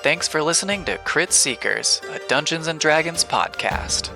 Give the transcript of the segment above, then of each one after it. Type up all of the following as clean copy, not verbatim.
Thanks for listening to Crit Seekers, a Dungeons & Dragons podcast.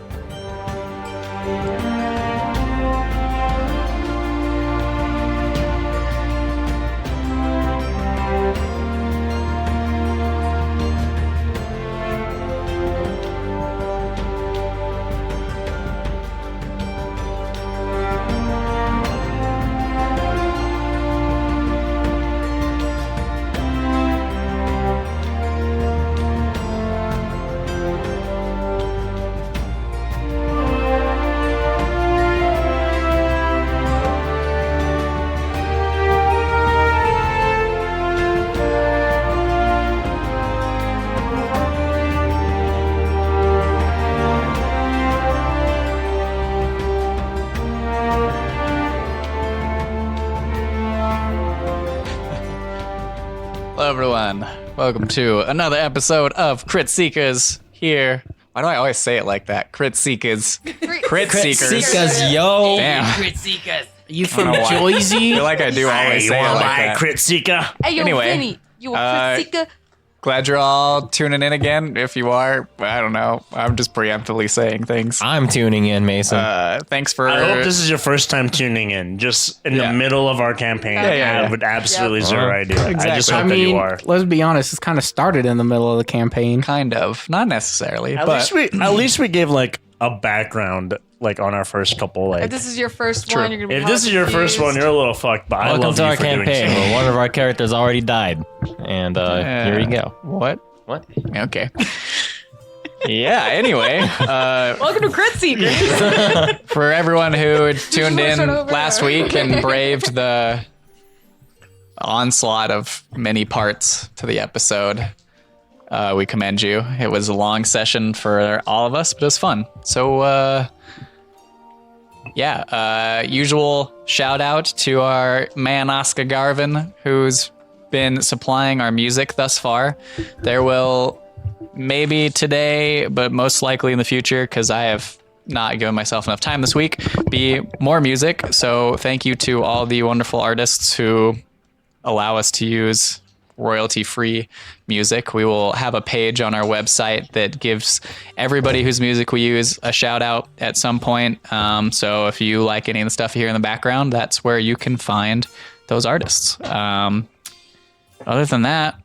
Hello everyone, welcome to another episode of Crit Seekers here. Why do I always say it like that? Crit Seekers. Crit Seekers. Seekers, yo. Damn. Crit Seekers. You from Jersey? I feel like I do always say it like that. Crit Seeker. Hey, yo, Anyway, Vinny, you a Crit Seeker? Glad you're all tuning in again. If you are, I don't know. I'm just preemptively saying things. I'm tuning in, Mason. Thanks for... I hope this is your first time tuning in, just in the middle of our campaign. Yeah. I have absolutely zero idea. I just Exactly. hope that you are. Let's be honest, it's kind of started in the middle of the campaign. Kind of. Not necessarily, At least we gave like a background, like on our first couple. Like, If this is your first one, you're gonna be if this is your first one, you're a little fucked. But I Welcome love to you our for doing campaign so. where one of our characters already died. And here we go. What? What? Okay. Yeah, anyway. welcome to Crit Seekers. For everyone who tuned in Start over. last week and braved the onslaught of many parts to the episode, we commend you. It was a long session for all of us, but it was fun. So, usual shout out to our man Oscar Garvin, who's been supplying our music thus far. There will maybe today, but most likely in the future, because I have not given myself enough time this week, be more music. So thank you to all the wonderful artists who allow us to use royalty-free music. We will have a page on our website that gives everybody whose music we use a shout out at some point. So if you like any of the stuff you hear in the background, that's where you can find those artists. Other than that,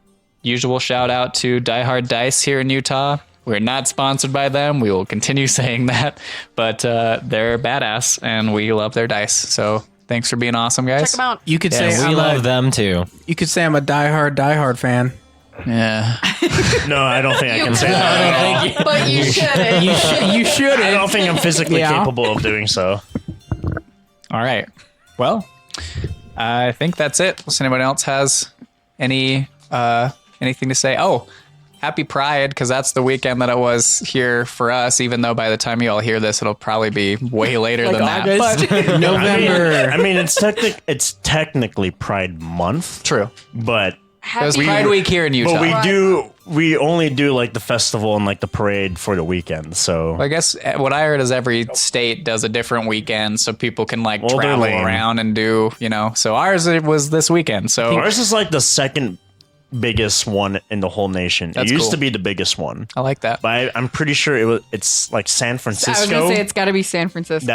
usual shout out to Die Hard Dice here in Utah. We're not sponsored by them. We will continue saying that, but they're badass and we love their dice. So thanks for being awesome, guys. Check them out. You could Yeah, say we love them too. You could say I'm a die-hard fan. Yeah. No, I don't think I can say that. But you shouldn't. You should. I don't think I'm physically Yeah. capable of doing so. All right. Well, I think that's it. Unless anybody else has anything to say. Oh, happy Pride, because that's the weekend that it was here for us, even though by the time you all hear this, it'll probably be way later than that. August, But November. I mean, it's technically Pride Month, true. but It was Pride Week here in Utah. but we only do like the festival and like the parade for the weekend. So I guess what I heard is every state does a different weekend, so people can like Well, they're travel lame. around and do, So ours it was this weekend. So ours is like the second biggest one in the whole nation. That's it used cool. to be the biggest one, I like that. but I'm pretty sure it's like San Francisco. I was gonna say it's got to be San Francisco.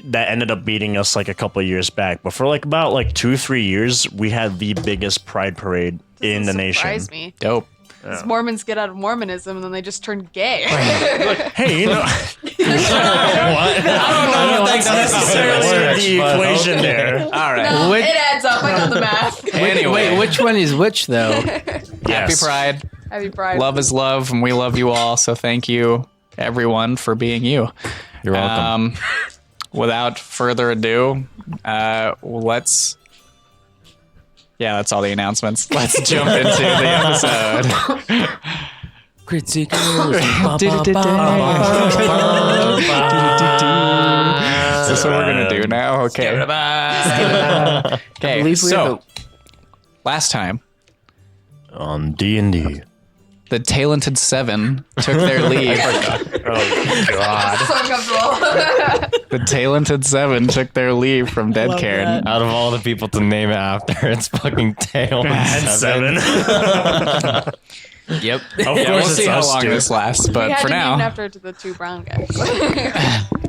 that ended up beating us like a couple of years back. But for like about like 2-3 years, we had the biggest pride parade in the nation. Surprise me. Dope. These Mormons get out of Mormonism and then they just turn gay. Hey, I don't think that's necessarily the equation there. All right. No, Which- it adds up. I got the math. Anyway, Wait, which one is which though? happy Yes. Pride. Happy Pride. Love is love, and we love you all. So thank you, everyone, for being you. You're welcome. Without further ado, let's. Yeah, that's all the announcements. Let's jump into the episode. Crit Seekers. Is this what we're gonna do now? Okay. Okay. believe we So have last time, On D&D. the Talented Seven took their leave. Oh God. So uncomfortable. The Talented Seven took their leave from Dead Karen. Out of all the people to name it after, it's fucking Tael And Seven. Yep. Of We'll course see it's how us, long dude. this lasts, We but had for to name now, it after the two brown guys.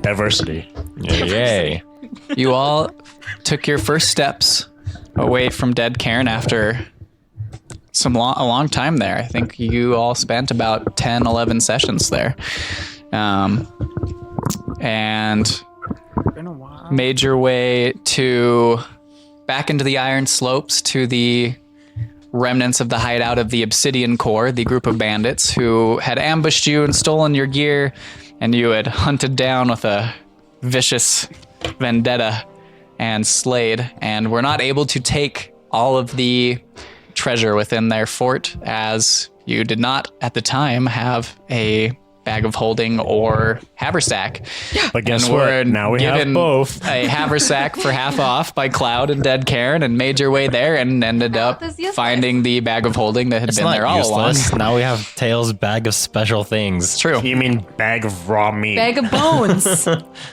Diversity. Yay. you all took your first steps away from Dead Karen after a long time there. I think you all spent about 10, 11 sessions there. And Been a while. made your way back into the Iron Slopes to the remnants of the hideout of the Obsidian Corps, the group of bandits who had ambushed you and stolen your gear, and you had hunted down with a vicious vendetta and slayed, and were not able to take all of the treasure within their fort, as you did not at the time have a bag of holding or haversack. But guess And we're what? Now we have given both. a haversack for half off by Cloud and Dead Karen, and made your way there and ended up this useless. finding the bag of holding that had It's been not there all along. useless. Now we have Tael's bag of special things. It's true. You mean bag of raw meat? Bag of bones.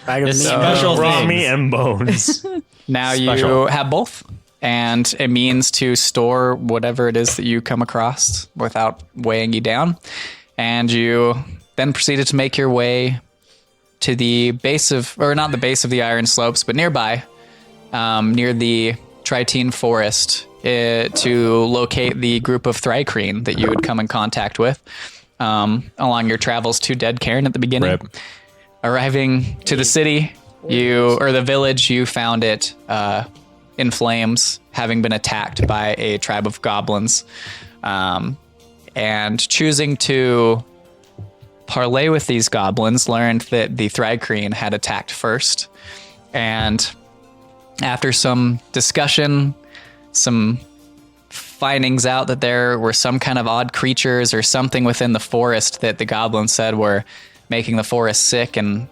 Bag of It's special raw things. meat and bones. Now Special. you have both, and a means to store whatever it is that you come across without weighing you down. And you then proceeded to make your way to the base of, or not the base of the Iron Slopes, but nearby, near the Tritene Forest, to locate the group of Thrycreen that you had come in contact with along your travels to Dead Cairn at the beginning. Rip. Arriving to the city, or the village, you found it in flames, having been attacked by a tribe of goblins, and choosing to parlay with these goblins, learned that the Thrycreen had attacked first, and after some discussion, some findings out that there were some kind of odd creatures or something within the forest that the goblins said were making the forest sick and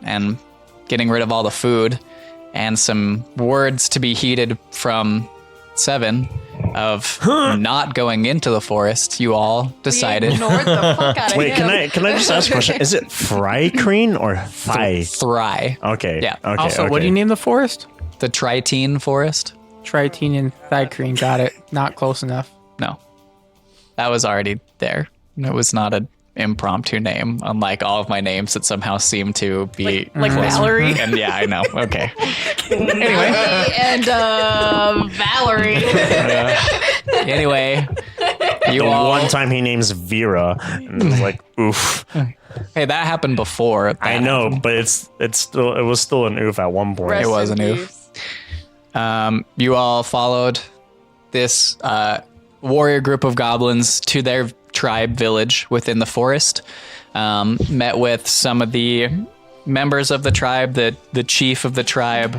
getting rid of all the food, and some words to be heeded from Seven of not going into the forest, you all decided We ignored the fuck out of Wait, him. can I just ask a question? Is it Thrycreen or Thigh? Thry, Okay. Yeah. Okay. Also, okay. what do you name the forest? the Tritene Forest. Tritene and Thrycreen. Got it. Not close enough. No, that was already there. It was not an impromptu name, unlike all of my names that somehow seem to be Like close. Valerie. And yeah, I know. Okay. Anyway. And Valerie. Anyway, you The all. one time he names Vera, and it was like, oof. Hey, that happened before. I know, but it was still an oof at one point. Rest was in an oof. peace. You all followed this warrior group of goblins to their tribe village within the forest. Met with some of the members of the tribe, the chief of the tribe.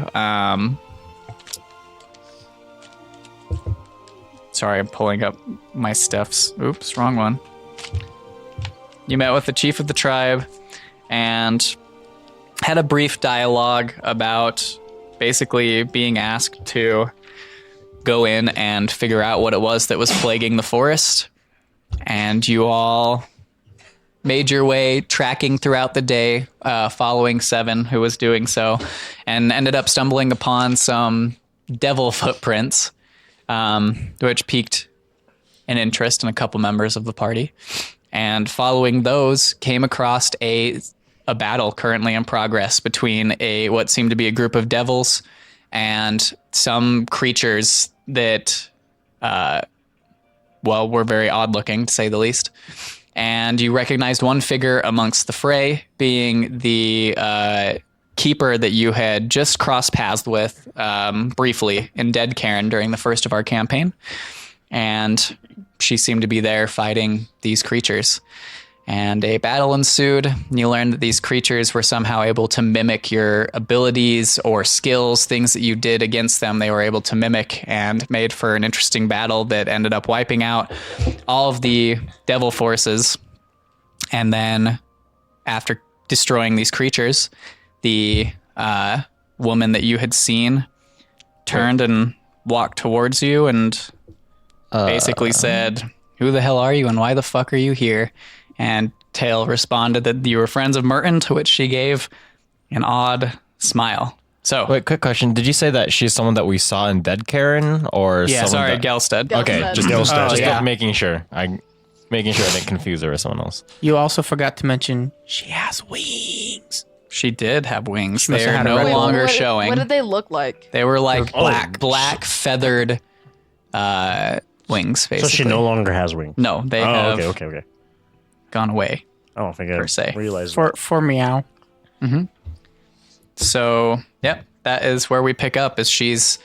Sorry, I'm pulling up my stuffs. Oops, wrong one. You met with the chief of the tribe and had a brief dialogue about basically being asked to go in and figure out what it was that was plaguing the forest. And you all made your way tracking throughout the day, following Seven, who was doing so, and ended up stumbling upon some devil footprints, which piqued an interest in a couple members of the party. And following those, came across a battle currently in progress between what seemed to be a group of devils and some creatures that, were very odd looking, to say the least. And you recognized one figure amongst the fray being the keeper that you had just crossed paths with briefly in Dead Cairn during the first of our campaign. And she seemed to be there fighting these creatures. And a battle ensued. You learned that these creatures were somehow able to mimic your abilities or skills, things that you did against them, they were able to mimic, and made for an interesting battle that ended up wiping out all of the devil forces. And then, after destroying these creatures, the woman that you had seen turned and walked towards you and basically said, who the hell are you and why the fuck are you here? And Tael responded that you were friends of Merton, to which she gave an odd smile. So, Wait, quick question. Did you say that she's someone that we saw in Dead Karen, or yeah, someone sorry, that... Gelstead. Okay, Gelstead. just Gelstead. yeah. making sure. Making sure I didn't confuse her with someone else. You also forgot to mention she has wings. She did have wings. must have They're had a no red longer what, showing. What did they look like? They were like Oh, black feathered wings, basically. So she no longer has wings. No, they have Okay. gone away. I don't think I Per se. realized For meow. So, yep, that is where we pick up, is she's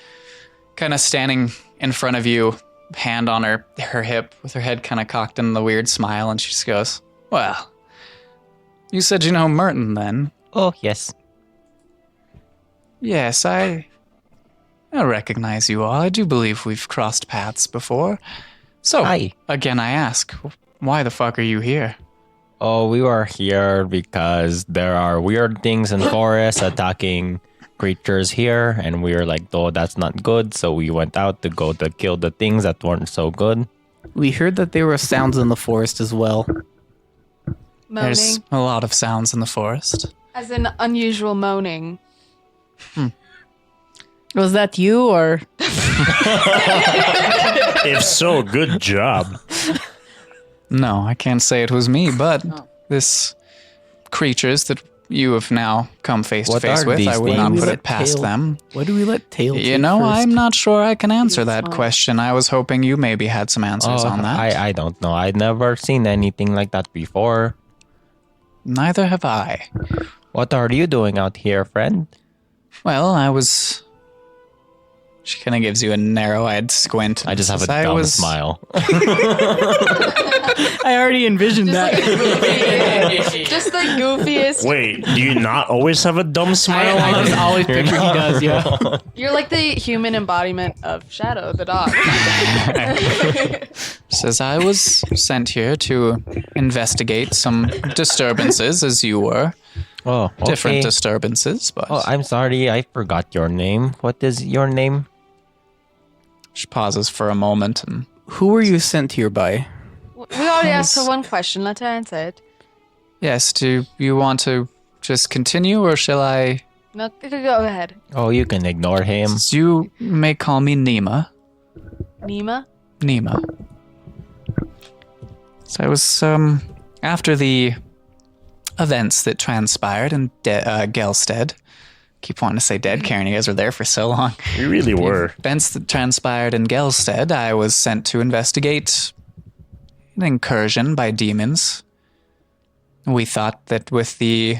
kind of standing in front of you, hand on her hip, with her head kind of cocked in the weird smile, and she just goes, well, you said you know Merton then? Oh, yes. Yes, I recognize you all. I do believe we've crossed paths before. So, Hi. again, I ask, why the fuck are you here? Oh, we were here because there are weird things in the forest attacking creatures here, and we were like, oh, that's not good. So we went out to go to kill the things that weren't so good. We heard that there were sounds in the forest as well. Moaning. There's a lot of sounds in the forest. As in unusual moaning. Was that you or? If so, good job. No, I can't say it was me, but this creatures that you have now come face to What face are with, these I would not things? put Let it past Tael- them. Why do we let Tail You take know, first? I'm not sure I can answer that smart. question. I was hoping you maybe had some answers on that. I don't know. I'd never seen anything like that before. Neither have I. What are you doing out here, friend? Well, I was... She kind of gives you a narrow-eyed squint. I just have a Says, dumb smile. I already envisioned Just that. like goofy. Just the goofiest. Wait, do you not always have a dumb smile? I just always picture he does, yeah. You're like the human embodiment of Shadow, the dog. Says, I was sent here to investigate some disturbances, as you were. Oh, okay. Different disturbances, but... Oh, I'm sorry. I forgot your name. What is your name? She pauses for a moment and... Who were you sent here by? We already asked her one question. Let her answer it. Yes, do you want to just continue, or shall I... No, go ahead. Oh, you can ignore him. You may call me Nima. Nima? Nima. So I was, after the events that transpired in Gelstead. Keep wanting to say Dead Karen, you guys were there for so long. We really were. Events that transpired in Gelstead, I was sent to investigate an incursion by demons. We thought that with the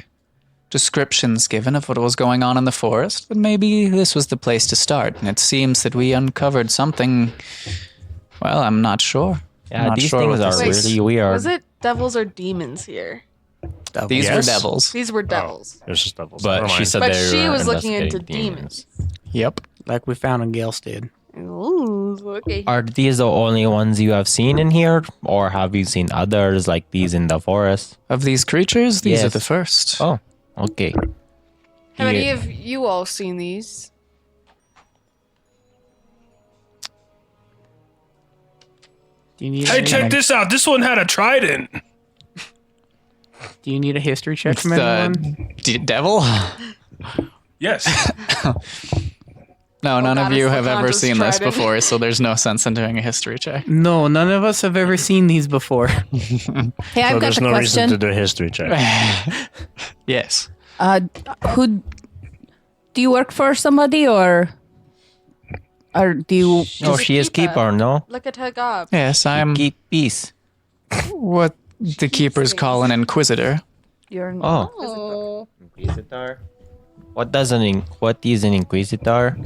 descriptions given of what was going on in the forest, that maybe this was the place to start. And it seems that we uncovered something, well, I'm not sure. Yeah, I'm not these sure things what are this is. really weird. Was it devils or demons here? These were Yes. devils. These were devils. It's just devils. But Never she mind. said But they she were was looking investigating into demons. Yep. Like we found in Gelstead. Ooh, okay. Are these the only ones you have seen in here? Or have you seen others like these in the forest? Of these creatures, these are Yes. the first. Oh, okay. Have any Here- of you all seen these? Do you need Hey, check this out. This one had a trident. Do you need a history check from The anyone? devil? Yes. No, none of God, you it's have ever unconscious seen this trident. before, so there's no sense in doing a history check. No, none of us have ever seen these before. Hey, So I've got there's a no reason to question. do a history check. Yes. Who do you work for? Somebody or do you? Oh, she is keeper, no? Look at her gob. Yes, I'm Keep peace. what the keepers call an inquisitor. You're Oh, Oh. inquisitor. What is an inquisitor?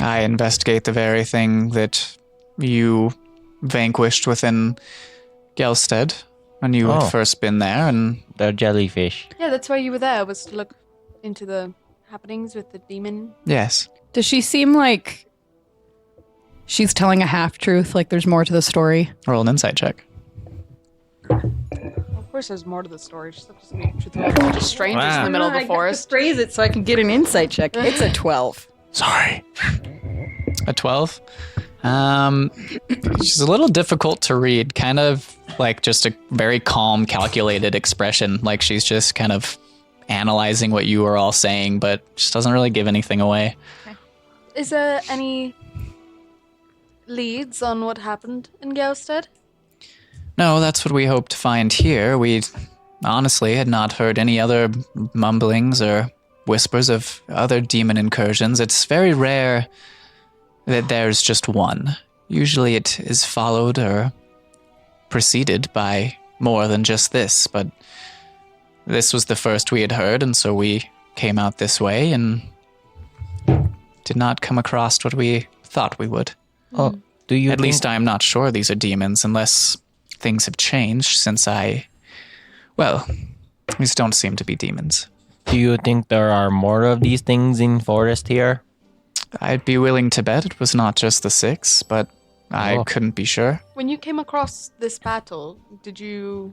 I investigate the very thing that you vanquished within Gelstead when you Oh. had first been there, and The jellyfish. Yeah, that's why you were there, was to look into the happenings with the demon. yes. Does she seem like she's telling a half truth? Like there's more to the story? Roll an insight check. Of course, there's more to the story. She's supposed to be truthful with a bunch of strangers in the middle of the forest. phrase it so I can get an insight check. It's a 12. Sorry. A 12? She's a little difficult to read, kind of like just a very calm, calculated expression, like she's just kind of analyzing what you are all saying, but just doesn't really give anything away. Is there any leads on what happened in Galstead? No, that's what we hope to find here. We honestly had not heard any other mumblings or whispers of other demon incursions. It's very rare that there's just one. Usually it is followed or preceded by more than just this, but this was the first we had heard, and so we came out this way and did not come across what we thought we would. Oh, do you? At least I'm not sure these are demons, unless things have changed since these don't seem to be demons. Do you think there are more of these things in forest here? I'd be willing to bet it was not just the 6, but I couldn't be sure. When you came across this battle, did you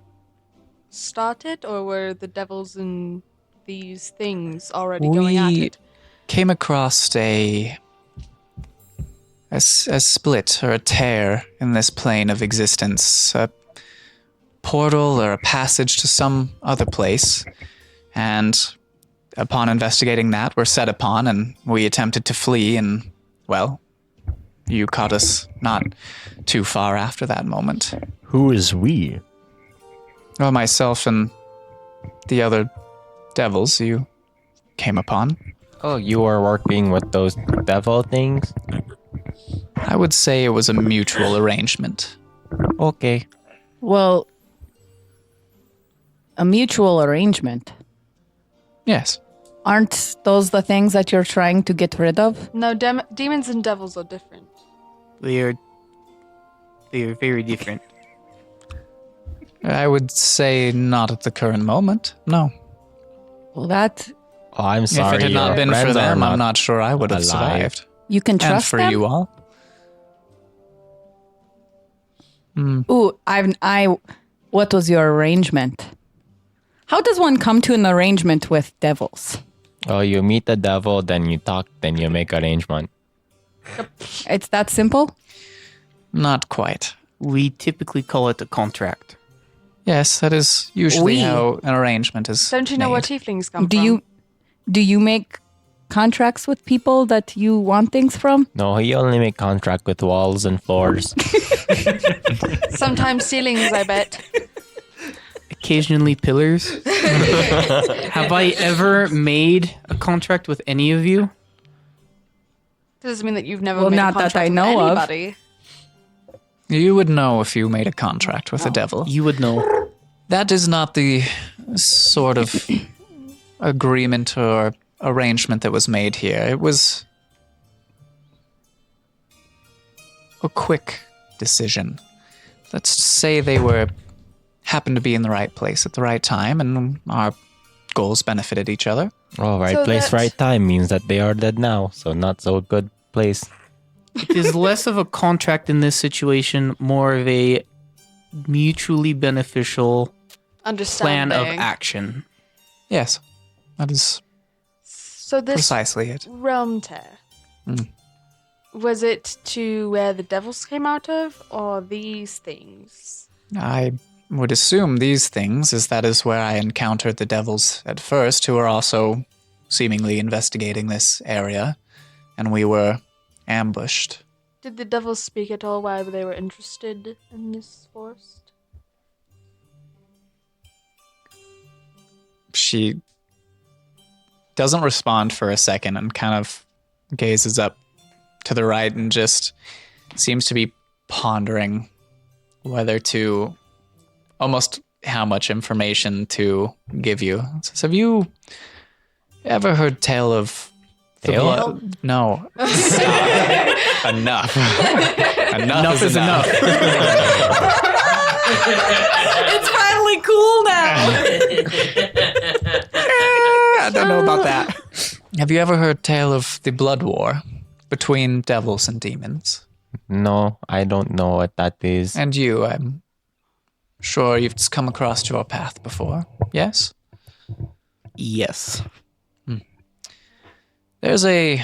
start it, or were the devils and these things already going at We it? came across a split or a tear in this plane of existence, a portal or a passage to some other place, and upon investigating that, we're set upon, and we attempted to flee, and, well, you caught us not too far after that moment. Who is we? Well, myself and the other devils you came upon. Oh, you were working with those devil things? I would say it was a mutual arrangement. Okay. Well, a mutual arrangement. Yes. Aren't those the things that you're trying to get rid of? No, demons and devils are different. They are very different. I would say not at the current moment. No. Well, that Oh, I'm sorry. If it had not your been for friends are them, I'm not sure I would have alive. survived. you can And trust for them. you all. Ooh, what was your arrangement? How does one come to an arrangement with devils? Oh, you meet the devil, then you talk, then you make arrangement. It's that simple? Not quite. We typically call it a contract. Yes, that is usually We. how an arrangement is. Don't you know where made. tieflings come Do from? you make contracts with people that you want things from? No, he only make contract with walls and floors. Sometimes ceilings, I bet. Occasionally pillars. Have I ever made a contract with any of you? Doesn't mean that you've never Well, made not a that contract I with know of. anybody. You would know if you made a contract with the devil. You would know. That is not the sort of agreement or arrangement that was made here. It was a quick decision. Let's say they happened to be in the right place at the right time, and our goals benefited each other. Oh, right So place, that's- right time means that they are dead now. So not so good place. It is less of a contract in this situation, more of a mutually beneficial plan Understanding. of action. Yes, that is So this precisely it. realm tear, was it to where the devils came out of, or these things? I would assume these things, as that is where I encountered the devils at first, who were also seemingly investigating this area, and we were ambushed. Did the devils speak at all why they were interested in this forest? She doesn't respond for a second and kind of gazes up to the right and just seems to be pondering whether to almost how much information to give you. Says, have you ever heard tale of the Tael? blood? No. Stop. Enough. Enough is enough. It's finally cool now. I don't know about that. Have you ever heard tale of the blood war between devils and demons? No, I don't know what that is. And you, I'm sure you've come across your path before. Yes? Yes. There's a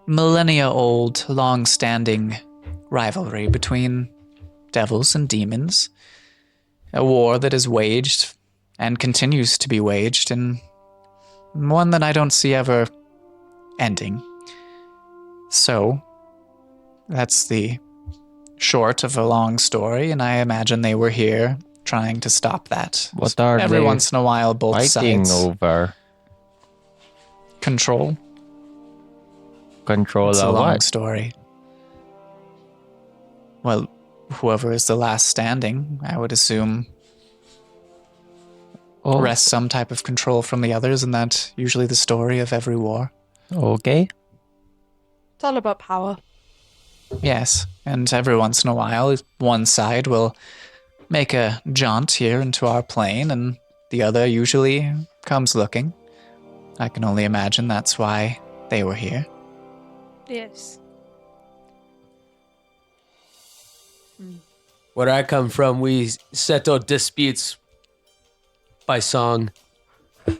millennia-old, long-standing rivalry between devils and demons. A war that is waged and continues to be waged, and one that I don't see ever ending. So, that's the short of a long story, and I imagine they were here trying to stop that. What are Every they once in a while, both fighting sides over? control. Control It's a of long what? story. Well, whoever is the last standing, I would assume, Oh, wrests some type of control from the others, and that's usually the story of every war. okay. It's all about power. Yes, and every once in a while, one side will make a jaunt here into our plane, and the other usually comes looking. I can only imagine that's why they were here. Yes. Where I come from, we settle disputes by song.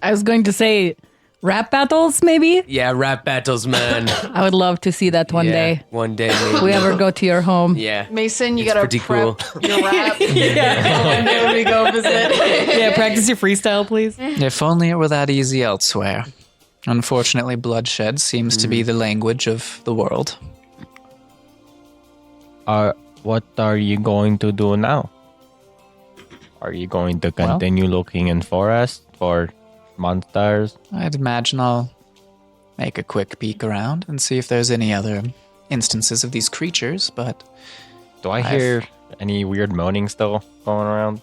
I was going to say rap battles, maybe? Yeah, rap battles, man. I would love to see that one Yeah, day. One day, maybe. If we ever go to your home. Yeah. Mason, you It's gotta pretty prep cool. your rap. One day when we go visit. Yeah, practice your freestyle, please. If only it were that easy elsewhere. Unfortunately, bloodshed seems to be the language of the world. What are you going to do now? Are you going to continue looking in forest for monsters? I'd imagine I'll make a quick peek around and see if there's any other instances of these creatures, but Do I hear any weird moaning still going around?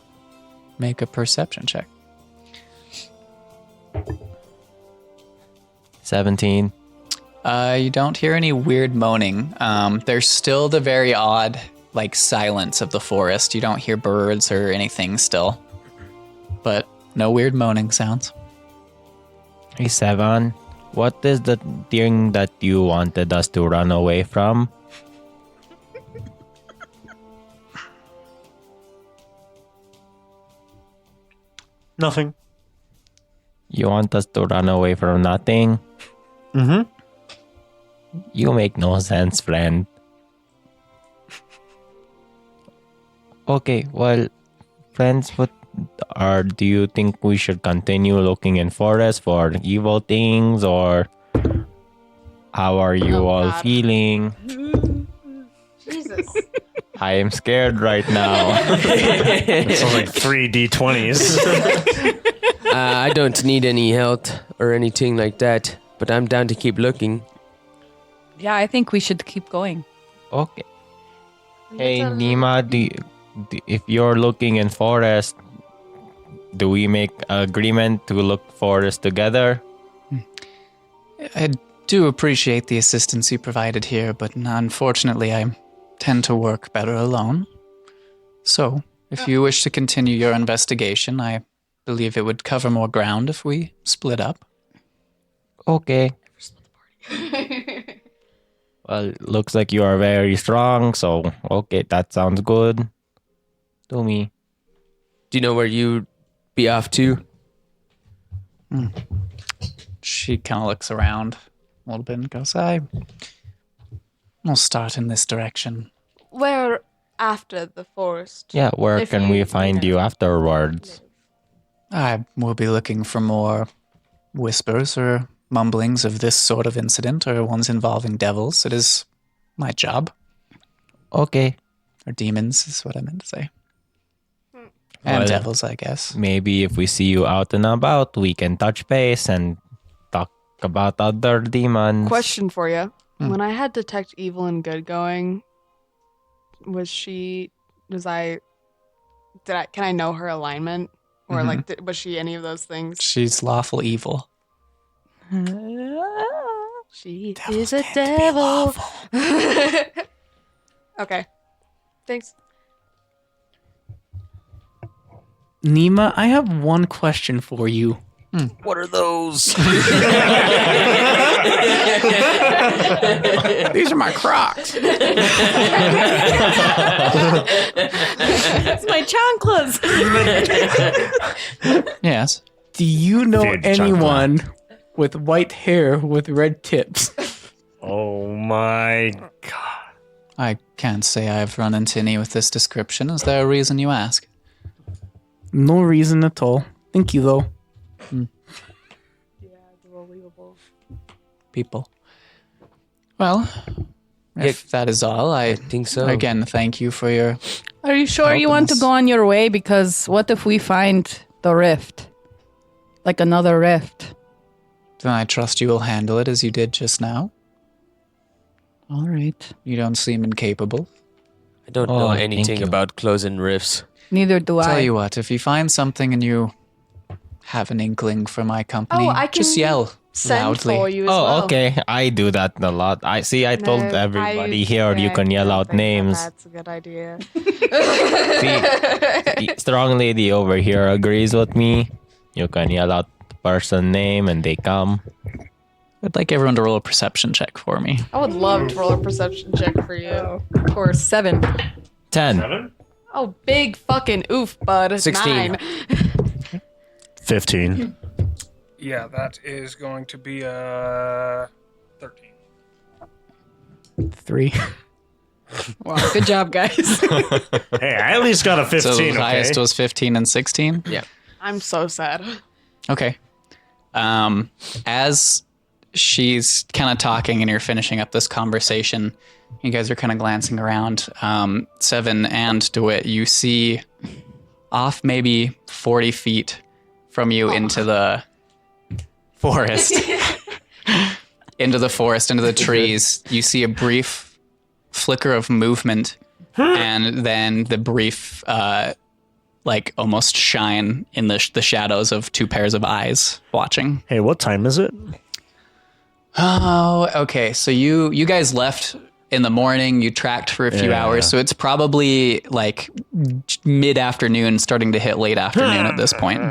make a perception check. 17. You don't hear any weird moaning. There's still the very odd, like, silence of the forest. You don't hear birds or anything still. But no weird moaning sounds. Hey, Sevan, what is the thing that you wanted us to run away from? Nothing. You want us to run away from nothing? Mm-hmm. You make no sense, friend. Okay, well, friends, do you think we should continue looking in forest for evil things, or how are you all God. feeling? Jesus. I am scared right now. It sounds like 3D20s. I don't need any help or anything like that, but I'm down to keep looking. Yeah, I think we should keep going. Okay. Hey, Nima, if you're looking in forest, do we make agreement to look forest together? I do appreciate the assistance you provided here, but unfortunately I tend to work better alone. So, if you wish to continue your investigation, I believe it would cover more ground if we split up. Okay. Well, looks like you are very strong, so okay, that sounds good to me. Do you know where you'd be off to? She kind of looks around a little bit and goes, We'll start in this direction. Where after the forest? Yeah, where If can we you- find you afterwards? I will be looking for more whispers or mumblings of this sort of incident or ones involving devils. It is my job. Okay, Or demons is what I meant to say. And Well, devils, I guess. maybe if we see you out and about, we can touch base and talk about other demons. Question for you. When I had detect evil and good going, can I know her alignment? Or was she any of those things? She's lawful evil. She Devils is a tend to be devil. Okay. Thanks. Nima, I have one question for you. What are those? These are my Crocs. It's my chanclas. Yes. Do you know Dude, anyone with white hair with red tips? Oh my god. I can't say I've run into any with this description. Is there a reason you ask? No reason at all. Thank you, though. People. Well, if that is all, I think so. Again, thank you for your. Are you sure you want to go on your way? Because what if we find the rift? Like another rift. Then I trust you will handle it as you did just now. All right. You don't seem incapable. I don't know anything about closing rifts. Neither do I. Tell you what, if you find something and you have an inkling for my company, I can just yell send loudly. for you as well. okay. I do that a lot. I told everybody here you can yell out names. That's a good idea. See, strong lady over here agrees with me. You can yell out the person name and they come. I'd like everyone to roll a perception check for me. I would love to roll a perception check for you. Of course, 7. 10. Oh, big fucking oof, bud. 16. 9. 15. Yeah, that is going to be 13. 3. Wow, good job, guys. Hey, I at least got a 15, So the okay? highest was 15 and 16? Yeah. I'm so sad. Okay. As she's kind of talking and you're finishing up this conversation, you guys are kind of glancing around. Seven and DeWitt, you see off maybe 40 feet from you into the forest. Into the trees. You see a brief flicker of movement and then the brief like almost shine in the shadows of two pairs of eyes watching. Hey, what time is it? Oh, okay. So you guys left in the morning. You tracked for a few hours, so it's probably like mid-afternoon, starting to hit late afternoon at this point.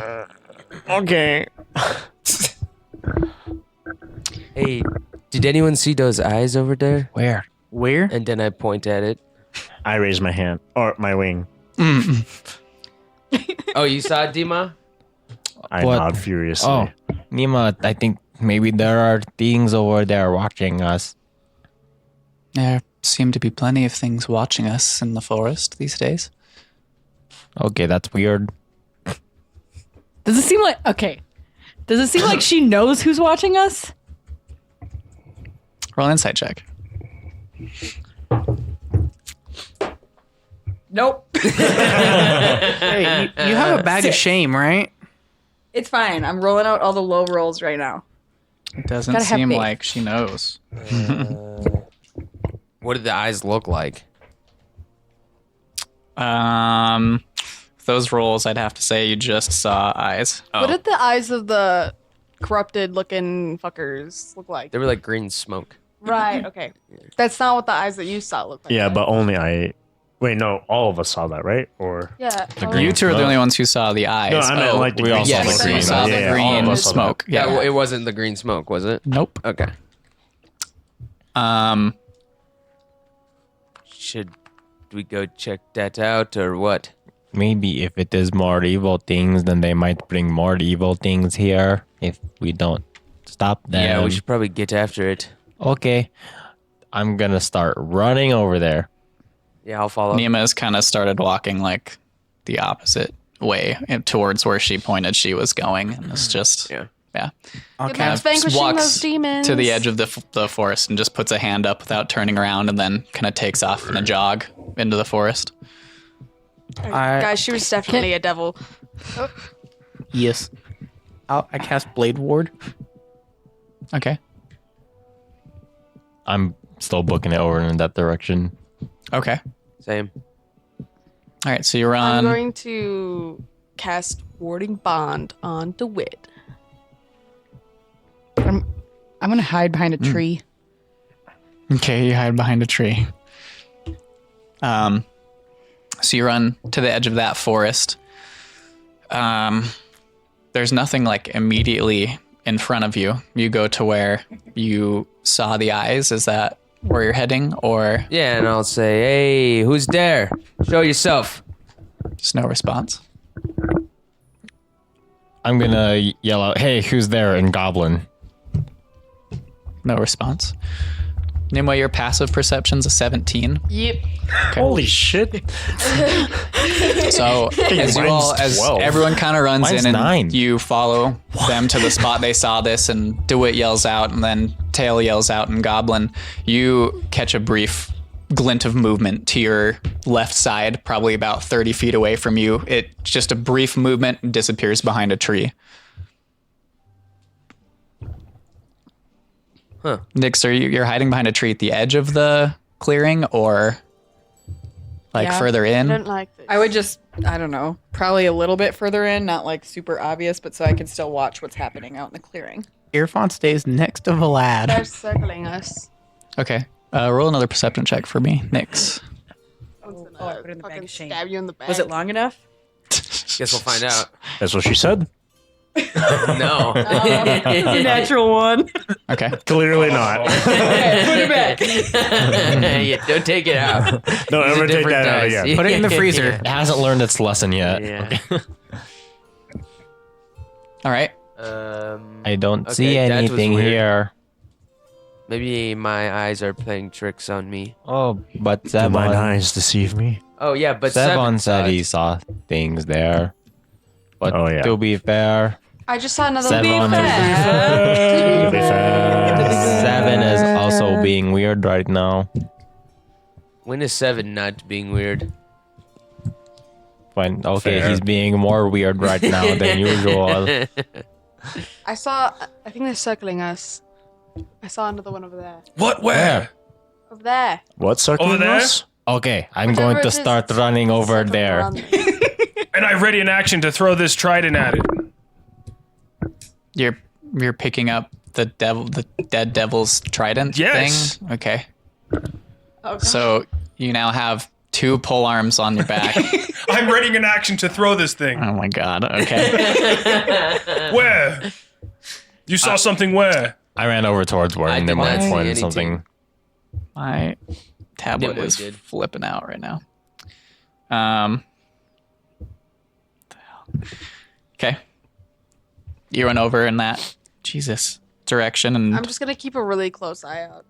Okay. Hey, did anyone see those eyes over there? Where? Where? And then I point at it. I raise my hand. Or my wing. Oh, you saw it, Dima? I What? nod furiously. Oh, Nima, I think maybe there are things over there watching us. There seem to be plenty of things watching us in the forest these days. Okay, that's weird. Does it seem like she knows who's watching us? Roll an insight check. Nope. Hey, you have a bag of 6. shame, right? It's fine. I'm rolling out all the low rolls right now. It doesn't Gotta have seem faith. like she knows. What did the eyes look like? Those rolls, I'd have to say you just saw eyes. Oh. What did the eyes of the corrupted looking fuckers look like? They were like green smoke. Right, okay. That's not what the eyes that you saw looked like. Yeah, right? but only I... Wait, no, all of us saw that, right? Or... Yeah. green You two are the smoke. only ones who saw the eyes. No, I meant like the we green all saw yes, the green. you saw the all of green us saw that. smoke. Yeah, Yeah. well, it wasn't the green smoke, was it? Nope. Okay. Um, Should we go check that out or what? Maybe if it is more evil things, then they might bring more evil things here if we don't stop them. Yeah, we should probably get after it. Okay. I'm gonna start running over there. Yeah, I'll follow. Nima has kind of started walking like the opposite way towards where she pointed she was going, and it's just Yeah. yeah. I'll Good cast. luck vanquishing walks those demons. to the edge of the forest and just puts a hand up without turning around, and then kind of takes off in a jog into the forest. Guys, she was definitely a devil. Yes. I cast Blade Ward. Okay. I'm still booking it over in that direction. Okay. Same. All right. So you I'm run. going to cast Warding Bond on DeWitt. I'm gonna hide behind a tree. Okay, you hide behind a tree. So you run to the edge of that forest. There's nothing like immediately in front of you. You go to where you saw the eyes. Is that where you're heading, or Yeah, and I'll say, hey, who's there? Show yourself. just no response? I'm gonna yell out, "Hey, who's there?" in Goblin. No response. Nimue, your passive perception's a 17. Yep. Holy shit. So as 12. everyone kind of runs Mine's in and 9. you follow them to the spot they saw this, and DeWitt yells out, and then Tael yells out, and Goblin, you catch a brief glint of movement to your left side, probably about 30 feet away from you. It just a brief movement and disappears behind a tree. Huh. Nix, you're hiding behind a tree at the edge of the clearing, or like Yeah. further I in? don't like this. I would just, I don't know, probably a little bit further in, not like super obvious, but so I can still watch what's happening out in the clearing. Irfan stays next to Vlad. They're circling us. Okay. Roll another perception check for me, Nix. I I put it in the bag fucking of shame. stab you in the back. Was it long enough? Guess we'll find out. That's what she said. No. Natural one. Okay. Clearly not. Put it back. Yeah, don't take it out. Don't Use a ever take different that out dice. again. Put it in the freezer. It hasn't learned its lesson yet. Yeah. All right. I don't Okay, see that was anything weird. here. Maybe my eyes are playing tricks on me. Oh, but Do mine Sevon, eyes deceive me? Oh yeah, but Sevon Seven said saw he it. saw things there. But Oh, yeah. to be fair, I just saw another Seven beef. To be fair. 7 is also being weird right now. When is 7 not being weird? Fine. Okay, Fair. he's being more weird right now than usual. I think they're circling us. I saw another one over there. What? Where? Over there. What circling Over there? us? Okay, I'm Whichever going it to is, start it's running over circling there. around me. And I ready in action to throw this trident at it. You're picking up the dead devil's trident Yes. thing. Okay. Oh, God. So you now have 2 pole arms on your back. I'm ready in action to throw this thing. Oh my god. Okay. Where? You saw something where? I ran over towards where I did Nimue not see pointed anything. something. My tablet Nimue is did. flipping out right now. Okay. You run over in that direction and I'm just gonna keep a really close eye out.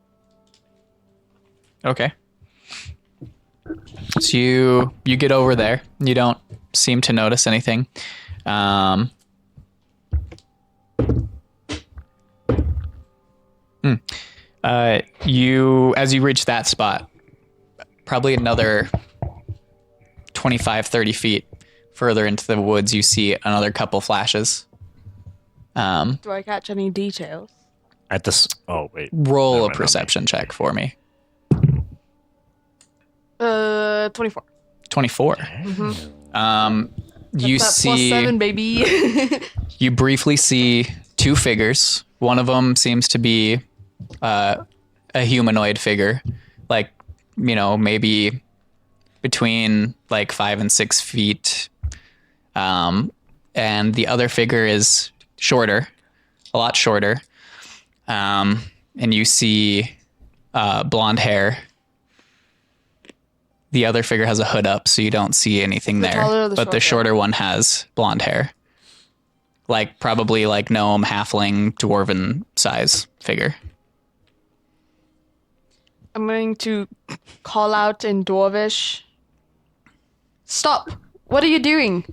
okay. So you get over there. You don't seem to notice anything. As you reach that spot, probably another 25, 30 feet further into the woods, you see another couple flashes. Do I catch any details? At this. Oh, wait. Roll Never a mind, perception check for me. 24. 24. You That's that see +7, baby. you briefly see 2 figures. One of them seems to be a humanoid figure, like, maybe between like 5 and 6 feet. And the other figure is shorter, a lot shorter. And you see blonde hair. The other figure has a hood up, so you don't see anything The there. taller or the But the shorter? shorter one has blonde hair. Like probably like gnome, halfling, dwarven size figure. I'm going to call out in Dwarvish. Stop! What are you doing?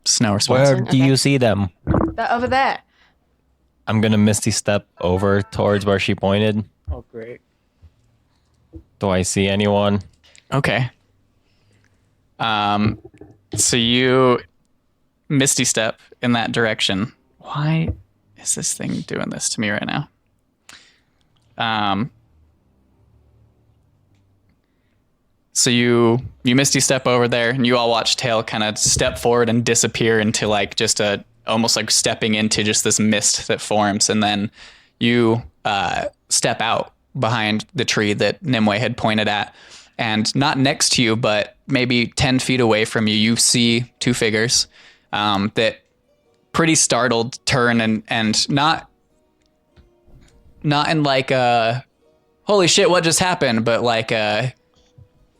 Snow response. Where do Okay. you see them? They're over there. I'm gonna misty step over towards where she pointed. Oh, great. Do I see anyone? Okay. So you misty step in that direction. Why is this thing doing this to me right now? So you misty step over there, and you all watch Tael kind of step forward and disappear into like just almost like stepping into just this mist that forms, and then you step out behind the tree that Nimue had pointed at, and not next to you, but maybe 10 feet away from you, you see 2 figures that pretty startled turn and not in like a holy shit, what just happened, but like a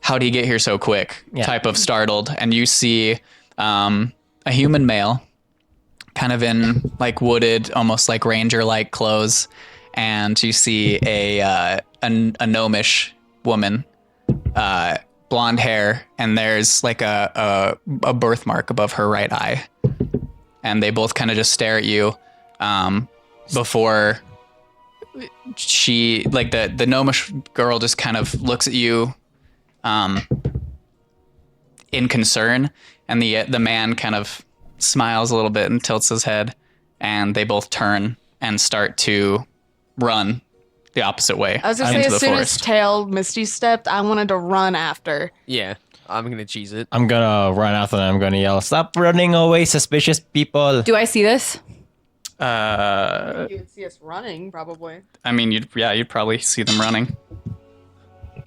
how do you get here so quick type of startled. And you see a human male kind of in like wooded, almost like ranger like clothes, and you see a gnomish woman, blonde hair, and there's like a birthmark above her right eye. And they both kind of just stare at you before she, like the gnomish girl just kind of looks at you in concern, and the man kind of smiles a little bit and tilts his head, and they both turn and start to run the opposite way I was gonna say, into as the soon forest. as Tael Misty stepped, I wanted to run after. Yeah, I'm gonna cheese it. I'm gonna run after them. I'm gonna yell, "Stop running away, suspicious people!" Do I see this? You would see us running, probably. I mean, you'd probably see them running.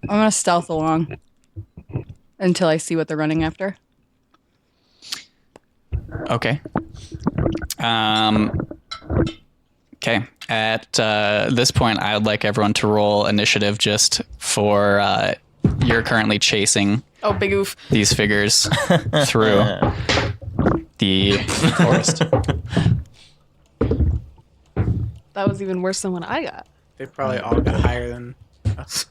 I'm gonna stealth along until I see what they're running after. Okay. Okay. At this point, I would like everyone to roll initiative just for you're currently chasing Oh, big oof. these figures through the forest. That was even worse than what I got. They probably all got higher than us.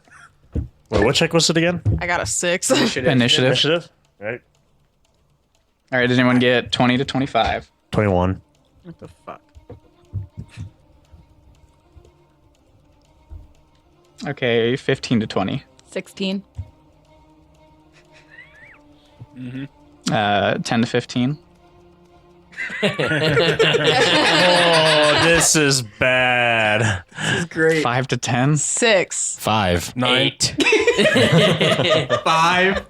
Wait, what check was it again? I got a 6. Initiative. Initiative. Right. All right. Did anyone get 20 to 25? 21. What the fuck? Okay. 15 to 20. 16. 10 to 15. Oh, this is bad. This is great. 5 to 10. 6. 5. 8. 5. Was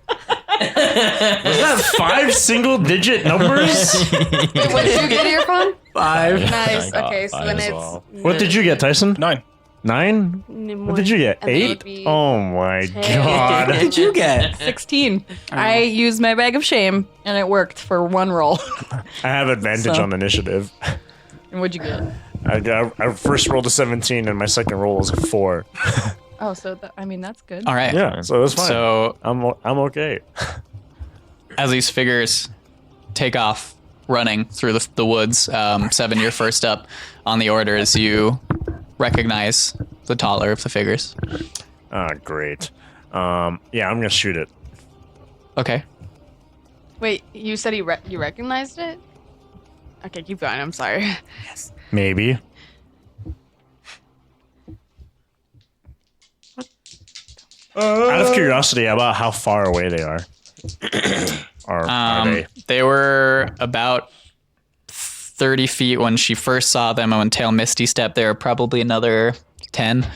that 5 single-digit numbers? Wait, what did you get here, Fun? 5. Nice. got Okay, so 5 then as it's. well. What did you get, Tyson? 9. 9? What did you get? And then it would 8? be Oh my 10. god. What did you get? 16. I used my bag of shame, and it worked for one roll. I have advantage So- on initiative. And what'd you get? I first rolled a 17 and my second roll was a 4. Oh, so that's good. All right. Yeah, so that's fine. So I'm okay. as these figures take off running through the woods, Seven, you're first up on the order as you recognize the taller of the figures. Ah, great. Yeah, I'm gonna shoot it. Okay. Wait, you said you recognized it? Okay, keep going. I'm sorry. Maybe. Out of curiosity, about how far away they are. Or are they? They were about 30 feet when she first saw them, and when Tail Misty stepped, they were probably another 10.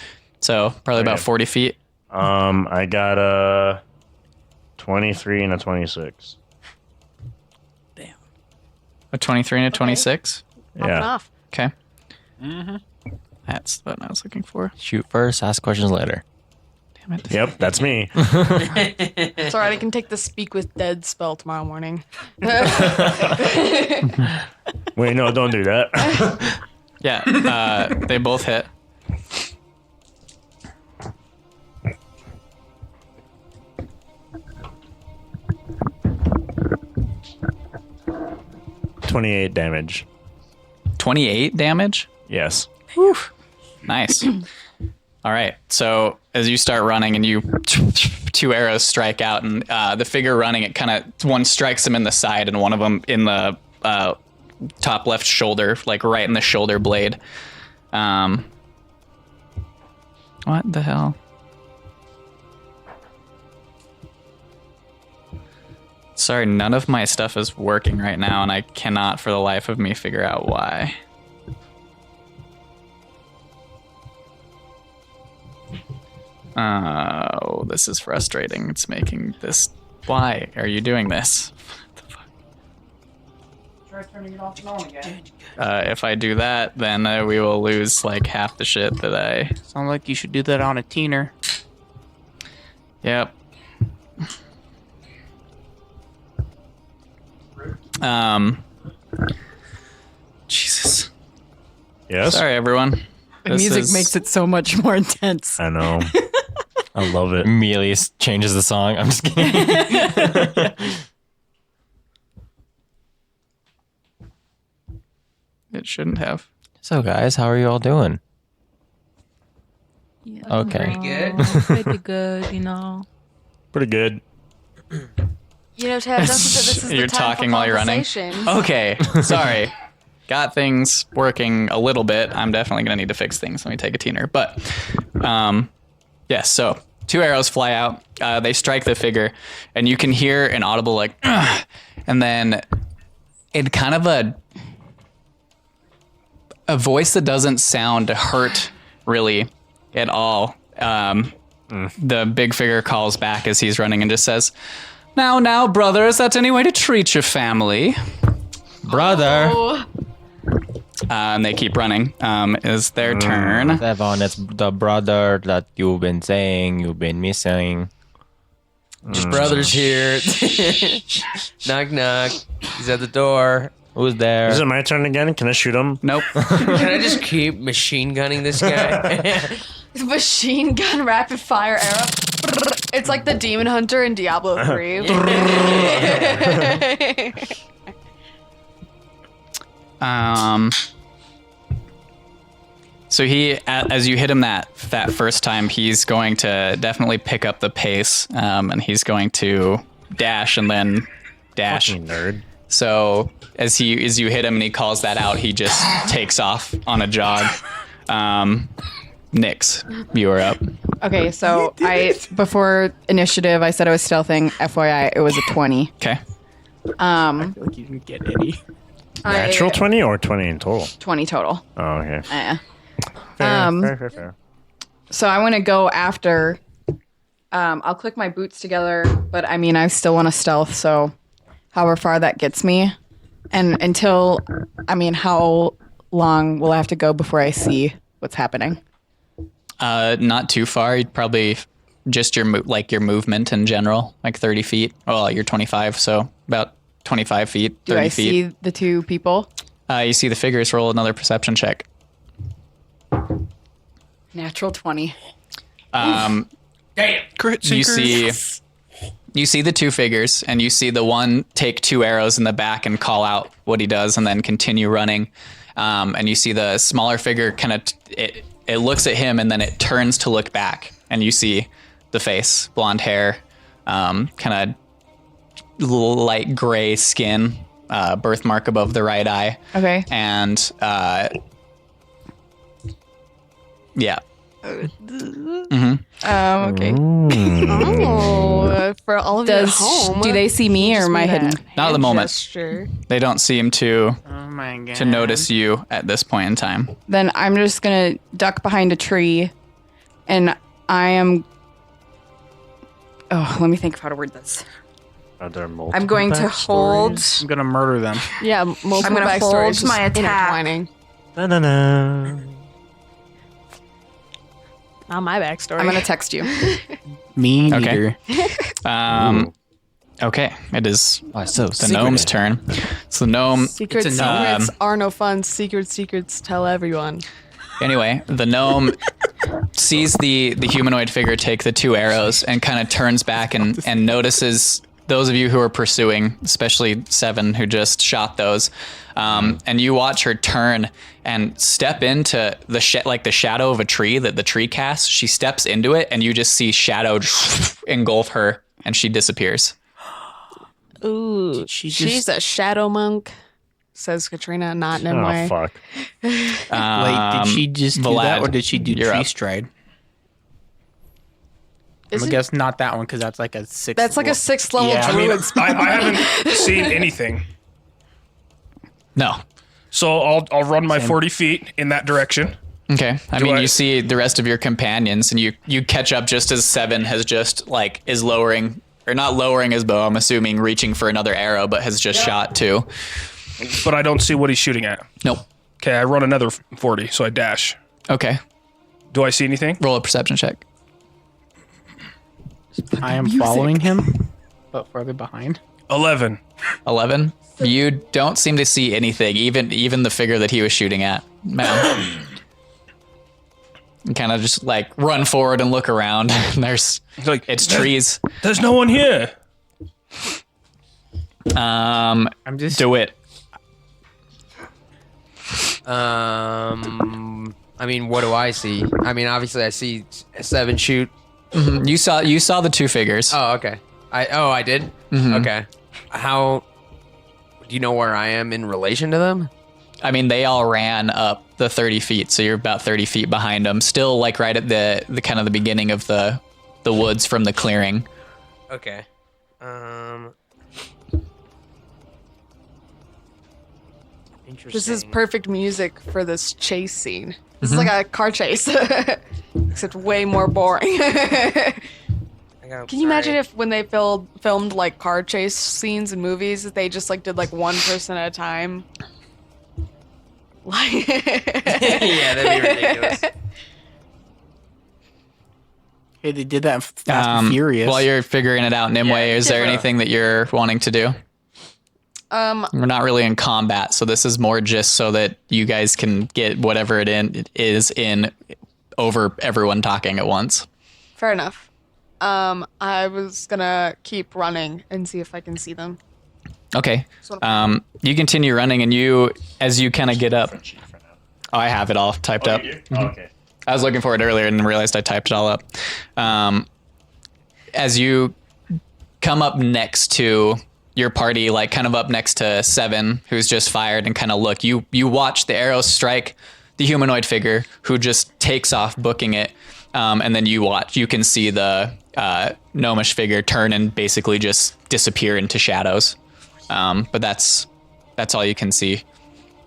So probably about Okay. 40 feet. I got a 23 and a 26. A 23 and a 26. Popping Yeah. off. Okay. That's what I was looking for. Shoot first, ask questions later. Damn it. Yep, that's me. It's alright, I can take the Speak with Dead spell tomorrow morning. Wait, no, don't do that. Yeah, they both hit. $28 damage. 28 damage. Yes. Nice. All right. So as you start running and you 2 arrows strike out, and the figure running, it kind of one strikes him in the side and one of them in the top left shoulder, like right in the shoulder blade. What the hell? Sorry, none of my stuff is working right now, and I cannot for the life of me figure out why. Oh, this is frustrating. It's making this. Why are you doing this? What the fuck? Try turning it off and on again. If I do that, then we will lose like half the shit that I. Sound like you should do that on a teener. Yep. Jesus. Yes? Sorry, everyone. The music makes it so much more intense. I know. I love it. Immediately changes the song. I'm just kidding. It shouldn't have. So, guys, how are you all doing? Okay. Pretty good. Pretty good, you know. Pretty good. You know, Tab, don't think that this is You're the time talking for while you're running. conversation. Okay, sorry. Got things working a little bit. I'm definitely going to need to fix things. Let me take a tuner. But, yes, so 2 arrows fly out. They strike the figure, and you can hear an audible, like, "Ugh," and then in kind of a voice that doesn't sound hurt really at all. The big figure calls back as he's running and just says, Now, brother, is that any way to treat your family? Brother. And they keep running. Is their turn. Seven, it's the brother that you've been saying you've been missing. Brother's here. Knock, knock. He's at the door. Who's there? Is it my turn again? Can I shoot him? Nope. Can I just keep machine gunning this guy? Machine gun rapid fire arrow. It's like the demon hunter in Diablo 3. So he, as you hit him that first time, he's going to definitely pick up the pace, and he's going to dash and then dash. Fucking nerd. So as you hit him and he calls that out, he just takes off on a jog. Nyx, you are up. Okay, so before initiative, I said I was stealthing. FYI, it was a 20. Okay. I feel like you didn't get any. Natural 20 or 20 in total? 20 total. Oh, okay. Fair. So I want to go after. I'll click my boots together, but I mean, I still want to stealth. So, however far that gets me, and until, I mean, how long will I have to go before I see what's happening? Not too far. You'd probably just your movement in general, like 30 feet. Well, you're 25, so about 25 feet, 30 Do I feet. see the two people? You see the figures. Roll another perception check. Natural 20. You see the two figures, and you see the one take 2 arrows in the back and call out what he does, and then continue running. And you see the smaller figure kind of it looks at him, and then it turns to look back, and you see the face, blonde hair, kind of light gray skin, birthmark above the right eye. Okay. And yeah. Okay. Oh, for all of you at home. Do they see me or am I hidden? Not at the moment. Gesture. They don't seem to Oh my god. to notice you at this point in time. Then I'm just gonna duck behind a tree, and I am. Oh, let me think of how to word this. Are there multiple I'm going to hold. I'm gonna murder them. Yeah, multiple I'm gonna backstories hold my just attack. intertwining. Da-na-na. Not my backstory. I'm gonna text you. Me Okay. neither. Okay, it is so the gnome's turn. So the gnome. Secrets, It's a gnome. secrets are no fun. Secrets, tell everyone. Anyway, the gnome sees the humanoid figure take the 2 arrows and kind of turns back and notices those of you who are pursuing, especially Seven, who just shot those. And you watch her turn and step into the shadow of a tree that the tree casts. She steps into it, and you just see shadow engulf her, and she disappears. Ooh, she she's just- a shadow monk, says Katrina, not in a Oh, way. fuck. Like, did she just do that, Vlad, or did she do you're tree up. stride? I'm Isn't- gonna guess not that one because that's like a 6th. That's like a 6th level Yeah. I mean, druid. I haven't seen anything. No. So I'll run my 40 feet in that direction. Okay. I mean, I- you see the rest of your companions, and you catch up just as Seven has just is lowering, or not lowering his bow, I'm assuming reaching for another arrow, but has just shot 2. But I don't see what he's shooting at. Nope. Okay, I run another 40, so I dash. Okay. Do I see anything? Roll a perception check. I am following him, but farther behind. 11. 11. You don't seem to see anything, even the figure that he was shooting at. Man. And kind of just run forward and look around. There's it's trees. There's no one here. I'm just. Do it. I mean, what do I see? I mean, obviously I see Seven shoot. You saw the two figures. Oh, okay. I did? Okay. How do you know where I am in relation to them? I mean, they all ran up the 30 feet, so you're about 30 feet behind them. Still, like right at the kind of the beginning of the woods from the clearing. Okay. Interesting. This is perfect music for this chase scene. This is like a car chase, except way more boring. Can you imagine if when they filmed like car chase scenes in movies, that they just like did like one person at a time? Like yeah, that'd be ridiculous. Hey, they did that in Fast and Furious. While you're figuring it out, Nimue, is there anything that you're wanting to do? We're not really in combat, so this is more just so that you guys can get whatever it is in over everyone talking at once. Fair enough. I was gonna keep running and see if I can see them. Okay. You continue running, and as you kind of get up. Oh, I have it all typed up. You do? Oh, okay. I was looking for it earlier and realized I typed it all up. As you come up next to your party, like kind of up next to Seven, who's just fired, and kind of look, you watch the arrow strike the humanoid figure, who just takes off, booking it, and then you can see the gnomish figure turn and basically just disappear into shadows. But that's all you can see.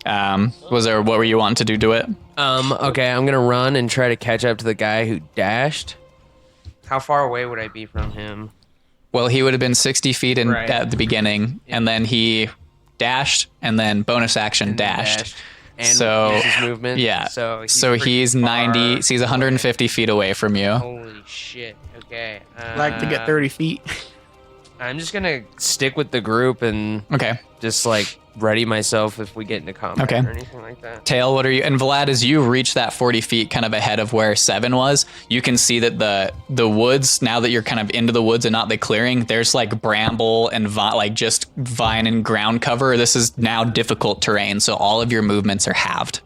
What were you wanting to do to it? Okay, I'm gonna run and try to catch up to the guy who dashed. How far away would I be from him? Well, he would have been 60 feet at the beginning, and then he dashed, and then bonus action dashed. And so his movement. Yeah. So he's 90. So he's 150 feet away from you. Holy shit. Okay. Like to get 30 feet. I'm just gonna stick with the group and just like ready myself if we get into combat or anything like that. Tael, what are you? And Vlad, as you reach that 40 feet kind of ahead of where Seven was, you can see that the woods, now that you're kind of into the woods and not the clearing, there's like bramble and just vine and ground cover. This is now difficult terrain, so all of your movements are halved.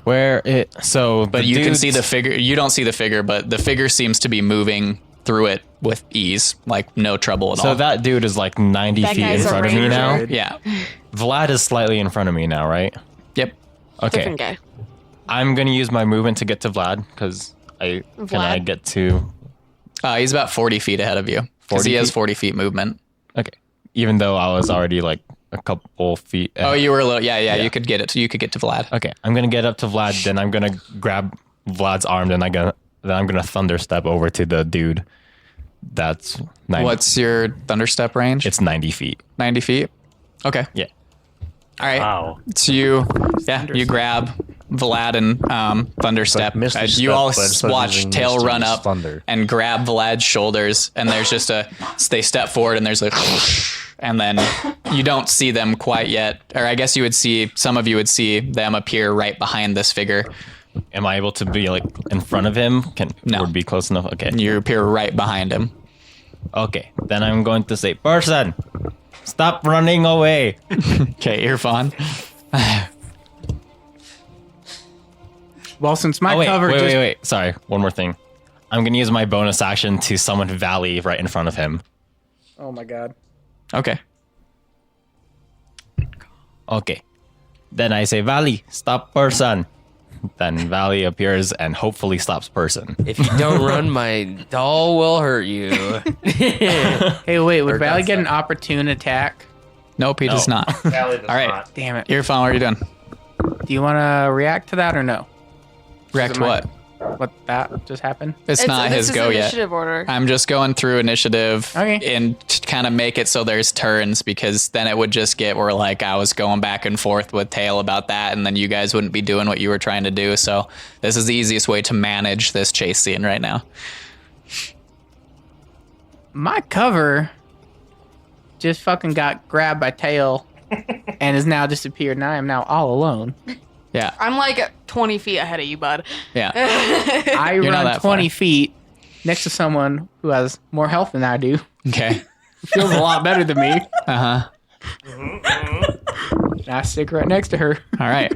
But you can see the figure. You don't see the figure, but the figure seems to be moving through it with ease, like no trouble at all. So that dude is like 90 feet in front of me now? Yeah. Vlad is slightly in front of me now, right? Yep. Okay. Different guy. I'm going to use my movement to get to Vlad, because can I get to... He's about 40 feet ahead of you, because he has 40 feet movement. Okay. Even though I was already like a couple feet... Oh, you were a little... Yeah, you could get it. You could get to Vlad. Okay. I'm going to get up to Vlad, then I'm going to grab Vlad's arm, then I'm going to thunder step over to the dude. That's 90. What's your thunderstep range? It's 90 feet. 90 feet? Okay. Yeah. All right. Wow. So you grab Vlad and thunderstep. Like You all Step, watch Tael run up and grab Vlad's shoulders, and there's just they step forward, and there's and then you don't see them quite yet, or I guess some of you would see them appear right behind this figure. Am I able to be like in front of him? No. Would be close enough? Okay. You appear right behind him. Okay. Then I'm going to say, person, stop running away. Okay, Irfan. Well, since my cover Wait. Sorry. One more thing. I'm going to use my bonus action to summon Valley right in front of him. Oh my god. Okay. Okay. Then I say, Valley, stop person. Then Valley appears and hopefully stops person. If you don't run, my doll will hurt you. Hey, wait, would Valley get an opportune attack? Nope, he does not. Valley does All right. not. Damn it. Irfan, what are you doing? Do you want to react to that or no? React to what? What that just happened? It's not his go yet. Initiative order. I'm just going through initiative Okay. and to kind of make it so there's turns, because then it would just get where like I was going back and forth with Tael about that, and then you guys wouldn't be doing what you were trying to do. So this is the easiest way to manage this chase scene right now. My cover just fucking got grabbed by Tael and has now disappeared, and I am now all alone. Yeah. I'm like 20 feet ahead of you, bud. Yeah. I You're not run that 20 far. feet next to someone who has more health than I do. Okay. Feels a lot better than me. Uh-huh. And I stick right next to her. All right.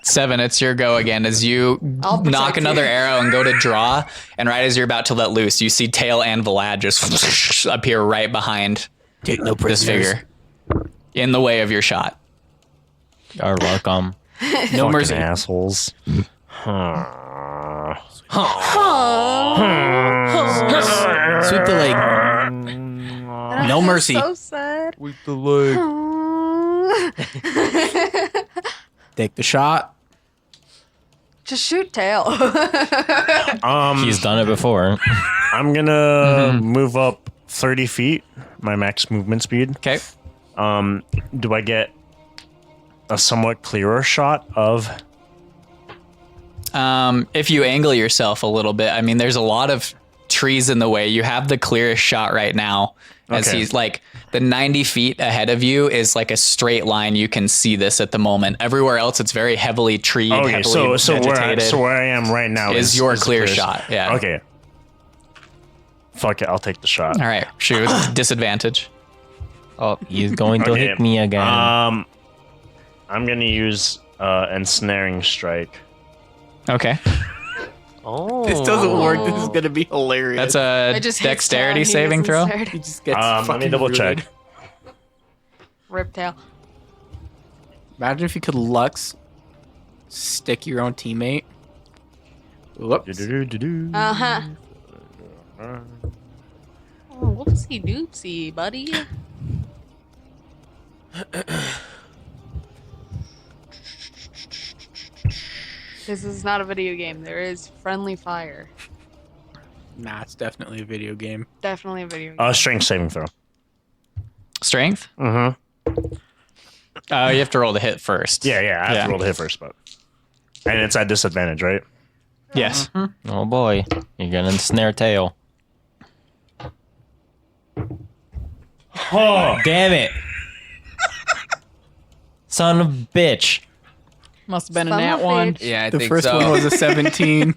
Seven, it's your go again as you knock another arrow and go to draw. And right as you're about to let loose, you see Tael and Vlad just appear right behind this figure in the way of your shot. You're welcome. No mercy. Assholes. Sweep the leg. No mercy. So sad. With the leg. Take the shot. Just shoot Tael. He's done it before. I'm gonna move up 30 feet, my max movement speed. Okay. Do I get a somewhat clearer shot of? If you angle yourself a little bit, I mean, there's a lot of trees in the way. You have the clearest shot right now. As he's like the 90 feet ahead of you is like a straight line. You can see this at the moment. Everywhere else, it's very heavily treed. Okay, heavily vegetated. where I am right now is your the clear clearest. shot. Yeah. Okay. Fuck it, I'll take the shot. All right. Shoot. Disadvantage. Oh, he's going to hit me again. I'm gonna use ensnaring strike. Okay. Oh. This doesn't work. This is gonna be hilarious. That's a It just hits dexterity Tael, he saving gets throw. ensnared. He just gets Let me fucking double rooted. check. Rip Tael. Imagine if you could Lux stick your own teammate. Whoops. Uh-huh. Oh, whoopsie doopsie, buddy. This is not a video game. There is friendly fire. Nah, it's definitely a video game. Definitely a video game. Strength saving throw. Strength. Mm-hmm. You have to roll the hit first. Yeah, I have to roll the hit first, but and it's at disadvantage, right? Yes. Oh boy, you're gonna ensnare Tael. Oh, damn it. Son of a bitch. Must have been Son in that of a one. bitch. Yeah, I The think first so. one was a 17.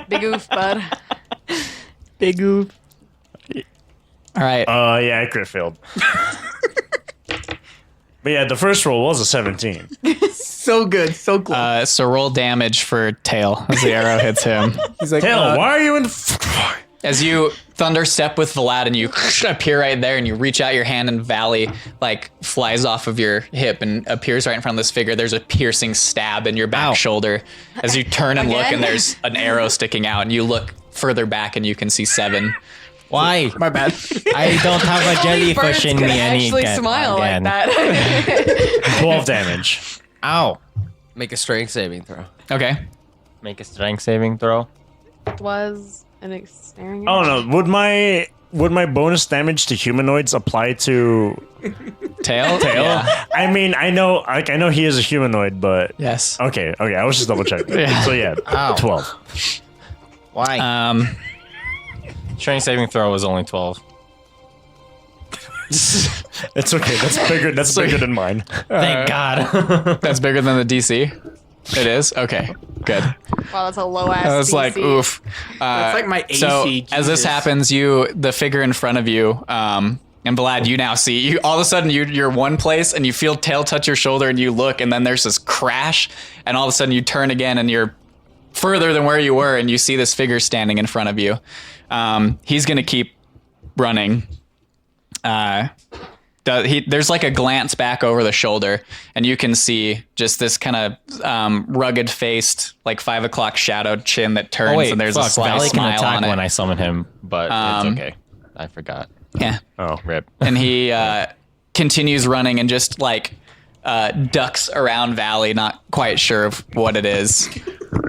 Big oof, bud. Big oof. All right. Yeah, I crit failed. But yeah, the first roll was a 17. So good, so close. So roll damage for Tael as the arrow hits him. He's like, Tail, why are you in? As you thunder step with Vlad and you appear right there and you reach out your hand and Valley like flies off of your hip and appears right in front of this figure. There's a piercing stab in your back shoulder. As you turn and look Again? and there's an arrow sticking out and you look further back and you can see Seven. Why? my bad. I don't have a jellyfish in me Actually smile again. like that. 12 damage. Ow. Make a strength saving throw. Okay. Make a strength saving throw. It was an ensnaring. Oh no, would my bonus damage to humanoids apply to Tael? Tail? Yeah. I mean, I know he is a humanoid, but Yes. okay, I was just double checking. Yeah. So yeah, Ow. 12. Why? Strength saving throw was only 12. It's okay. That's bigger than mine. Thank God. That's bigger than the DC? It is? Okay. Good. Wow, that's a low ass. I was like, oof. That's like my AC. So as this Jesus. happens, the figure in front of you, and Vlad, you now see you. All of a sudden, you're one place, and you feel Tael touch your shoulder, and you look, and then there's this crash, and all of a sudden you turn again, and you're further than where you were, and you see this figure standing in front of you. He's gonna keep running. There's like a glance back over the shoulder, and you can see just this kind of rugged-faced, like 5 o'clock shadowed chin that turns, and there's a sly Valley can smile attack on it. when I summon him, but it's okay. I forgot. Yeah. Oh, Rip. And he continues running and just like ducks around Valley, not quite sure of what it is.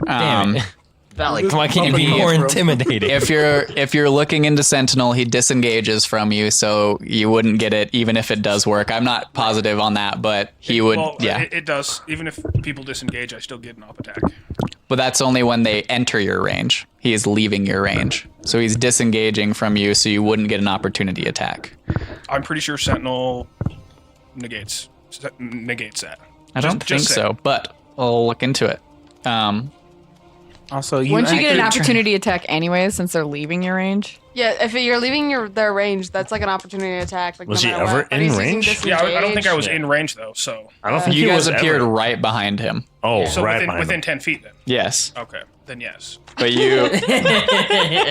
Damn it. Valley, come on, can you and be he- more intimidating? If you're looking into Sentinel, he disengages from you, so you wouldn't get it, even if it does work. I'm not positive on that, but he would. Well, yeah, it does. Even if people disengage, I still get an op attack. but that's only when they enter your range. He is leaving your range, so he's disengaging from you, so you wouldn't get an opportunity attack. I'm pretty sure Sentinel negates that. I don't think so, but I'll look into it. Also, Wouldn't you get an actually- opportunity attack anyway since they're leaving your range? Yeah, if you're leaving their range, that's like an opportunity attack. Like, Was no he matter ever what. But in he's using range? Yeah, I don't think I was disengage. in range though. So. I don't think You he guys was appeared ever. right behind him. Oh, So right within, behind within him. 10 feet then. Yes, Okay, then yes. but you.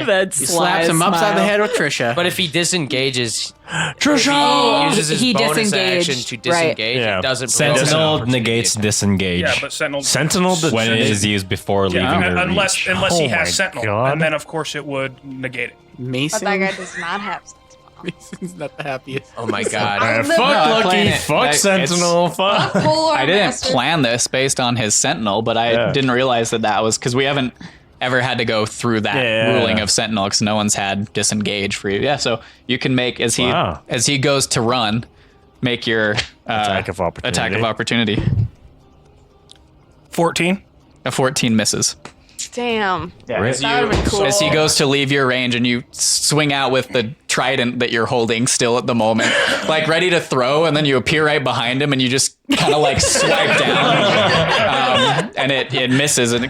That's He slaps him upside the head with Trisha. But if he disengages, Trisha! if he uses his He bonus disengaged, action to right. disengage, Yeah. it doesn't provoke an Sentinel opportunity negates attack. disengage Yeah, but Sentinel. Sentinel did when it is used before leaving their unless reach. unless he Oh my has Sentinel, God. and then of course it would negate it. But Mason. that guy does not have Sentinel. Mason's not the happiest. Oh my god. Fuck I'm playing Lucky, it. fuck It's- Sentinel, fuck. Polar I didn't bastard. plan this based on his Sentinel, but I Yeah. didn't realize that was because we haven't ever had to go through that Yeah. ruling of Sentinel because no one's had disengage for you. Yeah, so you can make as he goes to run, make your Attack of opportunity. Attack of opportunity. 14. A 14 misses. Damn. As, That would've been cool. as he goes to leave your range and you swing out with the trident that you're holding still at the moment, like ready to throw, and then you appear right behind him and you just kind of like swipe down, and it misses, and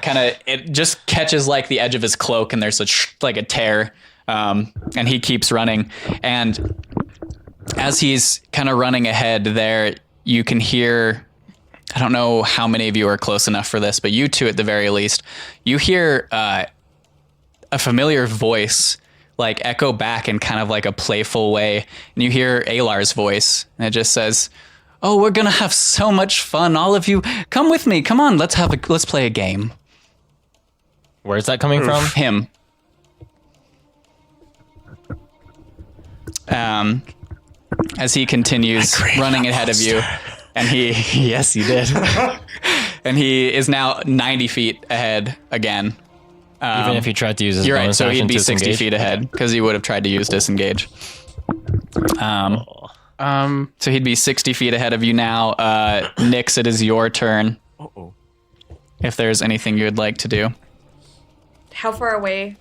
it just catches like the edge of his cloak, and there's like a tear, and he keeps running, and as he's kind of running ahead there, you can hear. I don't know how many of you are close enough for this, but you two at the very least, you hear a familiar voice like echo back in kind of like a playful way. And you hear Alar's voice, and it just says, "Oh, we're going to have so much fun. All of you, come with me. Come on, let's play a game." Where's that coming from? Him. As he continues running ahead of you. And yes, you did. And he is now 90 feet ahead again. Even if he tried to use his You're right, bonus so he'd action be to 60 disengage? feet ahead because he would have tried to use disengage. So he'd be 60 feet ahead of you now. Nyx, it is your turn. If there's anything you would like to do. How far away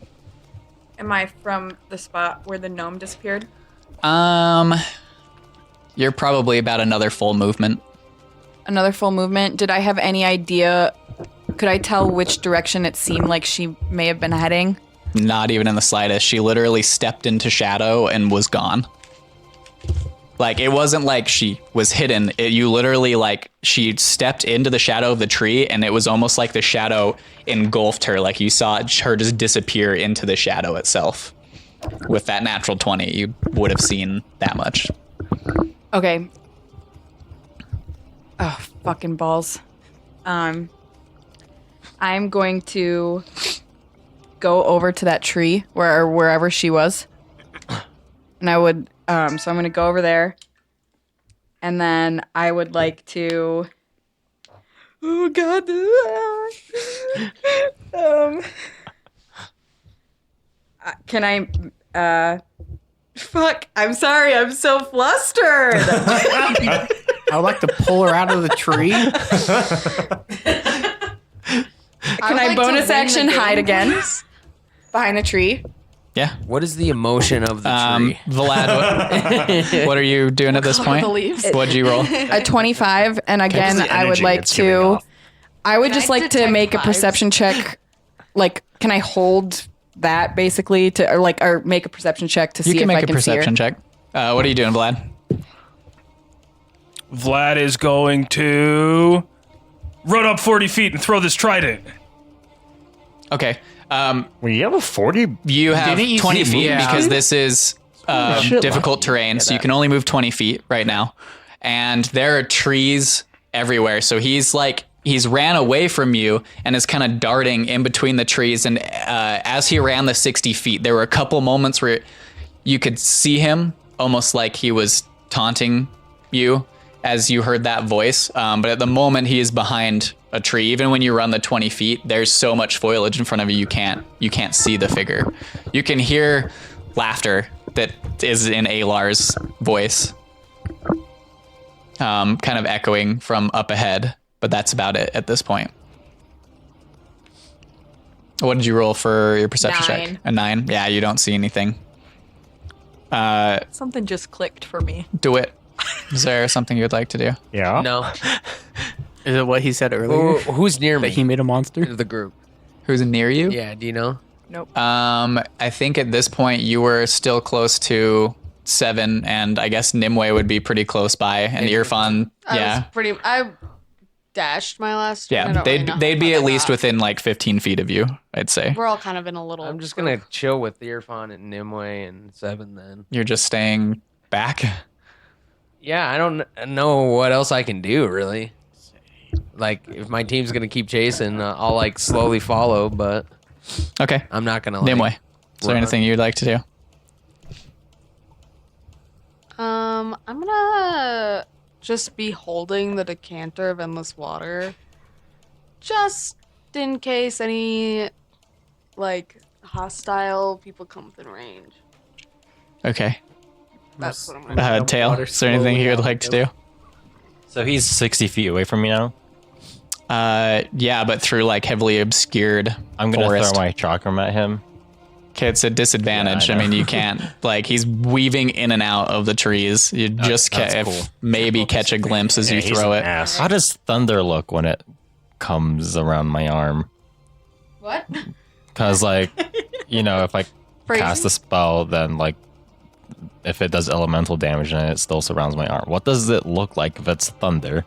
am I from the spot where the gnome disappeared? You're probably about another full movement. Another full movement. Did I have any idea? Could I tell which direction it seemed like she may have been heading? Not even in the slightest. She literally stepped into shadow and was gone. Like, it wasn't like she was hidden. You literally, like, she stepped into the shadow of the tree, and it was almost like the shadow engulfed her. Like, you saw her just disappear into the shadow itself. With that natural 20, you would have seen that much. Okay. Oh, fucking balls. I'm going to go over to that tree wherever she was. And I would so I'm going to go over there. And then I would like to oh god. Can I fuck, I'm sorry. I'm so flustered. I would like to pull her out of the tree. Can I like to bonus win the action game, hide again please. behind the tree? Yeah. What is the emotion of the tree? Vlad, what are you doing at this point? the leaves. What'd you roll? A 25, and again, the I would energy like it's giving to. off. I would Can just I like to detect make a vibes? perception check. Like, can I hold that basically to, or make a perception check to You see can if I make a can see her? perception check. What are you doing, Vlad? Vlad is going to run up 40 feet and throw this trident. Okay. Well, you have a 40? You have Didn't you 20 see- feet yeah. because this is shit, difficult terrain, so you can only move 20 feet right now. And there are trees everywhere. So he's ran away from you and is kind of darting in between the trees. And as he ran the 60 feet, there were a couple moments where you could see him almost like he was taunting you as you heard that voice. But at the moment he is behind a tree. Even when you run the 20 feet, there's so much foliage in front of you, you can't see the figure. You can hear laughter that is in Alar's voice, kind of echoing from up ahead, but that's about it at this point. What did you roll for your perception 9. check? A 9? Yeah, you don't see anything. Something just clicked for me. Do it. Is there something you'd like to do? Yeah. No. Is it what he said earlier? Who's near me? That he made a monster? The group. Who's near you? Yeah, do you know? Nope. I think at this point you were still close to 7, and I guess Nimue would be pretty close by, and Irfan, I dashed my last turn. I yeah, don't really know they'd how be far at they least got. within like 15 feet of you, I'd say. We're all kind of in a little. I'm just gonna chill with Irfan and Nimue and Seven then. You're just staying back? Yeah, I don't know what else I can do really. Like, if my team's gonna keep chasing, I'll like slowly follow, but Okay. I'm not gonna. Like, Nimue, is there run. anything you'd like to do? I'm gonna just be holding the decanter of endless water, just in case any like hostile people come within range. Okay. That's what I'm gonna do. Tael, is there anything you would like to do? So he's 60 feet away from me now. Yeah, but through like heavily obscured I'm gonna forest. throw my chakram at him. Okay, it's a disadvantage. Yeah, I I mean, know. you can't like he's weaving in and out of the trees. You just that's cool. maybe catch a glimpse as you he's throw an it. ass. How does thunder look when it comes around my arm? What? Because like, if I Phrasing? cast a spell, then like, if it does elemental damage and it still surrounds my arm, what does it look like if it's thunder?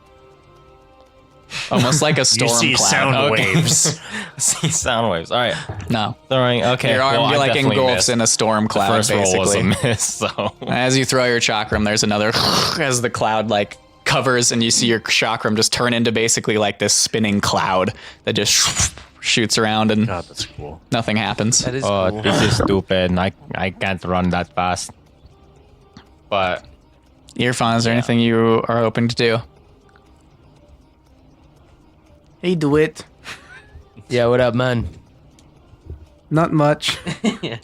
Almost like a You storm see cloud. sound Okay. waves. See sound waves. All right, No, throwing. Okay, your arm well, I like definitely engulfs missed. in a storm The cloud. first roll was Basically, a miss. So as you throw your chakram, there's another as the cloud like covers, and you see your chakram just turn into basically like this spinning cloud that just shoots around, and God, that's cool. nothing happens. That is oh, cool. this is stupid. I can't run that fast. But Irfan, is there anything you are hoping to do? Hey, do it. Yeah, what up, man? Not much.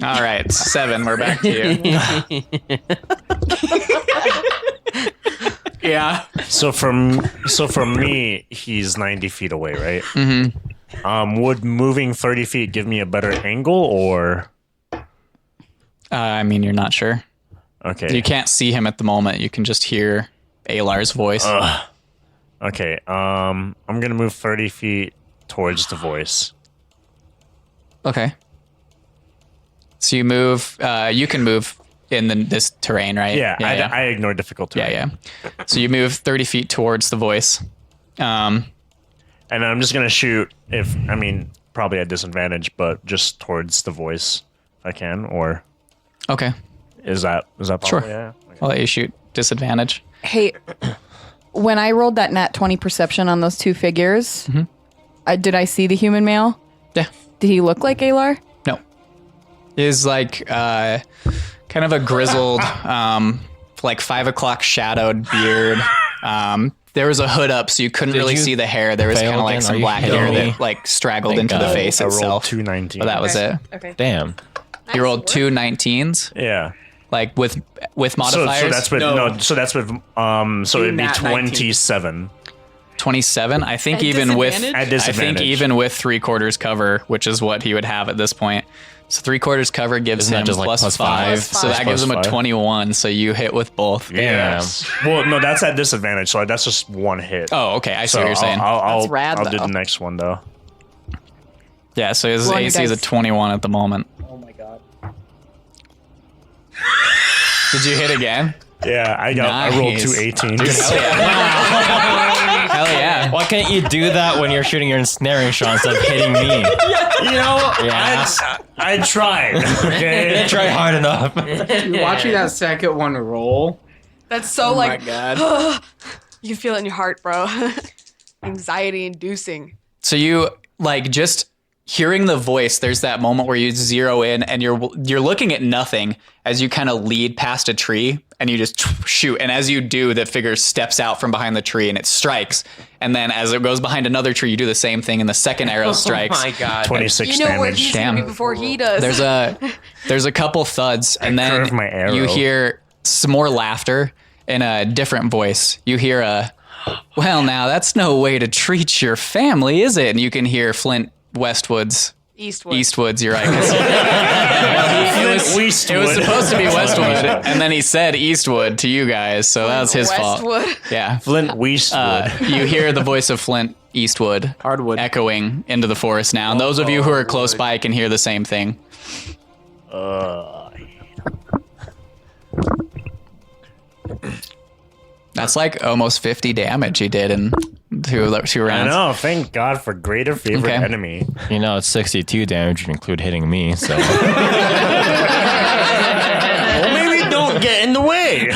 All right, 7. We're back to you. Yeah. So from me, he's 90 feet away, right? Mm-hmm. Would moving 30 feet give me a better angle, or I mean, you're not sure. okay? You can't see him at the moment. You can just hear Alar's voice. Okay. I'm gonna move 30 feet towards the voice. Okay. So you move. You can move in this terrain, right? Yeah, I ignore difficult terrain. Yeah. So you move 30 feet towards the voice. And I'm just gonna shoot. Probably at disadvantage, but just towards the voice, if I can. Or Okay. is that possible? Sure. Yeah. Okay. I'll let you shoot disadvantage. Hey, when I rolled that nat 20 perception on those two figures, did I see the human male? Yeah. Did he look like Alar? No. Is like kind of a grizzled, like 5 o'clock shadowed beard. There was a hood up, so you couldn't really you see the hair. There was fail kind of like again? some Are you black kidding hair me? that like straggled Thank into the God. face I rolled itself. 219. But that was it. Okay. damn. You rolled 2 19s, Yeah. like with So modifiers. that's with So that's with So it'd be nat 19. 27 27. I think At even with disadvantage? at I disadvantage. think even with 3/4 cover, which is what he would have at this point. So 3/4 cover gives Isn't that him just like plus plus 5. five? So that gives him a Plus 5. 21. So you hit with both. Yes. Well, no, that's at disadvantage. So that's just one hit. Oh, okay. I see So what you're saying. I'll That's rad, do the though. next one though. Yeah, so his Roll your AC is a dice. 21 at the moment. Oh my god. Did you hit again? Yeah, I rolled Nice. 2 18s. Hell yeah. Why can't you do that when you're shooting your ensnaring shot instead of hitting me? Yeah. I tried. Okay. Try hard enough. You're watching that second one roll. That's so Oh my like god. you can feel it in your heart, bro. Anxiety inducing. So you like just hearing the voice, there's that moment where you zero in and you're looking at nothing as you kind of lead past a tree and you just shoot. And as you do, the figure steps out from behind the tree and it strikes. And then as it goes behind another tree, you do the same thing and the second arrow strikes. Oh my god. 26 You know where damage. he's gonna be Damn. before he does. There's a couple thuds and then curved my arrow. you hear some more laughter in a different voice. You hear well, now that's no way to treat your family, is it? And you can hear Flint Westwood's Eastwood. You're right. 'cause- it was supposed to be Westwood, and then he said Eastwood to you guys, so that was his fault. Westwood. Yeah. Flint Westwood. You hear the voice of Flint Eastwood, Hardwood. echoing into the forest now. And those of you who are close by can hear the same thing. That's like almost 50 damage he did in two rounds. I know. Thank God for greater favorite Okay. enemy. You know, it's 62 damage, include hitting me. So Well, maybe don't get in the way.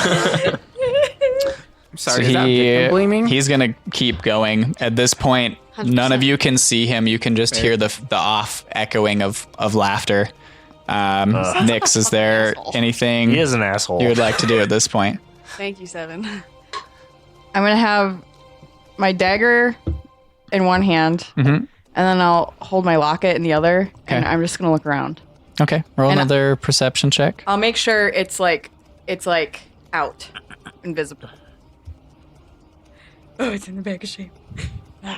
Sorry, is that victim blaming? He's gonna keep going. At this point, none of you can see him. You can just hear the off echoing of laughter. Nyx, is there anything He is an asshole. you would like to do at this point? Thank you, Seven. I'm gonna have my dagger in one hand, and then I'll hold my locket in the other, and Okay. I'm just gonna look around. Okay, roll And another perception check. I'll make sure it's like out, invisible. Oh, it's in the bag of shame. Okay.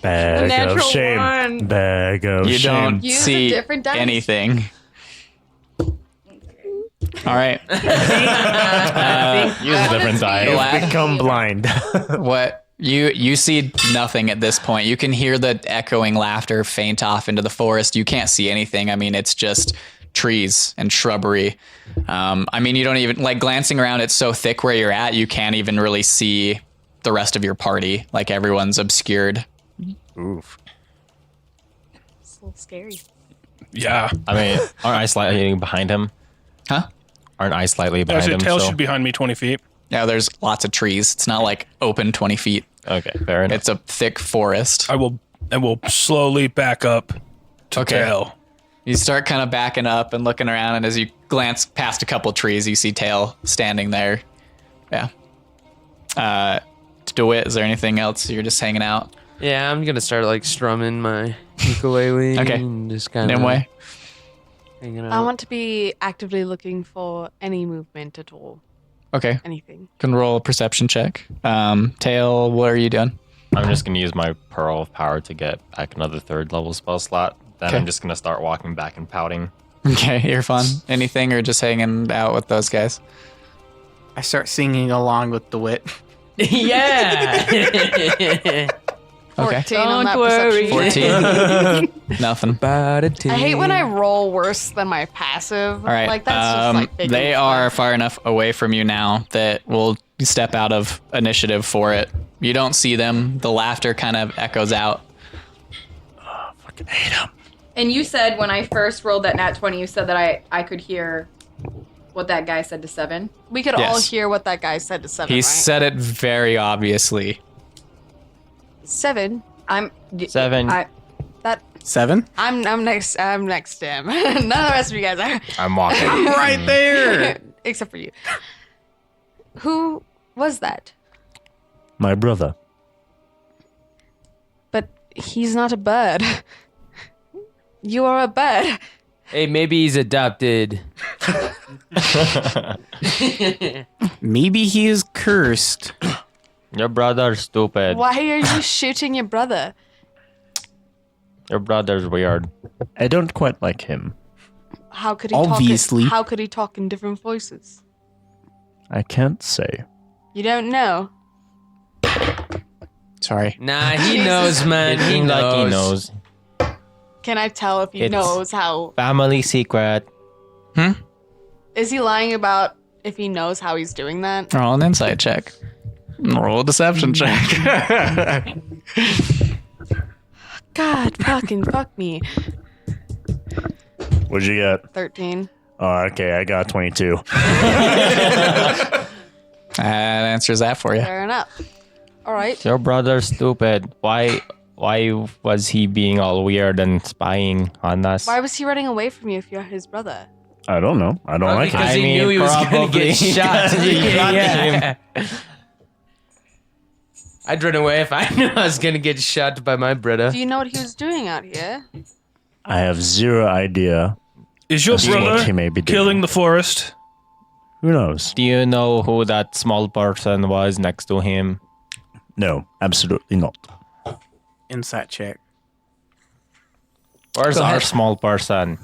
Bag of Natural shame. one. Bag of You shame. don't Use a see different dice. anything. All right. use a different die. Glad- Become blind. What you see nothing at this point. You can hear the echoing laughter faint off into the forest. You can't see anything. I mean, it's just trees and shrubbery. I mean, you don't even like glancing around. It's so thick where you're at, you can't even really see the rest of your party. Like everyone's obscured. Oof. It's a little scary. Yeah. I mean, aren't I slightly behind him? Huh? Aren't I slightly behind Actually, him? Tael so- should be behind me 20 feet. Yeah, there's lots of trees. It's not like open 20 feet. Okay, fair enough. It's a thick forest. I will slowly back up to Okay. Tael. You start kind of backing up and looking around, and as you glance past a couple trees, you see Tael standing there. Yeah. DeWitt, is there anything else? You're just hanging out? Yeah, I'm gonna start like strumming my ukulele. Okay. And just kind of Nimue? hanging out. I want to be actively looking for any movement at all. Okay. Anything. Can roll a perception check. Tael, what are you doing? I'm just going to use my Pearl of Power to get back another third level spell slot. Then Okay. I'm just going to start walking back and pouting. Okay, you're fun. Anything or just hanging out with those guys? I start singing along with DeWitt. Yeah. 14 on that Don't worry. perception. 14. Nothing. About it. I hate when I roll worse than my passive. All right. Like that's just like big they and are stuff. far enough away from you now that we'll step out of initiative for it. You don't see them. The laughter kind of echoes out. Fucking hate him. And you said when I first rolled that nat 20, you said that I could hear what that guy said to Seven. We could all Yes. hear what that guy said to Seven, He right? said it very obviously. Seven. I'm 7. That 7? I'm next to him. None of the rest of you guys are. I'm walking. Right there. Except for you. Who was that? My brother. But he's not a bird. You are a bird. Hey, maybe he's adopted. Maybe he is cursed. Your brother's stupid. Why are you shooting your brother? Your brother's weird. I don't quite like him. How could he Obviously. talk? How could he talk in different voices? I can't say. You don't know. Sorry. Nah, he knows, man. It He seems knows. like he knows. Can I tell if he It's- knows how? Family secret. Is he lying about if he knows how he's doing that? Roll an insight check. Roll a deception check. God, fucking fuck me. What'd you get? 13. Oh, okay. I got 22. That answers that for you. Fair enough. All right. Your brother's stupid. Why was he being all weird and spying on us? Why was he running away from you if you're his brother? I don't know. I don't like Because him. he knew he was going to probably get shot. because he got Yeah. I'd run away if I knew I was going to get shot by my brother. Do you know what he was doing out here? I have zero idea. Is your as to what brother he may be doing. killing the forest? Who knows? Do you know who that small person was next to him? No, absolutely not. Insight check. Where's Go our ahead. small person?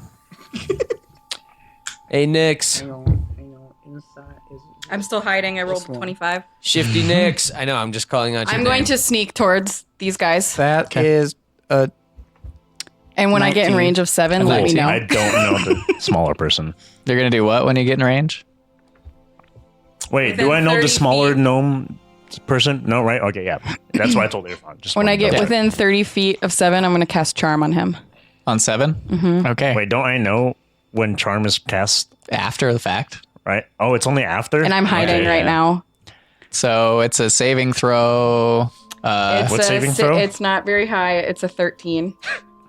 Hey, Nix. Hang on. Insight is I'm still hiding. I rolled 25. Shifty Nicks. I know. I'm just calling out your I'm going name. to sneak towards these guys. That is a And when I get in 19. range of 7, let me know. I don't know the smaller person. You're gonna do what when you get in range? Wait, Within do I know 30 the smaller feet. gnome person? No, right? Okay, yeah. That's why I told Irfan. Just When I wanted to get know. within 30 feet of 7, I'm going to cast Charm on him. On 7? Mm-hmm. Okay. Wait, don't I know when charm is cast? After the fact. Right? Oh, it's only after? And I'm hiding Okay, right yeah. now. So it's a saving throw. It's what a saving si- throw? It's not very high. It's a 13.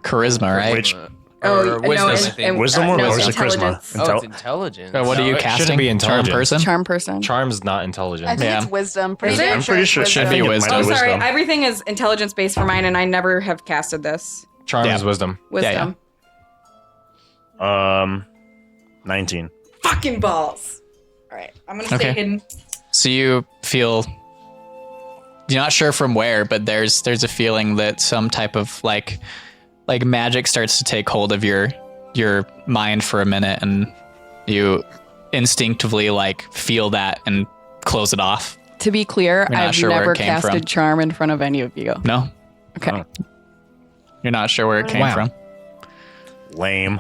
Charisma, right? Which Or wisdom, I it's- think. wisdom or no, is it charisma? intelligence. Oh, it's intelligence. What are you it shouldn't casting? be Charm intelligence. person? Charm person. Charm's not I intelligent. think Yeah. it's wisdom. Pretty Is it? damn I'm pretty sure it it's should be. be It might wisdom. be Oh, sorry. wisdom. Everything is intelligence based for mine, and I never have casted this. Charm Yeah. is wisdom. Wisdom. 19. Fucking balls. All right. I'm going to Okay. stay hidden. So you feel you're not sure from where, but there's a feeling that some type of like magic starts to take hold of your mind for a minute, and you instinctively like feel that and close it off. To be clear, You're not I've sure where never it came casted from. Charm in front of any of you. No, Okay. Oh. you're not sure where it came Wow. from. Lame.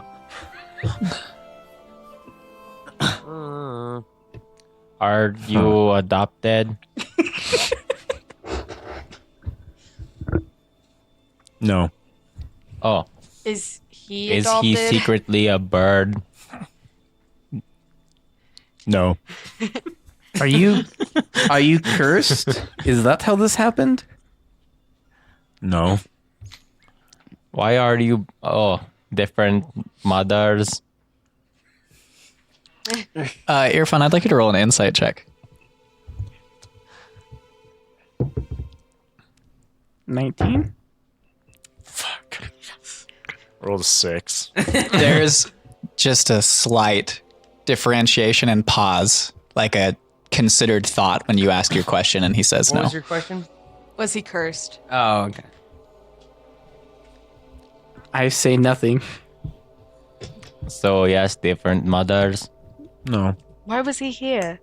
Are you adopted? No. Oh, Is he is adopted? he secretly a bird? No. Are you cursed? Is that how this happened? No. Why are you? Oh, different mothers. Irfan, I'd like you to roll an insight check. 19? Rolled a 6. There's just a slight differentiation and pause, like a considered thought when you ask your question, and he says What no. was your question? Was he cursed? Oh, okay. I say nothing. So yes, different mothers. No. Why was he here?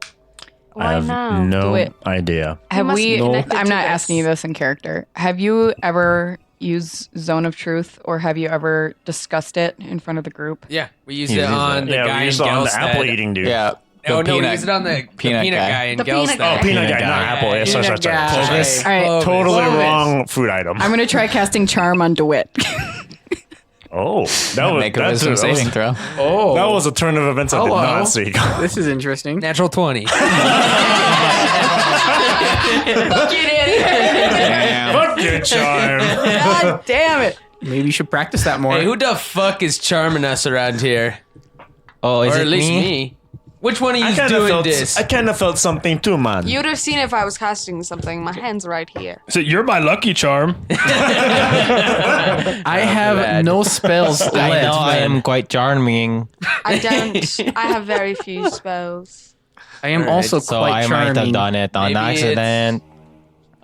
I Why have now? Do no it. idea. Have must we? be connected I'm to not this. asking you this in character. Have you ever used Zone of Truth, or have you ever discussed it in front of the group? Yeah, we used He it uses on the Yeah, guy we in used it on the Gelstead. apple eating dude. Yeah. Oh, the no, we peanut- used it on the peanut peanut guy. guy in The peanut Gelstead. guy. Oh, peanut guy, guy. not apple. Yeah, sorry, sorry, sorry. guy. Clovis. All right. Clovis. Totally Clovis. wrong food item. I'm gonna try casting Charm on DeWitt. Oh, that was Make a that wisdom was- saving throw. Oh. That was a turn of events I did Hello. not see. This is interesting. Natural 20. Damn. Fuck your charm. God damn it! Maybe you should practice that more. Hey, who the fuck is charming us around here? Oh, is or it at least me? me? Which one of you I is kind of doing felt. this? I kind of felt something too, man. You'd have seen if I was casting something. My hand's right here. So you're my lucky charm. I have bad. no spells left. I know I am quite charming, I don't. I have very few spells. I am Alright, also so quite I might have charming. done it on Maybe accident.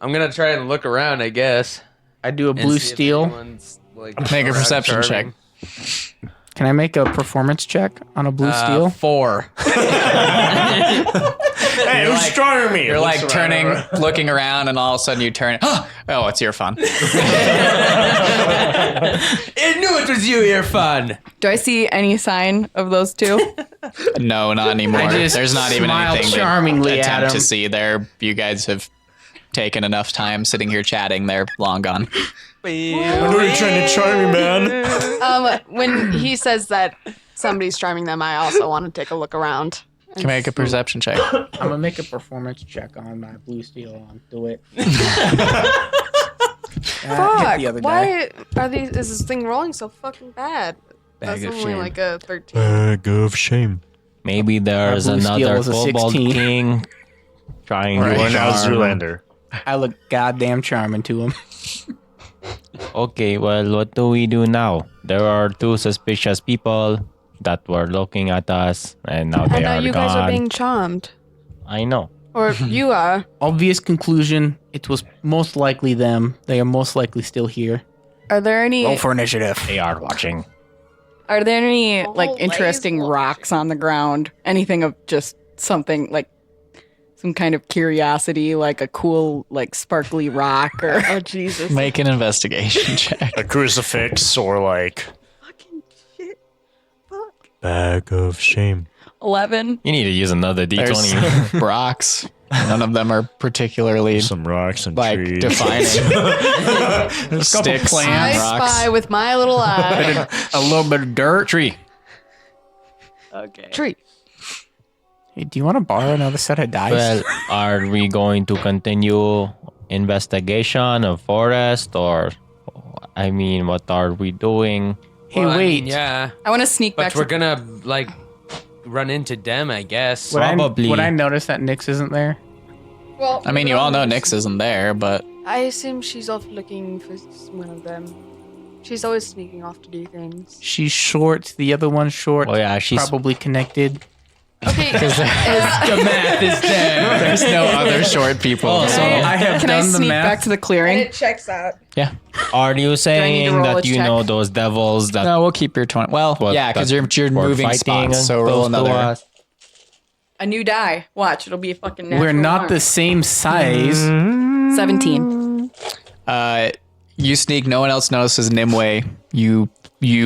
I'm gonna try and look around, I guess. I do a and blue see if steel. anyone's, like, Make a around perception charming. Can I make a performance check on a blue steel? 4. Hey, who's stronger than me? You're like Looks turning, around. looking around, and all of a sudden you turn. Oh, it's your fun. I knew it was you, Irfan. Do I see any sign of those two? No, not anymore. I just There's not even smiled anything charmingly to at attempt him. to see there. You guys have taken enough time sitting here chatting. They're long gone. I know you're trying to charm me, man. When he says that somebody's charming them, I also want to take a look around. Can make a perception check. I'm gonna make a performance check on my blue steel on. Do it. Fuck! the other guy. Why are these? Is this thing rolling so fucking bad? Bag That's of only shame. like a 13. Bag of shame. Maybe there's blue steel another was a kobold 16. king trying You to are now charm. Zoolander. I look goddamn charming to him. Okay, well, what do we do now? There are two suspicious people that were looking at us, and now I they know are you gone. guys are being charmed, I know. or you are. Obvious conclusion. It was most likely them. They are most likely still here. Are there any? Roll for initiative. They are watching. Are there any Oh, like Lays interesting watching. rocks on the ground? Anything of just something like some kind of curiosity, like a cool, like sparkly rock or Oh Jesus! Make an investigation check. A crucifix or like Fucking shit! Fuck! bag of shame. 11. You need to use another There's D20. rocks. None of them are particularly Some rocks and like trees. defining. Sticks I and rocks. spy with my little eye. A little bit of dirt. Tree. Okay. Tree. Hey, do you want to borrow another set of dice? Well, are we going to continue investigation of forest or, I mean, what are we doing? hey, Well, I wait. mean, yeah, I want to sneak but back. we're gonna like run into them, I guess. Probably. Would I notice that Nyx isn't there? Well, I mean, you all know Nyx isn't there, but I assume she's off looking for one of them. She's always sneaking off to do things. She's short. The other one's short. Oh yeah, she's Probably connected. Okay. The math is there. there's no other short people. Oh, so so- I have Can I done the sneak math. back to the clearing? checks out. yeah. Are you need to saying roll that a you check? know those devils that No, we'll keep your 20. Well, what, yeah, because that you're were moving fighting spots. So roll close to another. us? A new die. Watch, it'll be a fucking natural We're not one. the same size. 17. You sneak. No one else notices Nimue. You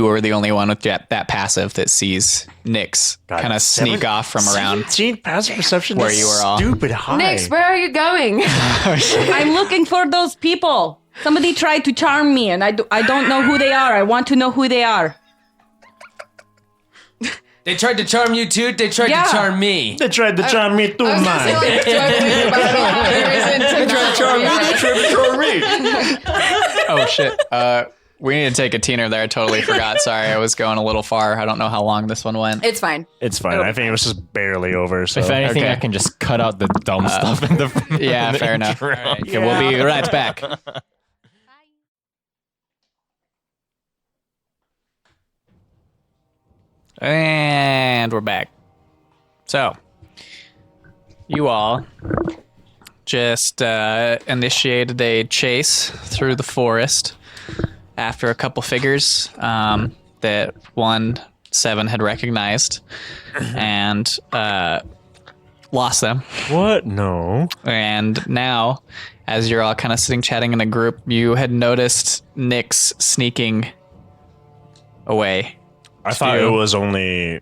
are the only one with that passive that sees Nyx God, kind of sneak off from around. 17 passive perception. Where That's you were all. stupid high. Nyx, where are you going? I'm looking for those people. Somebody tried to charm me, and I don't know who they are. I want to know who they are. They tried to charm you too. They tried Yeah. to charm me. They tried to charm me too, I was gonna say, man. like, do I believe about it? There isn't technology. Oh shit. We need to take a teener there. I totally forgot. Sorry, I was going a little far. I don't know how long this one went. It's fine. It's fine. I think it was just barely over. So If anything, Okay. I can just cut out the dumb stuff in the. Yeah, in the fair enough. intro. Okay, we'll be right back. And we're back. So, you all just initiated a chase through the forest after a couple figures that 1-7 had recognized and lost them. what? No. And now, as you're all kind of sitting chatting in a group, you had noticed Nyx sneaking away. I thought it was only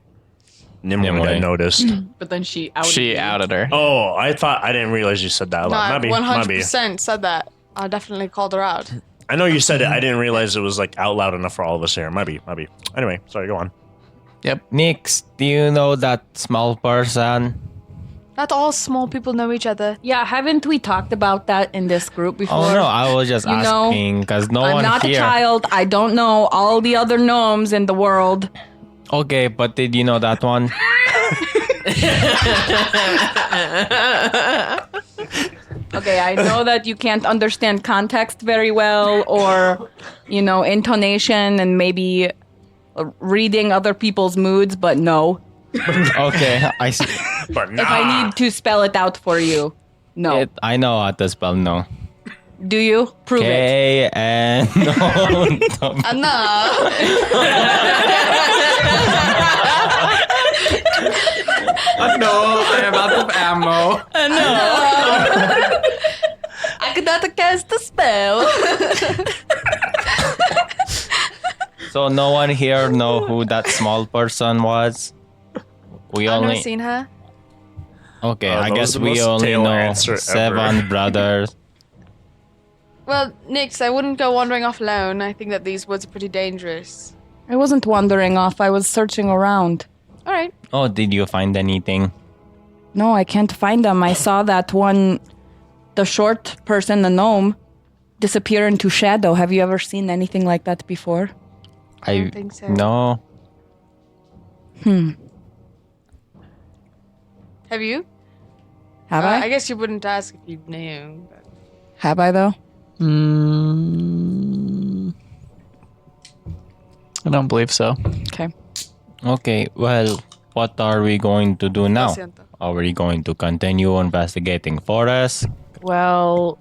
Nimue that noticed. But then she outed She me. outed her. Oh, I didn't realize you said that. No, Might I be. 100% said that. I definitely called her out. I know you said it. I didn't realize it was like out loud enough for all of us here. Might be. Anyway, sorry. Go on. Nyx, do you know that small person? Not all small people know each other. Yeah, haven't we talked about that in this group before? Oh no, I was just You know, asking because no I'm one not here. a child. I don't know all the other gnomes in the world. Okay, but did you know that one? Okay, I know that you can't understand context very well, or, intonation and maybe reading other people's moods, but no. Okay, I see. But If I need to spell it out for you, no. I know how to spell no. Do you? Prove it. K and no. No, I am out of ammo. I could not cast the spell. So no one here know who that small person was. We I've never only seen her. okay. That I was guess the we most only Tael know answer ever. 7 brothers. Well, Nyx, I wouldn't go wandering off alone. I think that these woods are pretty dangerous. I wasn't wandering off. I was searching around. All right. Oh, did you find anything? No, I can't find them. I saw that one, the short person, the gnome, disappear into shadow. Have you ever seen anything like that before? I don't think so. No. Have you? Have I I? guess you wouldn't ask if you knew. But... Have I, though? I don't believe so. Okay. Okay. Well, what are we going to do now? Lo siento. Are we going to continue investigating forest? Well,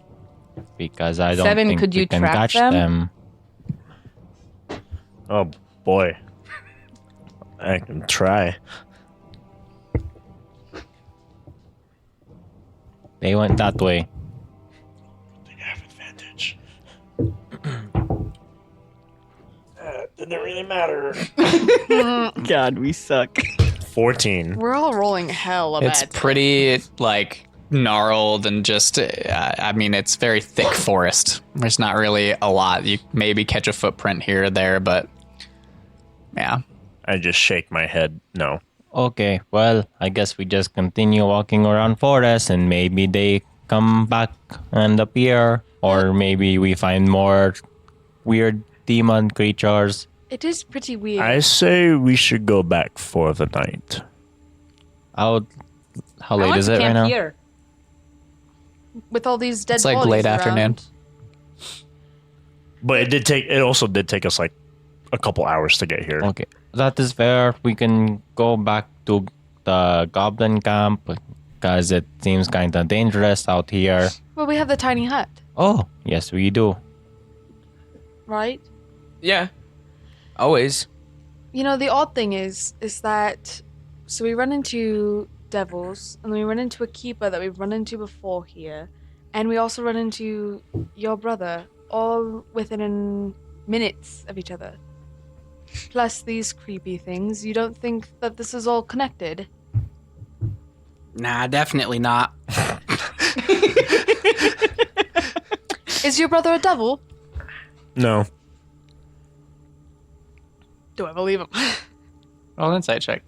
Because I don't 7, think could we you can track catch them? them. Oh boy. I can try. They went that way. They have advantage. Didn't really matter. God, we suck. 14. We're all rolling hell a It's bit. pretty like gnarled and just I mean it's very thick forest. There's not really a lot. You maybe catch a footprint here or there, but yeah. I just shake my head. No. Okay, well, I guess we just continue walking around forest and maybe they come back and appear. Or maybe we find more weird demon creatures. It is pretty weird. I say we should go back for the night. How I late want is to it right camp now? here. With all these dead It's like bodies late around. afternoon. But it also did take us like a couple hours to get here. Okay, that is fair. We can go back to the goblin camp because it seems kind of dangerous out here. Well, we have the tiny hut, Oh, yes, we do. right? Yeah. Always. You know, the odd thing is that so we run into devils, and then we run into a keeper that we've run into before here, and we also run into your brother, all within minutes of each other. Plus these creepy things. You don't think that this is all connected? Nah, definitely not. Is your brother a devil? No. Do I believe him? Roll an insight check.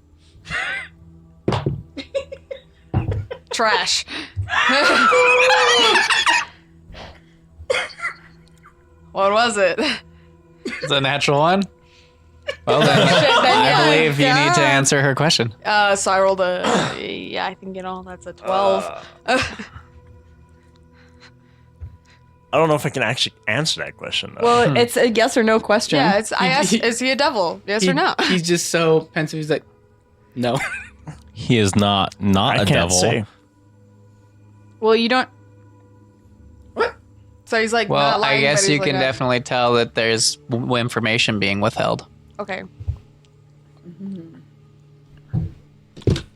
Trash. What was it? It's a natural one. Well then, I believe you need to answer her question. So I rolled yeah, I think that's a 12. I don't know if I can actually answer that question, though. Well, it's a yes or no question. Yeah, I asked, is he a devil? Yes or no? He's just so pensive. He's like, no. He is not I a can't devil. say. Well, you don't. So he's like, not Well, lying, I guess but you he's can like definitely tell that there's information being withheld. Okay.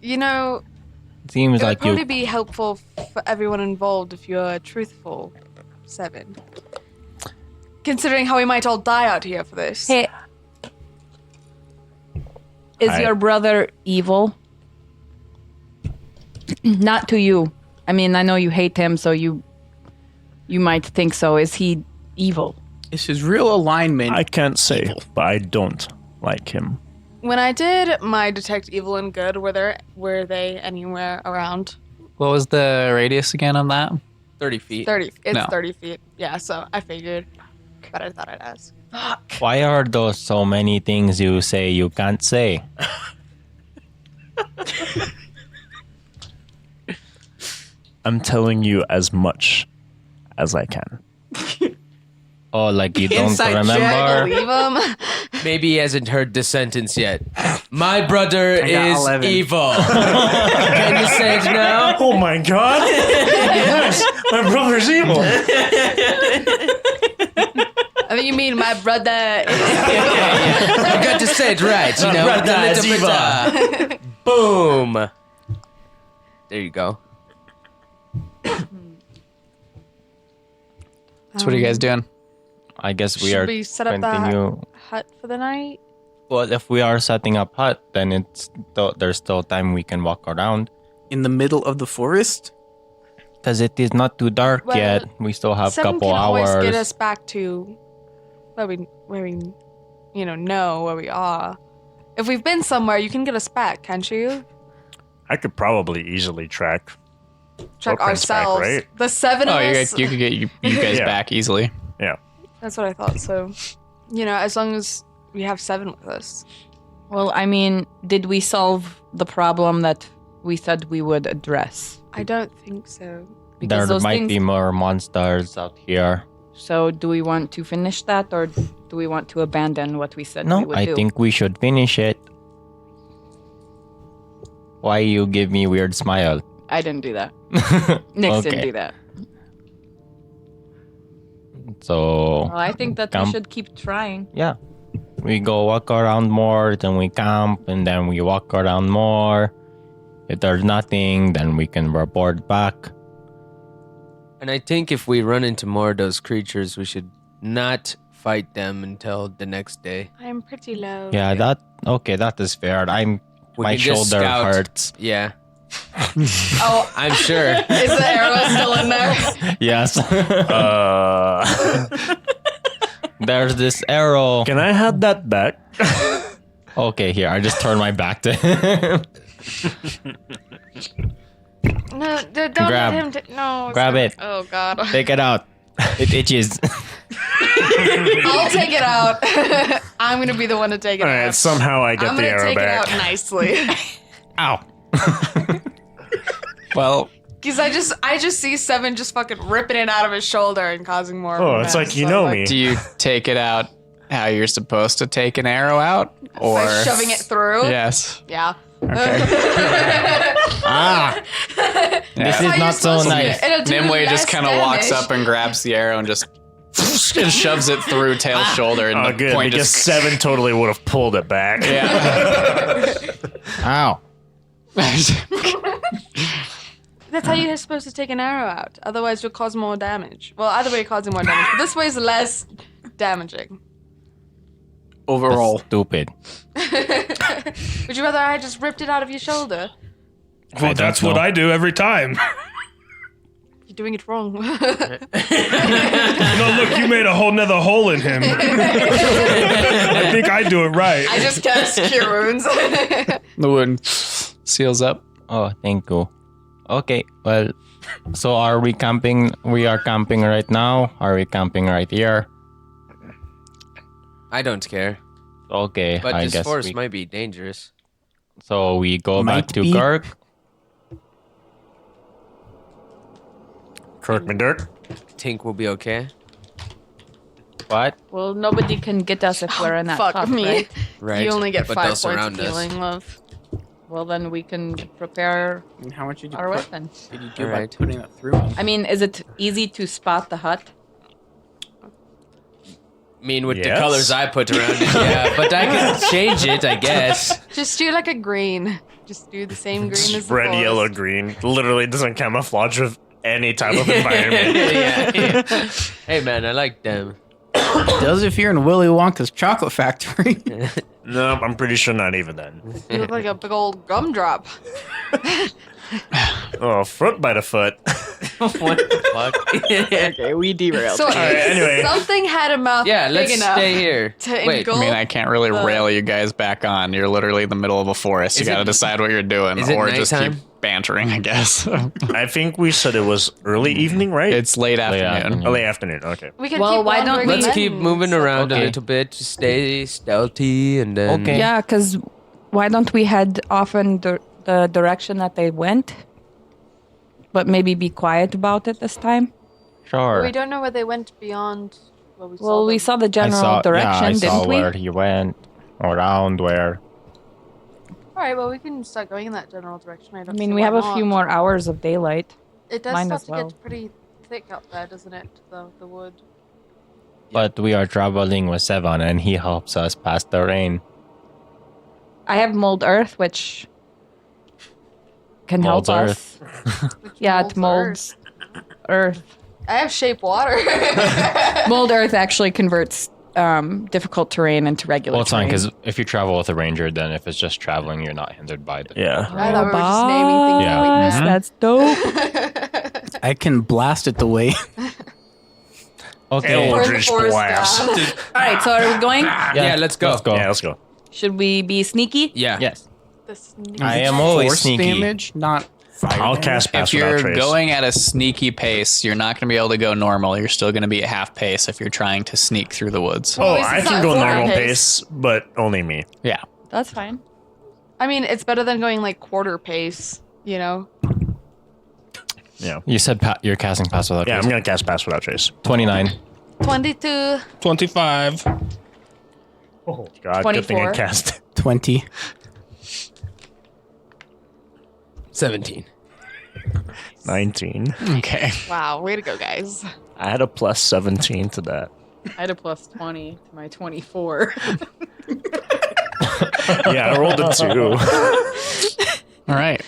You know, Seems it would like probably you. be helpful for everyone involved if you're truthful, Seven. Considering how we might all die out here for this. Hey, is I- your brother evil? Not to you. I mean, I know you hate him, so you might think so. Is he evil? It's his real alignment. I can't say, but I don't like him. When I did my detect evil and good, were they anywhere around? What was the radius again on that? 30 feet. 30. It's No. 30 feet. Yeah, so I figured. But I thought I'd ask. Why are those so many things you say you can't say? I'm telling you as much as I can. Oh, like you don't Inside remember? Believe him? Maybe he hasn't heard the sentence yet. My brother got is 11. evil. Can you say it now? Oh my god! Yes, my brother's evil. I think you mean my brother. You got to say it right, you know. with the Brother is little bit, Boom. There you go. So what are you guys doing? I guess we Should are we set up continue. that hut for the night? Well, if we are setting up hut, then there's still time we can walk around. in the middle of the forest. Because it is not too dark Well, yet. We still have a Seven couple can always hours. get us back to where we know where we are. If we've been somewhere, you can get us back, can't you? I could probably easily track. Track Footprints back, ourselves. right? The seven Oh, of you us. could get you guys Yeah. back easily. Yeah. That's what I thought. So, as long as we have seven with us. Well, I mean, did we solve the problem that we said we would address? I don't think so. Because There those might things- be more monsters out here. So, do we want to finish that, or do we want to abandon what we said we No, would I do? think we should finish it. Why you give me weird smile? I didn't do that. Nix didn't Okay. do that. So, Well, I think that Camp. we should keep trying. yeah. We go walk around more, then we camp, and then we walk around more. If there's nothing, then we can report back. And I think if we run into more of those creatures, we should not fight them until the next day. I'm pretty low. Yeah, that is fair. We My can just shoulder scout. hurts. Yeah, Oh, I'm sure. is the arrow still in there? Yes. Uh, There's this arrow. can I have that back? Okay, here. I just turn my back to him. No, don't Grab. let him. No. Grab it. Oh God. Take it out. It itches. I'll take it out. I'm gonna be the one to take it All out. right, somehow I get I'm the gonna arrow take back. it out nicely. Ow. Well, Because I just see Seven just fucking ripping it out of his shoulder and causing more. Oh, of a it's mess. like you So, know like, me. do you take it out how you're supposed to take an arrow out, or by shoving it through. Yes. Yeah. Ah. This is not so nice. Nimue just kind of walks up and grabs the arrow and just and shoves it through Tail's shoulder, and Oh, the good, point because just 7 totally would have pulled it back. yeah. Ow. That's how you're supposed to take an arrow out. Otherwise, you'll cause more damage. Well, either way, you're causing more damage. But this way is less damaging. Overall. Stupid. Would you rather I just ripped it out of your shoulder? Well, that's what I do every time. You're doing it wrong. No, look, you made a whole nother hole in him. I think I do it right. I just cast Cure Wounds. The wound seals up. Oh, thank you. Okay, well, so are we camping? We are camping right now. Are we camping right here? I don't care. Okay, But I this guess forest we, might be dangerous. so we go back Might to be. Kirk. Kirk McDirk. Tink will be okay. What? Well, nobody can get us if we're in that Fuck hut, me. right? Right. You only get But 5 they'll points surround of us. healing, love. Well, then we can prepare And how much did you our put, weapon. did you do All by right. putting it through him? I mean, is it easy to spot the hut? I mean, with the Yes. colors I put around it, yeah. But I can change it, I guess. Just do like a green. Just do the same green as the Red, forest. yellow, green. Literally doesn't camouflage with any type of environment. yeah. Hey, man, I like them. Does if you're in Willy Wonka's chocolate factory. Nope, I'm pretty sure not even then. You look like a big old gumdrop. Oh, fruit by the foot. What the fuck? Okay, we derailed. So anyway. something had a mouth Yeah, big let's enough stay here. to Wait, I engulf. mean, I can't really rail you guys back on. You're literally in the middle of a forest. You Is got to it- decide what you're doing, is it or just keep nighttime? bantering, I guess. I think we said it was early evening, right? It's late afternoon. afternoon. Oh, late afternoon. Okay. We can Well, keep why don't wandering we- let's then keep moving stuff. around a Okay. little bit to stay stealthy and then... Okay. Yeah, because why don't we head off in the direction that they went? But maybe be quiet about it this time? Sure. We don't know where they went beyond where we saw Well, we them. saw the general I direction, saw didn't we? where he went. Around where. All right, well, we can start going in that general direction. I I don't mean, see we why have a not. few more hours of daylight. It does mine start as to well. get pretty thick out there, doesn't it? The wood. But we are traveling with Sevan and he helps us pass the rain. I have mold earth, which can Molds help us. Yeah, it molds earth. I have shape water. Mold earth actually converts difficult terrain into regular Well, it's fine terrain. because if you travel with a ranger, then if it's just traveling, you're not hindered by the. Yeah. I thought we were just naming things Yeah. that we That's dope. I can blast it away. Okay. Eldritch forest blast. down. All right, so are we going? Yeah, let's go. Let's go. Yeah, let's go. Should we be sneaky? Yeah. Yes. The sneak- I am always Force sneaky. damage, not fire I'll damage. cast pass If without you're trace. going at a sneaky pace, you're not going to be able to go normal. You're still going to be at half pace if you're trying to sneak through the woods. Oh, At least I it's can not go quarter normal pace. pace, but only me. Yeah. That's fine. I mean, it's better than going like quarter pace, you know? Yeah. You said you're casting pass without Yeah, I'm trace. gonna cast pass without trace. 29. 22. 25. Oh God, good thing I 24. cast. 20. 17. 19. Okay. Wow, way to go, guys. I had a plus 17 to that. I had a plus 20 to my 24. Yeah, I rolled a 2. All right.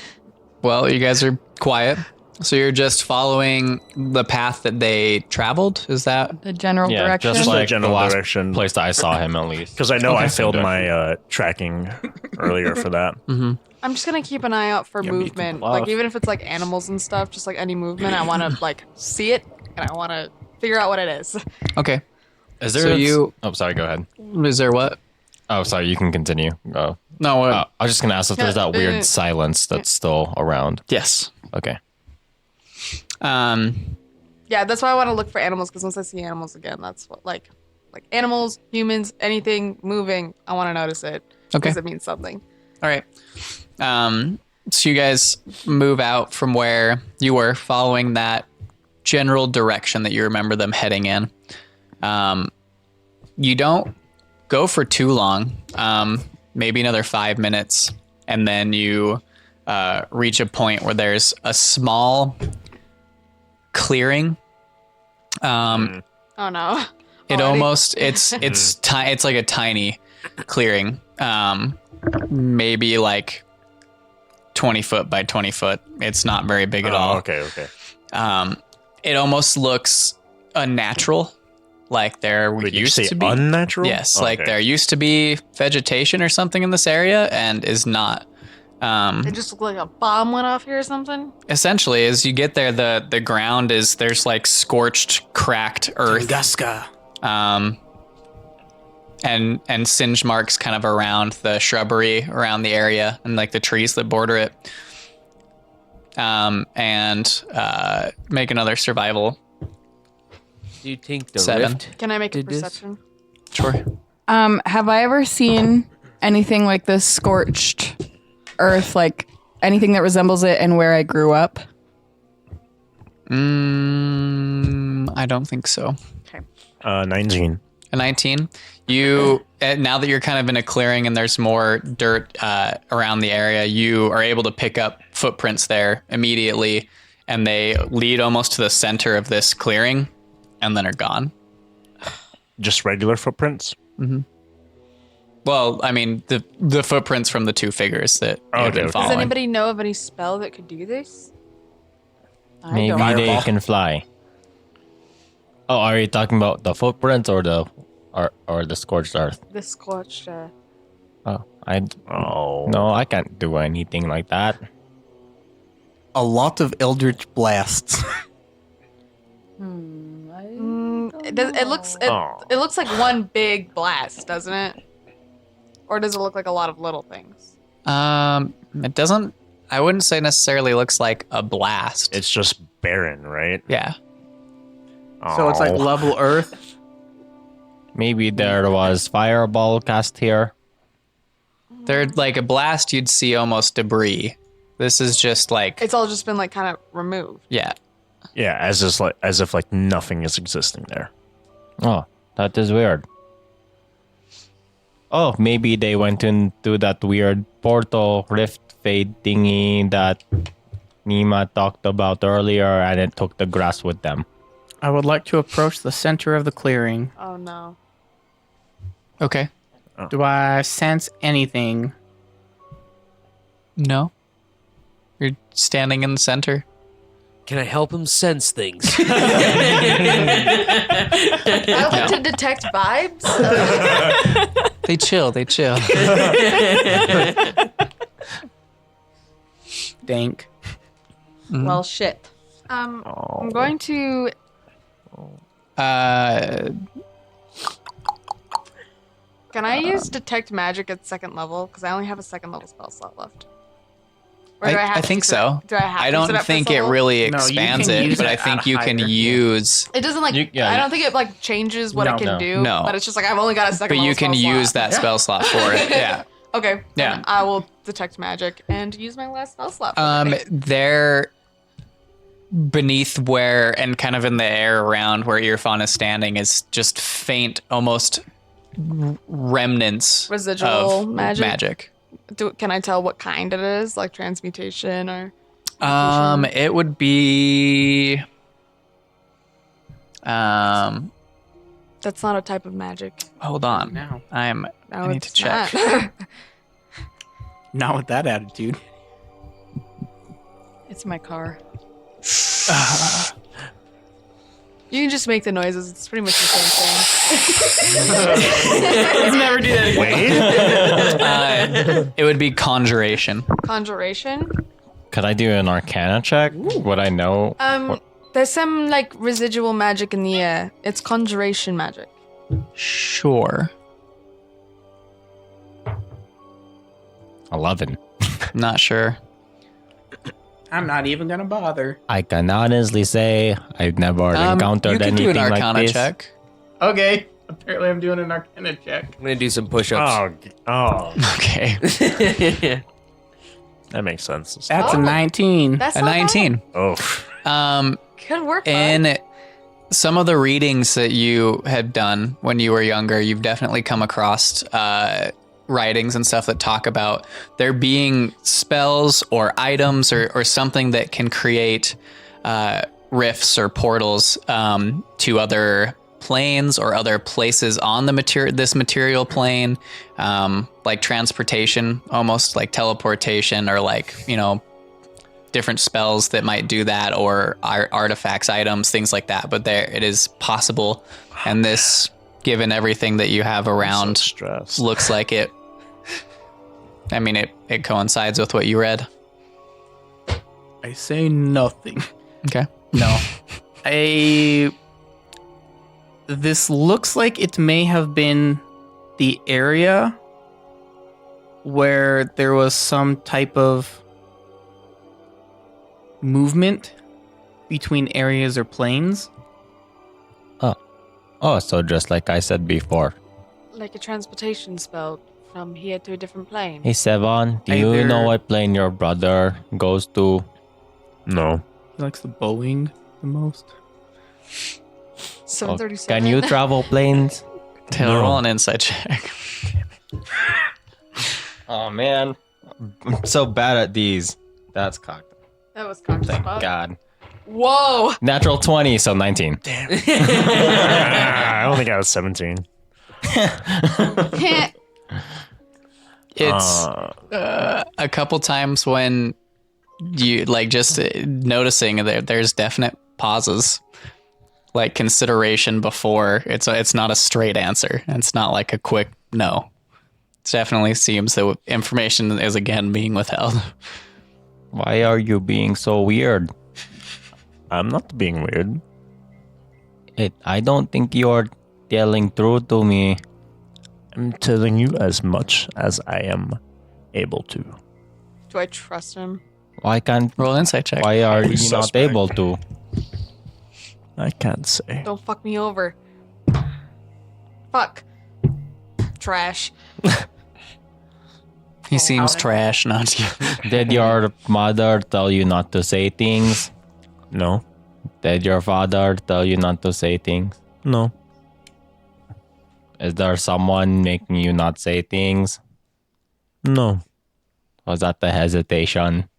Well, you guys are quiet. So you're just following the path that they traveled? Is that? The general direction. just the like the general last direction. place that I saw him at least. Because I know I failed Okay. my tracking earlier for that. I'm just gonna keep an eye out for movement. Like even if it's like animals and stuff, just like any movement, I want to like see it and I want to figure out what it is. Okay. Is there So you- Oh, sorry. Go ahead. Is there what? Oh, sorry. You can continue. Oh. No, what? I was just gonna ask if there's that weird silence that's still around. Yes. Okay. Yeah, that's why I want to look for animals because once I see animals again, that's what like animals, humans, anything moving, I want to notice it. Okay. Because it means something. All right. So you guys move out from where you were, following that general direction that you remember them heading in. You don't go for too long, maybe another 5 minutes, and then you reach a point where there's a small clearing. Oh no. It Already? almost it's like a tiny clearing, maybe like 20 foot by 20 foot. It's not very big at all. Okay. It almost looks unnatural, like there Wait, used you say to be unnatural? Yes, like Okay. there used to be vegetation or something in this area, and is not. It just looked like a bomb went off here or something. Essentially, as you get there, the ground there's like scorched, cracked earth. Tunguska. And singe marks kind of around the shrubbery around the area and like the trees that border it. Make another survival. Do you think the 7. rift? Can I make a Did this? perception? Sure. Have I ever seen anything like this scorched earth, like anything that resembles it and where I grew up? I don't think so. 19. A 19. You now that you're kind of in a clearing and there's more dirt around the area, you are able to pick up footprints there immediately, and they lead almost to the center of this clearing, and then are gone. Just regular footprints? Well, I mean the footprints from the two figures that you've Okay, been okay. Does following. anybody know of any spell that could do this? Maybe they can fly. Oh, are you talking about the footprints or the scorched earth? The scorched. Oh, Oh. no, I can't do anything like that. A lot of eldritch blasts. It looks like one big blast, doesn't it? Or does it look like a lot of little things? It doesn't. I wouldn't say necessarily looks like a blast. It's just barren, right? Yeah. So it's like Oh. level earth. Maybe there was fireball cast here. They're like a blast. You'd see almost debris. This is just like It's all just been like kind of removed. yeah. Yeah, as if nothing is existing there. Oh, that is weird. Oh, maybe they went into that weird portal rift fade thingy that Nima talked about earlier, and it took the grass with them. I would like to approach the center of the clearing. Oh no. Okay. Do I sense anything? No. You're standing in the center. Can I help him sense things? I like to detect vibes. They chill. They chill. Dank. Well, shit. I'm going to. Can I use detect magic at second level? Because I only have a second level spell slot left. Or do I have to think use so. it? Do I have I to use don't it at think first it level? really No, you expands can it, use but it I at think a you can higher- use. It doesn't like. yeah, I you- don't think it like changes what No, it can no. do. No. But it's just like I've only got a second But level you can spell use slot. that spell slot for it. Yeah. Okay. Yeah. then I will detect magic and use my last spell slot. For it. They're beneath where and kind of in the air around where Irfan is standing is just faint, almost remnants Residual of magic? Can I tell what kind it is? Like transmutation or? It would be. That's not a type of magic. Hold on. No. I No, need to it's check. not. Not with that attitude. It's my car. You can just make the noises. It's pretty much the same thing. Let's never do that again. Wait. It would be conjuration. Conjuration. Could I do an Arcana check? Would I know? There's some like residual magic in the air. It's conjuration magic. Sure. 11. Not sure. I'm not even gonna bother. I can honestly say I've never You encountered can do anything an like Arcana this. check. Okay. Apparently, I'm doing an Arcana check. I'm gonna do some push-ups. Oh, Okay. that makes sense. That's a 19. That's A not 19. Oh, Good work, bud. In some of the readings that you had done when you were younger, you've definitely come across writings and stuff that talk about there being spells or items or something that can create rifts or portals to other planes or other places on the this material plane, like transportation, almost like teleportation, or like, you know, different spells that might do that, or artifacts, items, things like that. But there, it is possible, and this, given everything that you have around, stressed. looks like it. I mean, it coincides with what you read. I say nothing. Okay. No. This looks like it may have been the area where there was some type of movement between areas or planes. Oh, so just like I said before. Like a transportation spell from here to a different plane. Hey, Sevan, do you know what plane your brother goes to? No. He likes the Boeing the most. 737. Can you travel planes? Taylor, roll an insight check. Oh, man. I'm so bad at these. That's cocked. That was cocked as Thank fuck. God. Whoa. Natural 20, so 19. I don't think I was 17. It's a couple times when you like just noticing that there's definite pauses, like consideration before. It's not a straight answer. It's not like a quick no. It definitely seems that information is again being withheld. Why are you being so weird? I'm not being weird. I don't think you're telling true to me. I'm telling you as much as I am able to. Do I trust him? Why can't... Roll an insight check. Why are you not Suspect. able to? I can't say. Don't fuck me over. Fuck. Trash. He seems trash, not you. Did your mother tell you not to say things? No. Did your father tell you not to say things? No. Is there someone making you not say things? No. Was that the hesitation?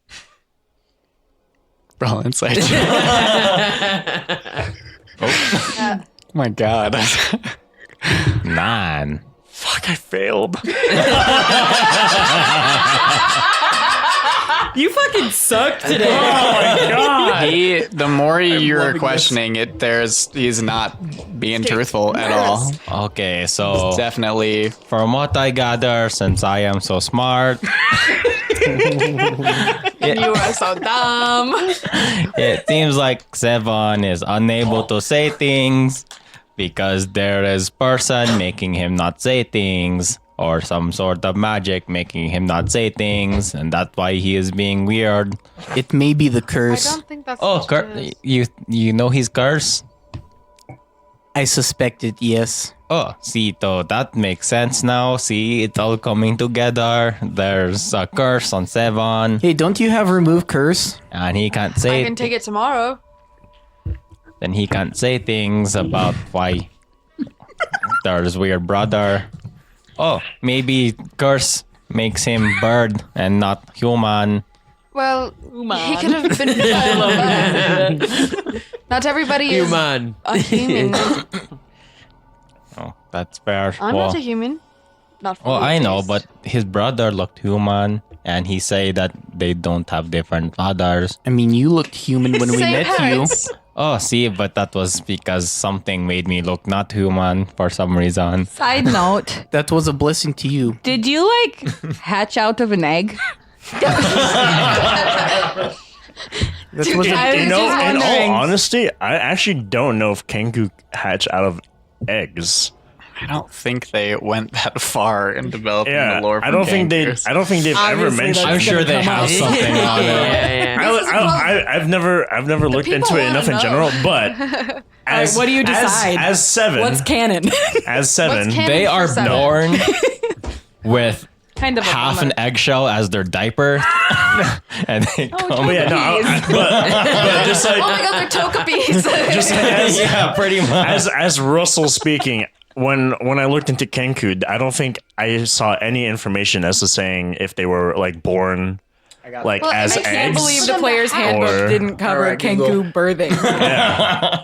Roll an insight check. Oh my god. 9. Fuck, I failed. You fucking suck today. The more you're questioning it, he's not being truthful at all. Okay, so Definitely. from what I gather, since I am so smart, You are so dumb. it seems like Sevan is unable to say things because there is person making him not say things, or some sort of magic making him not say things, and that's why he is being weird. It may be the I curse. don't think that's Oh, what it is. you know his curse? I suspect it, yes. Oh, see, though, that makes sense now. See, it's all coming together. There's a curse on Sevan, Hey, don't you have remove curse? and he can't I say can take it tomorrow. then he can't say things about why there's weird brother. Oh, maybe curse makes him bird and not human. Well, he could have been. Not everybody is Human. a human. Oh, that's fair. I'm not a human. Not well, fully I know, taste. but his brother looked human. and he say that they don't have different fathers. I mean, you looked human when we Same met parents. you. Oh, see, but that was because something made me look not human for some reason. Side note, That was a blessing to you. did you like hatch out of an egg? That was I a, was In just all wondering. honesty, I actually don't know if Kenku hatch out of eggs. I don't think they went that far in developing Yeah, the lore. I don't think they've ever Obviously, mentioned. that's I'm sure they have something on it. I've never looked people into it wanna enough in know. general, but as what do you decide? as seven? What's canon? as seven? What's canon? They are for seven? born with kind of a half bummer. an eggshell as their diaper, and they come. But yeah, no, but just like Oh my god, they're tokapis. just as Yeah, pretty much. as Russell speaking, when I looked into Kenku, I don't think I saw any information as to saying if they were like born like Well, as I can't eggs. believe the player's handbook Or- didn't cover Alright, Kenku birthing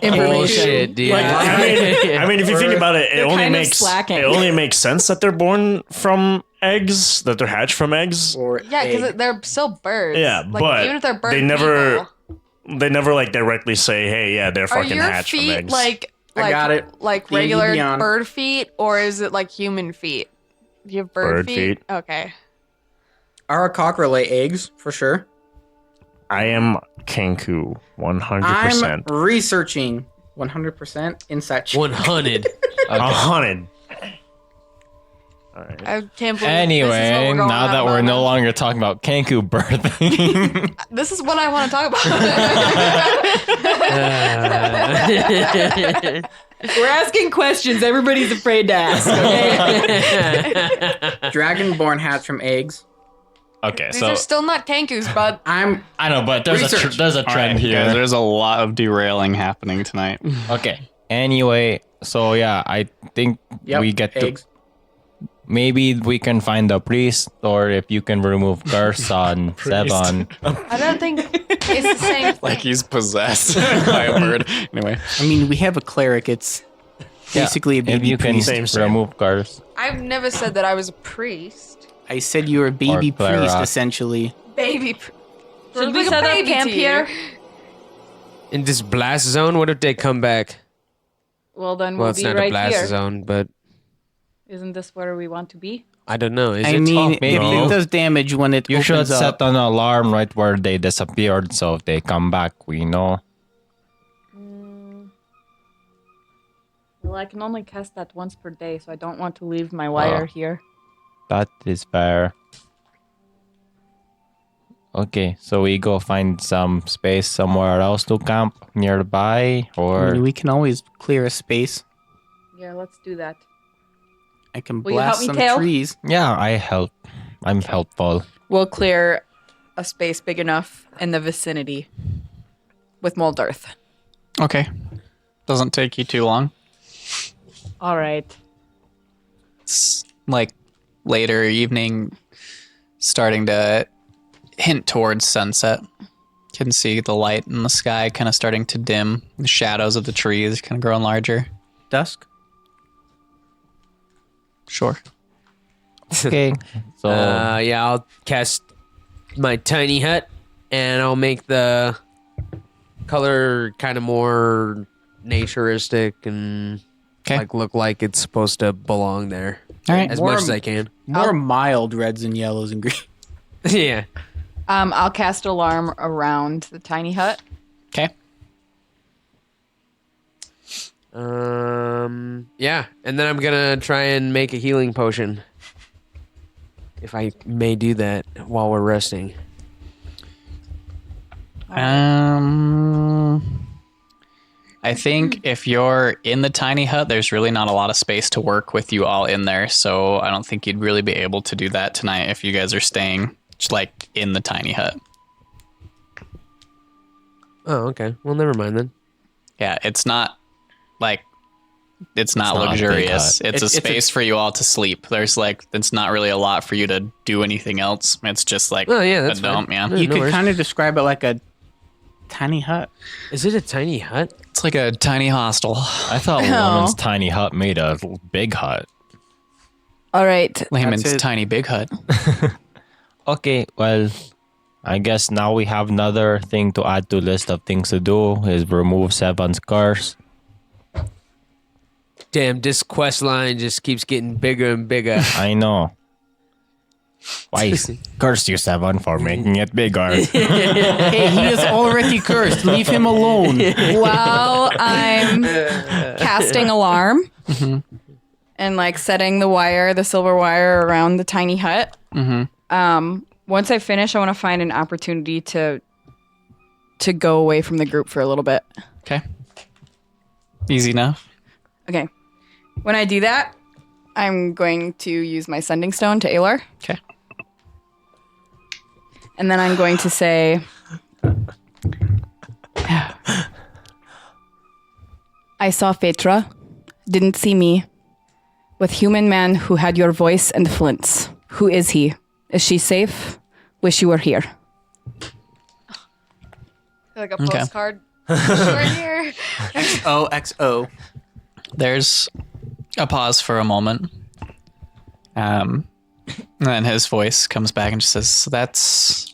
information. Bullshit, dude. Like, I mean, if you think about it, it only kind of makes slacking. it only makes sense that they're born from eggs, that they're hatched from eggs. or Yeah, because egg. they're still birds. Yeah, like, but even if they're bird they never people. they never like directly say, "Hey, yeah, they're Are fucking your hatched from feet eggs." like I got it. like D&D regular Beyond. bird feet, or is it like human feet? Do you have bird, Bird feet. Okay. Our cockroach lay eggs, for sure. I am Kenku, 100%. I'm researching 100% inside check. 100. 100. I can't believe this is what Anyway, we're going now on that we're about no now. longer talking about Kenku birthing, This is what I want to talk about. We're asking questions everybody's afraid to ask. Okay? Dragonborn hatch from eggs. okay, These so are still not kankus, but I'm I know, but there's Research. there's a All trend right, here. guys, there's a lot of derailing happening tonight. Okay. Anyway, so yeah, I think we get eggs. to maybe we can find a priest, or if you can remove curse on Seven. I don't think it's the same thing. Like he's possessed by a bird. Anyway, I mean, we have a cleric. It's basically a if baby you can priest. remove curse. I've never said that I was a priest. I said you were a baby Clara. priest, essentially. Baby. Should we set up camp here? In this blast zone, what if they come back? Well, then Well, we'll it's be not a right blast here. zone, but Isn't this where we want to be? I don't know. Is I it? mean, maybe. if it does damage when it You should opens set up. an alarm right where they disappeared, so if they come back, we know. Well, I can only cast that once per day, so I don't want to leave my wire here. That is fair. Okay, so we go find some space somewhere else to camp nearby, I or mean, we can always clear a space. Yeah, let's do that. I can Will you help blast me, some Tael? trees. yeah, I help. I'm helpful. We'll clear a space big enough in the vicinity with mold earth. okay, doesn't take you too long. All right. It's like later evening, starting to hint towards sunset. You can see the light in the sky kind of starting to dim. The shadows of the trees kind of growing larger. Dusk. Sure. Okay, so Yeah, I'll cast my tiny hut, and I'll make the color kind of more naturistic and Okay. like look like it's supposed to belong there All right. as More- much as I can. More mild reds and yellows and green. Yeah. I'll cast alarm around the tiny hut. Okay. Yeah, and then I'm gonna try and make a healing potion. If I may do that while we're resting. I think if you're in the tiny hut, there's really not a lot of space to work with you all in there. So I don't think you'd really be able to do that tonight if you guys are staying just like in the tiny hut. Oh, okay. Well, never mind then. Yeah, it's not like it's not not a big luxurious. hut. It's a It's a- space for you all to sleep. There's like it's not really a lot for you to do anything else. It's just like Oh, yeah, that's a dome, yeah. fine. You no could worries. kind of describe it like a tiny hut. Is it a tiny hut? It's like a tiny hostel. I thought Oh. Woman's tiny hut made a big hut. All right. Layman's it. tiny big hut. Okay, well, I guess now we have another thing to add to list of things to do is remove Seven's curse. Damn, this quest line just keeps getting bigger and bigger. I know. Why curse you, Seven, for making it bigger? Hey, he is already cursed. Leave him alone. While I'm casting alarm and like setting the silver wire around the tiny hut. Once I finish, I want to find an opportunity to go away from the group for a little bit. Okay. Easy enough. Okay. When I do that, I'm going to use my sending stone to Alar. Okay. And then I'm going to say, I saw Phaetra, didn't see me, with human man who had your voice and flints. Who is he? Is she safe? Wish you were here. Like a postcard. We're here. XOXO. There's a pause for a moment. And then his voice comes back and just says, so that's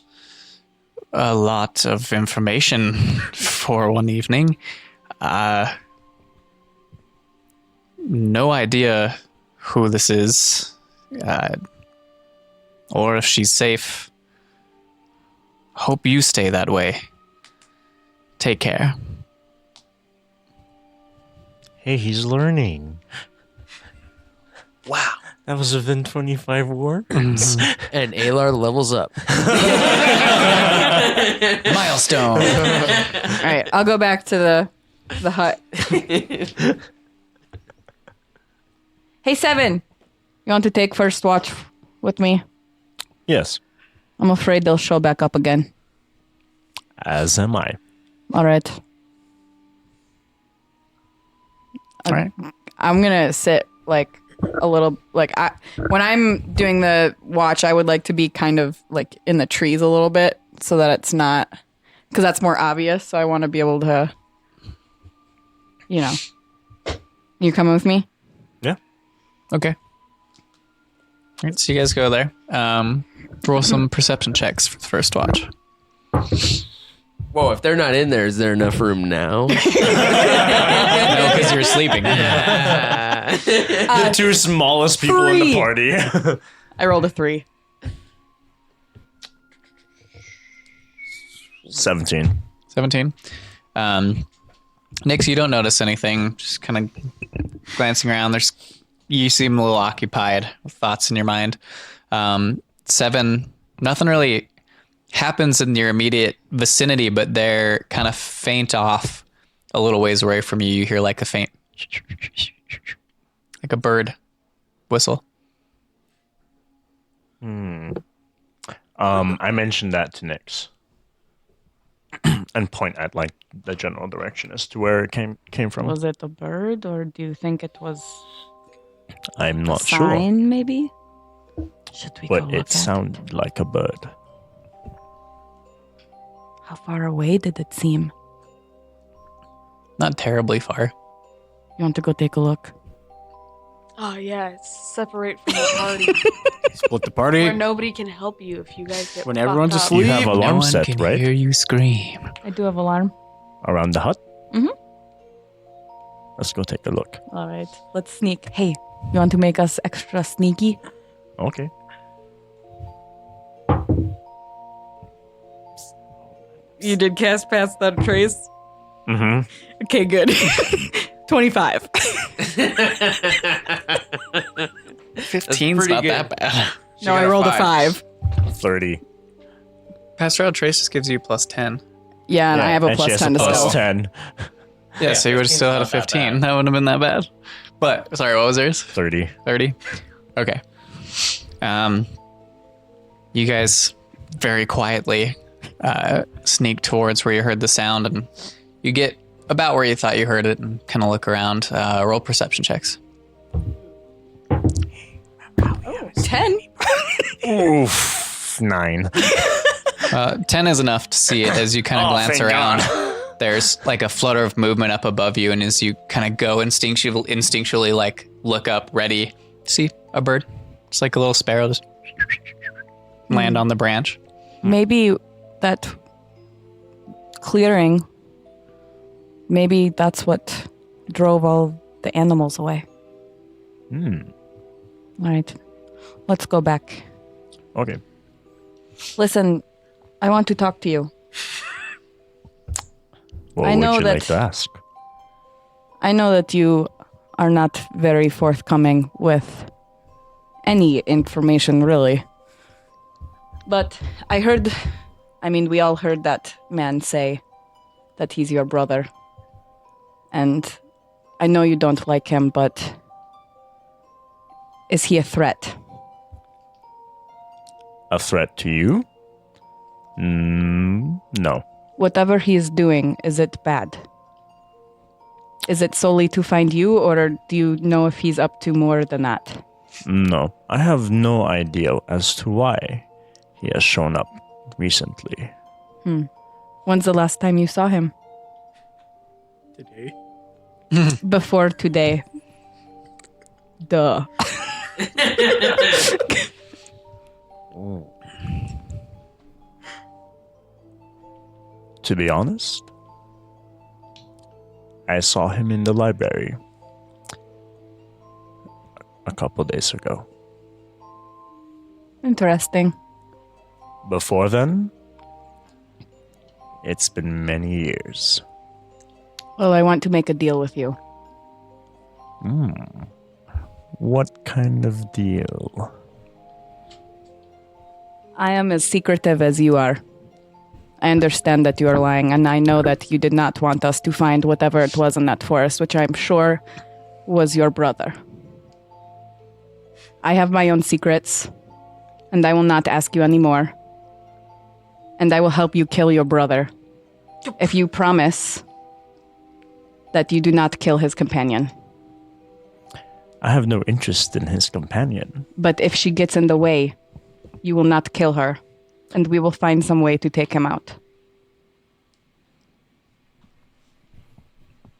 a lot of information for one evening. No idea who this is, or if she's safe. Hope you stay that way. Take care. Hey, he's learning. Wow. That was within 25 words. And Alar levels up. Milestone. All right, I'll go back to the hut. Hey, Seven. You want to take first watch with me? Yes, I'm afraid they'll show back up again. as am I. All right. All right. I'm going to sit like a little, like when I'm doing the watch, I would like to be kind of like in the trees a little bit so that it's not, because that's more obvious. So I want to be able to, you know. You coming with me? Yeah. Okay. All right, so you guys go there. Roll some perception checks for the first watch. Whoa, if they're not in there, is there enough room now? No, because you're sleeping. The two smallest people in the 3. party. I rolled a 3. 17. 17. Nix, you don't notice anything. Just kind of glancing around. You seem a little occupied with thoughts in your mind. 7, nothing really happens in your immediate vicinity, but they're kind of faint off a little ways away from you. You hear like a faint, like a bird whistle. I mentioned that to Nyx. And point at like the general direction as to where it came from. Was it a bird, or do you think it was I'm a not sure, sign, maybe? Should we go but look it at sounded like a bird. How far away did it seem? Not terribly far. You want to go take a look? Oh yeah, separate from the party Split the party. where nobody can help you if you guys get When fucked everyone's up. asleep. You have No alarm one set, can right? hear you scream. I do have alarm. Around the hut? Mhm. Let's go take a look. All right, let's sneak. Hey, you want to make us extra sneaky? Okay. You did cast past that trace? Mm-hmm. Okay, good. 25. 15's pretty not good. that bad. No, I rolled a 5. 30. Pastoral Trace just gives you plus 10. Yeah, and I have a and she plus has 10 to plus spell. 10. Yeah, so you would have still had a 15. That wouldn't have been that bad. But, sorry, what was yours? 30. 30? Okay. You guys very quietly sneak towards where you heard the sound, and you get about where you thought you heard it and kind of look around. Roll perception checks. 10? Oof. 9. 10 is enough to see it as you kind of glance thank around. God. There's like a flutter of movement up above you, and as you kind of go instinctually like look up, ready, see a bird. It's like a little sparrow just land on the branch. Maybe that clearing, maybe that's what drove all the animals away. Hmm. All right, let's go back. Okay. Listen, I want to talk to you. What I know would you like that- to ask? I know that you are not very forthcoming with any information, really. But we all heard that man say that he's your brother. And I know you don't like him, but is he a threat? A threat to you? No. Whatever he is doing, is it bad? Is it solely to find you, or do you know if he's up to more than that? No. I have no idea as to why he has shown up recently. When's the last time you saw him? Today. Before today. Duh. To be honest, I saw him in the library a couple days ago. Interesting. Before then, it's been many years. Well, I want to make a deal with you. What kind of deal? I am as secretive as you are. I understand that you are lying, and I know that you did not want us to find whatever it was in that forest, which I'm sure was your brother. I have my own secrets, and I will not ask you anymore. And I will help you kill your brother if you promise that you do not kill his companion. I have no interest in his companion. But if she gets in the way, you will not kill her, and we will find some way to take him out.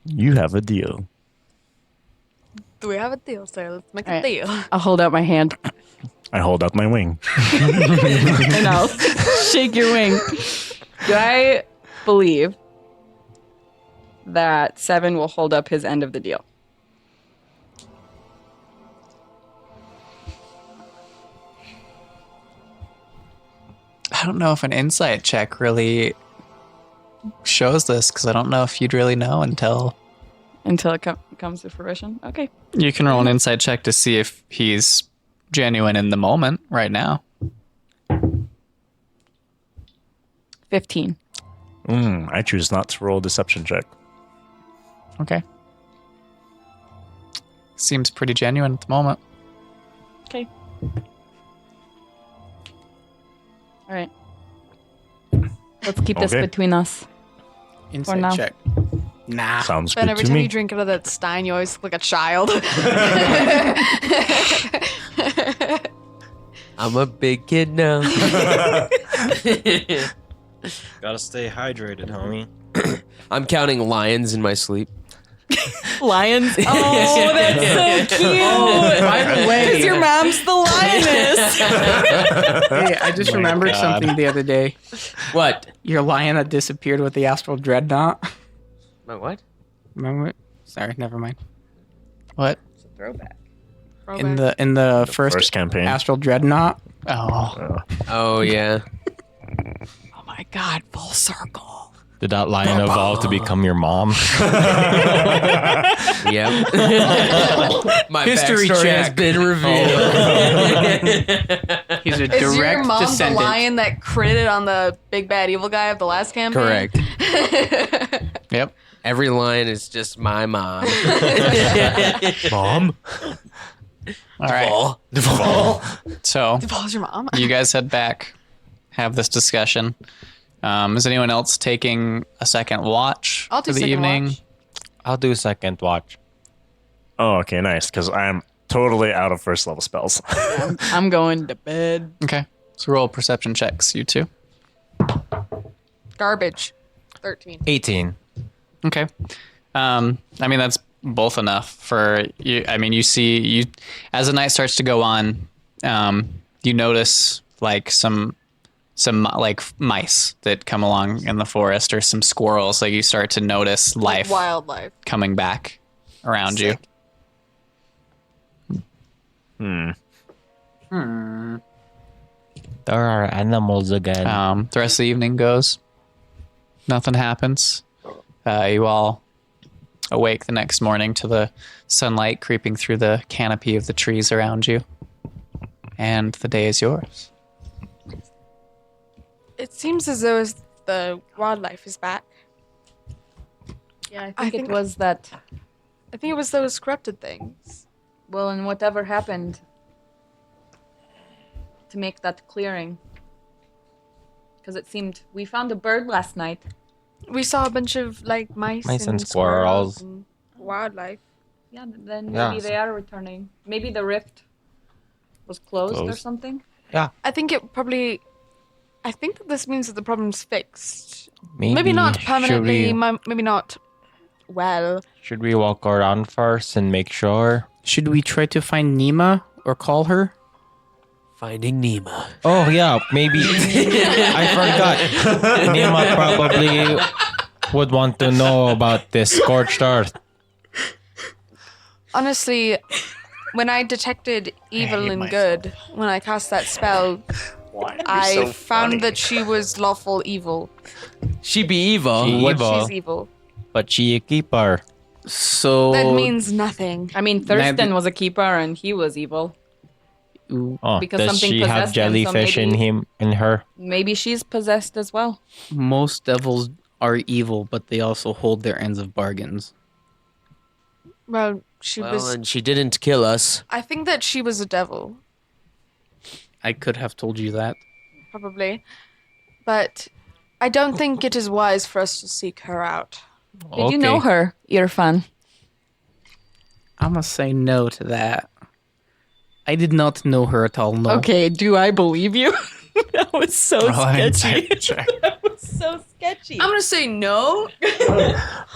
You have a deal. Do we have a deal, sir? Let's make All a right. deal. I'll hold out my hand. I hold out my wing. And I'll shake your wing. Do I believe that Seven will hold up his end of the deal? I don't know if an insight check really shows this because I don't know if you'd really know until Until it comes to fruition? Okay. you can roll an insight check to see if he's genuine in the moment right now. 15. I choose not to roll a deception check. Okay. Seems pretty genuine at the moment. Okay. All right. Let's keep this Okay. between us. Insight now. check. Nah. Sounds Ben, good every to time me. you drink out of that stein, you always look like a child. I'm a big kid now. Gotta stay hydrated, homie. I'm counting lions in my sleep. Lions? Oh, that's so cute. By the way, Because your mom's the lioness. hey, I just remembered God. something the other day. What? Your lion that disappeared with the astral dreadnought. My what? Remember it? Sorry, never mind. What? It's a throwback. In the First campaign. astral dreadnought. Oh, Oh yeah. Oh my God, full circle. Did that lion evolve to become your mom? Yep. My History backstory has check. been revealed. he's a Is your direct mom descendant. the lion that critted on the big bad evil guy of the last campaign? Correct. Yep. Every lion is just my mom. Mom? All right. So Paul's your mom. you guys head back, have this discussion. Is anyone else taking a second watch I'll do for the second evening? watch. I'll do second watch. Oh, okay, nice. Because I'm totally out of first level spells. I'm going to bed. Okay. So roll perception checks, you two. Garbage. 13. 18. Okay. I mean, that's both enough for you. I mean, you see, as the night starts to go on, you notice like some like mice that come along in the forest, or some squirrels. Like you start to notice life, Wildlife. coming back around you. There are animals again. The rest of the evening goes. Nothing happens. You all awake the next morning to the sunlight creeping through the canopy of the trees around you. And the day is yours. It seems as though the wildlife is back. Yeah, I I think- think it was that. I think it was those corrupted things. Well, and whatever happened to make that clearing. Because it seemed we found a bird last night. We saw a bunch of like mice and squirrels squirrels. and wildlife. Yeah, then Yeah. maybe they are returning. Maybe the rift was closed or Closed. something. I think that this means that the problem's fixed. Maybe, Maybe not permanently. Should Maybe not. Well, should we walk around first and make sure? Should we try to find Nima or call her? Finding Nima. Oh yeah, maybe. I forgot. Nima probably would want to know about this scorched earth. honestly, when I detected evil and good, when I cast that spell, I found that she was lawful evil. She be evil. She evil, She's evil. but she a keeper. So That means nothing. I mean, Thurston was a keeper and he was evil. Oh, Because does something she have possessed him, so jellyfish in maybe- him, in her? Maybe she's possessed as well. most devils are evil, but they also hold their ends of bargains. Well, she Well, was. and she didn't kill us. I think that she was a devil, I could have told you that. probably. But I don't think it is wise for us to seek her out. Did you know her, Irfan? I'm gonna say no to that. I did not know her at all. No. Okay, do I believe you? That was so sketchy. Check. That was so sketchy. I'm gonna say no.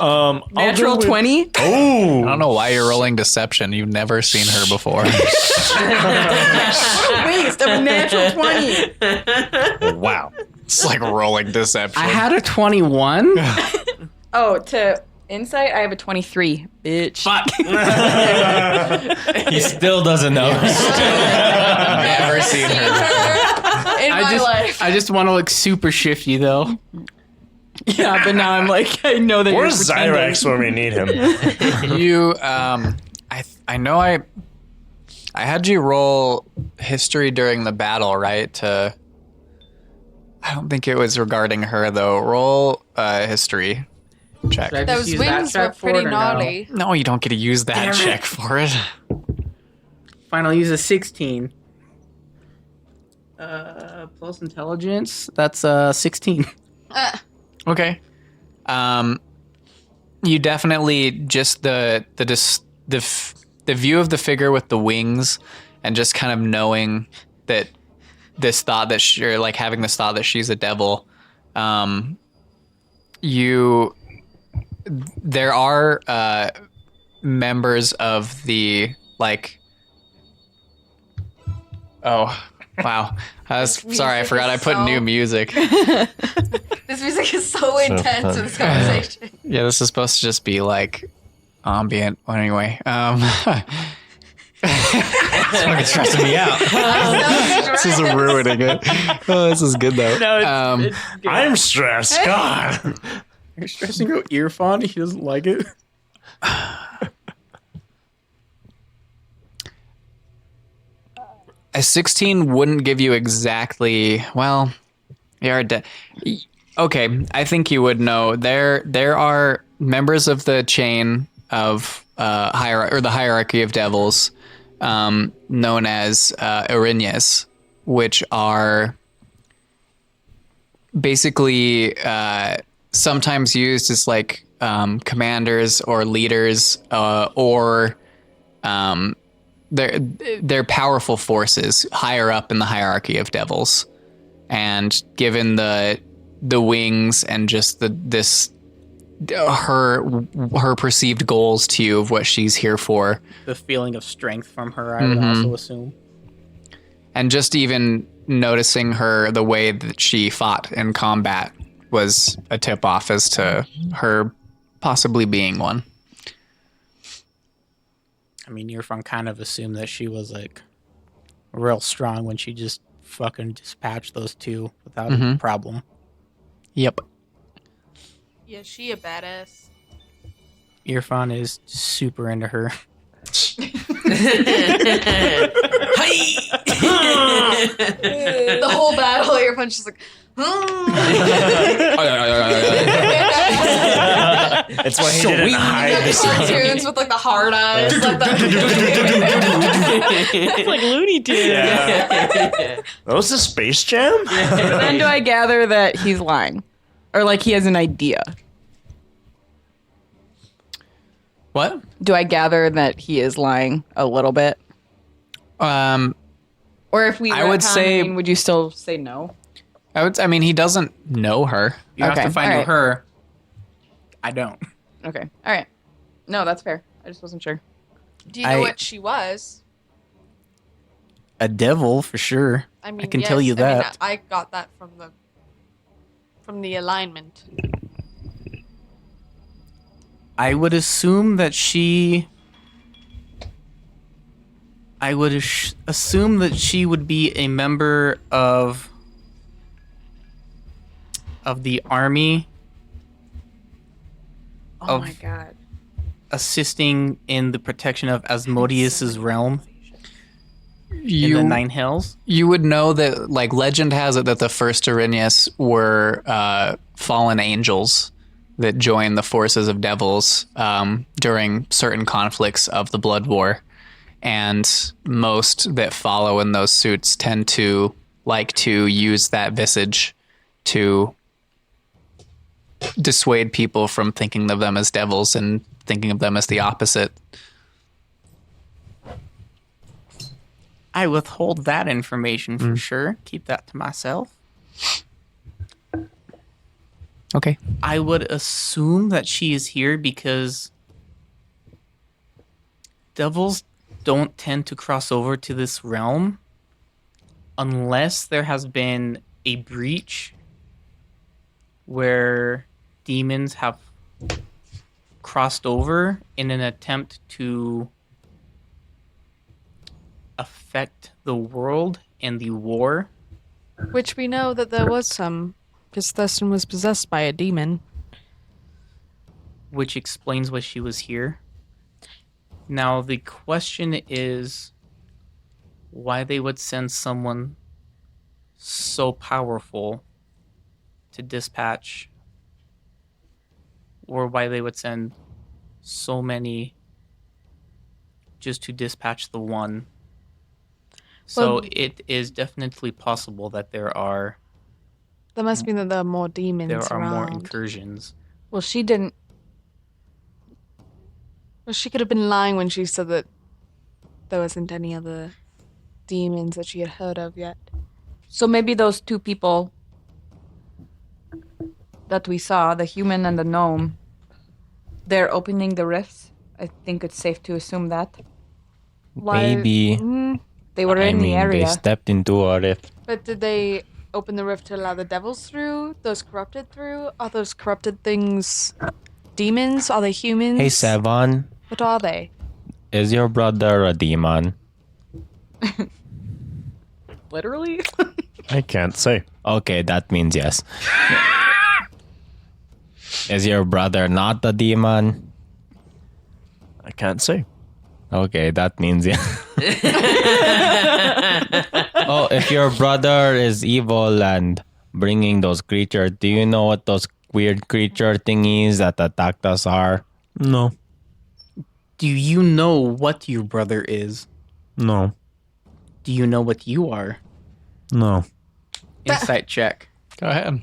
I'll Natural go with- 20? I Oh, don't know why you're rolling deception. You've never seen her before. Waste of natural 20. wow. It's like rolling deception. I had a 21. Oh, to insight, I have a 23. Bitch. Fuck. He still doesn't know. Never seen her. In my life. I just want to look super shifty though. Yeah, but now I'm like, I know that Where's you're pretending. Zyrax when we need him? You I know I had you roll history during the battle, right? I don't think it was regarding her though. Roll history check. Should I just Those use that wings were check for pretty it or no? gnarly. No, you don't get to use that Damn it. check for it. Fine, I'll use a 16. Plus intelligence. That's 16. Okay. You definitely just the view of the figure with the wings, and just kind of knowing that this thought that you're like having this thought that she's a devil. There are members of the like. Oh wow! Sorry, I forgot I put new music. This music is so intense in this conversation. Yeah, this is supposed to just be like ambient. Well, anyway, It's fucking stressing me out. this is ruining it. Oh, this is good though. No, it's good. I'm stressed. God. You're stressing out Irfan. He doesn't like it. A 16 wouldn't give you exactly. Well, you're okay. I think you would know. There are members of the chain of the hierarchy of devils, known as Erinyes, which are basically sometimes used as like commanders or leaders, or they're powerful forces higher up in the hierarchy of devils. And given the wings and just her perceived goals to you of what she's here for, The feeling of strength from her, I would also assume. and just even noticing her, the way that she fought in combat was a tip off as to her possibly being one. I mean, Irfan kind of assumed that she was like real strong when she just fucking dispatched those two without a problem. Yep. Yeah, she a badass. Irfan is super into her. The whole battle, your punch is like. It's why he didn't hide this one. Cartoons with like the hard eyes. It's like Looney Tunes. That was the Space Jam? Then do I gather that he's lying? Or like he has an idea? What? Do I gather that he is lying a little bit? Um, Or if we I would say- would you still say no? I mean, he doesn't know her. You have Okay, to find alright. her. I don't. Okay. All right. No, that's fair. I just wasn't sure. Do you know what she was? A devil for sure. I mean, can tell you I mean, that. I got that from the alignment. I would assume that she. I would assume that she would be a member of the army. Oh my god. Assisting in the protection of Asmodeus's realm in the Nine Hells. You would know that, like, legend has it that the first Arrhenius were fallen angels that joined the forces of devils during certain conflicts of the Blood War. And most that follow in those suits tend to like to use that visage to dissuade people from thinking of them as devils and thinking of them as the opposite. I withhold that information for sure. Keep that to myself. Okay. I would assume that she is here because devils don't tend to cross over to this realm unless there has been a breach where demons have crossed over in an attempt to affect the world and the war. Which we know that there was some, because Thurston was possessed by a demon. Which explains why she was here. Now, the question is why they would send someone so powerful to dispatch, or why they would send so many just to dispatch the one. So Well- it is definitely possible that there are That must mean that there are more demons around. more incursions. Well, she didn't. Well, she could have been lying when she said that there wasn't any other demons that she had heard of yet. So maybe those two people that we saw, the human and the gnome, they're opening the rifts. I think it's safe to assume that. Maybe. They were in the They area. stepped into a rift. But did they open the rift to allow the devils through? Those corrupted through? Are those corrupted things demons? Are they humans? Hey, Sevan, What are they? is your brother a demon? Literally? I can't say. Okay, that means yes. Is your brother not a demon? I can't say. Okay, that means yes. Oh, if your brother is evil and bringing those creatures, do you know what those weird creature thingies that attacked us are? No. Do you know what your brother is? No. Do you know what you are? No. Insight check. Go ahead.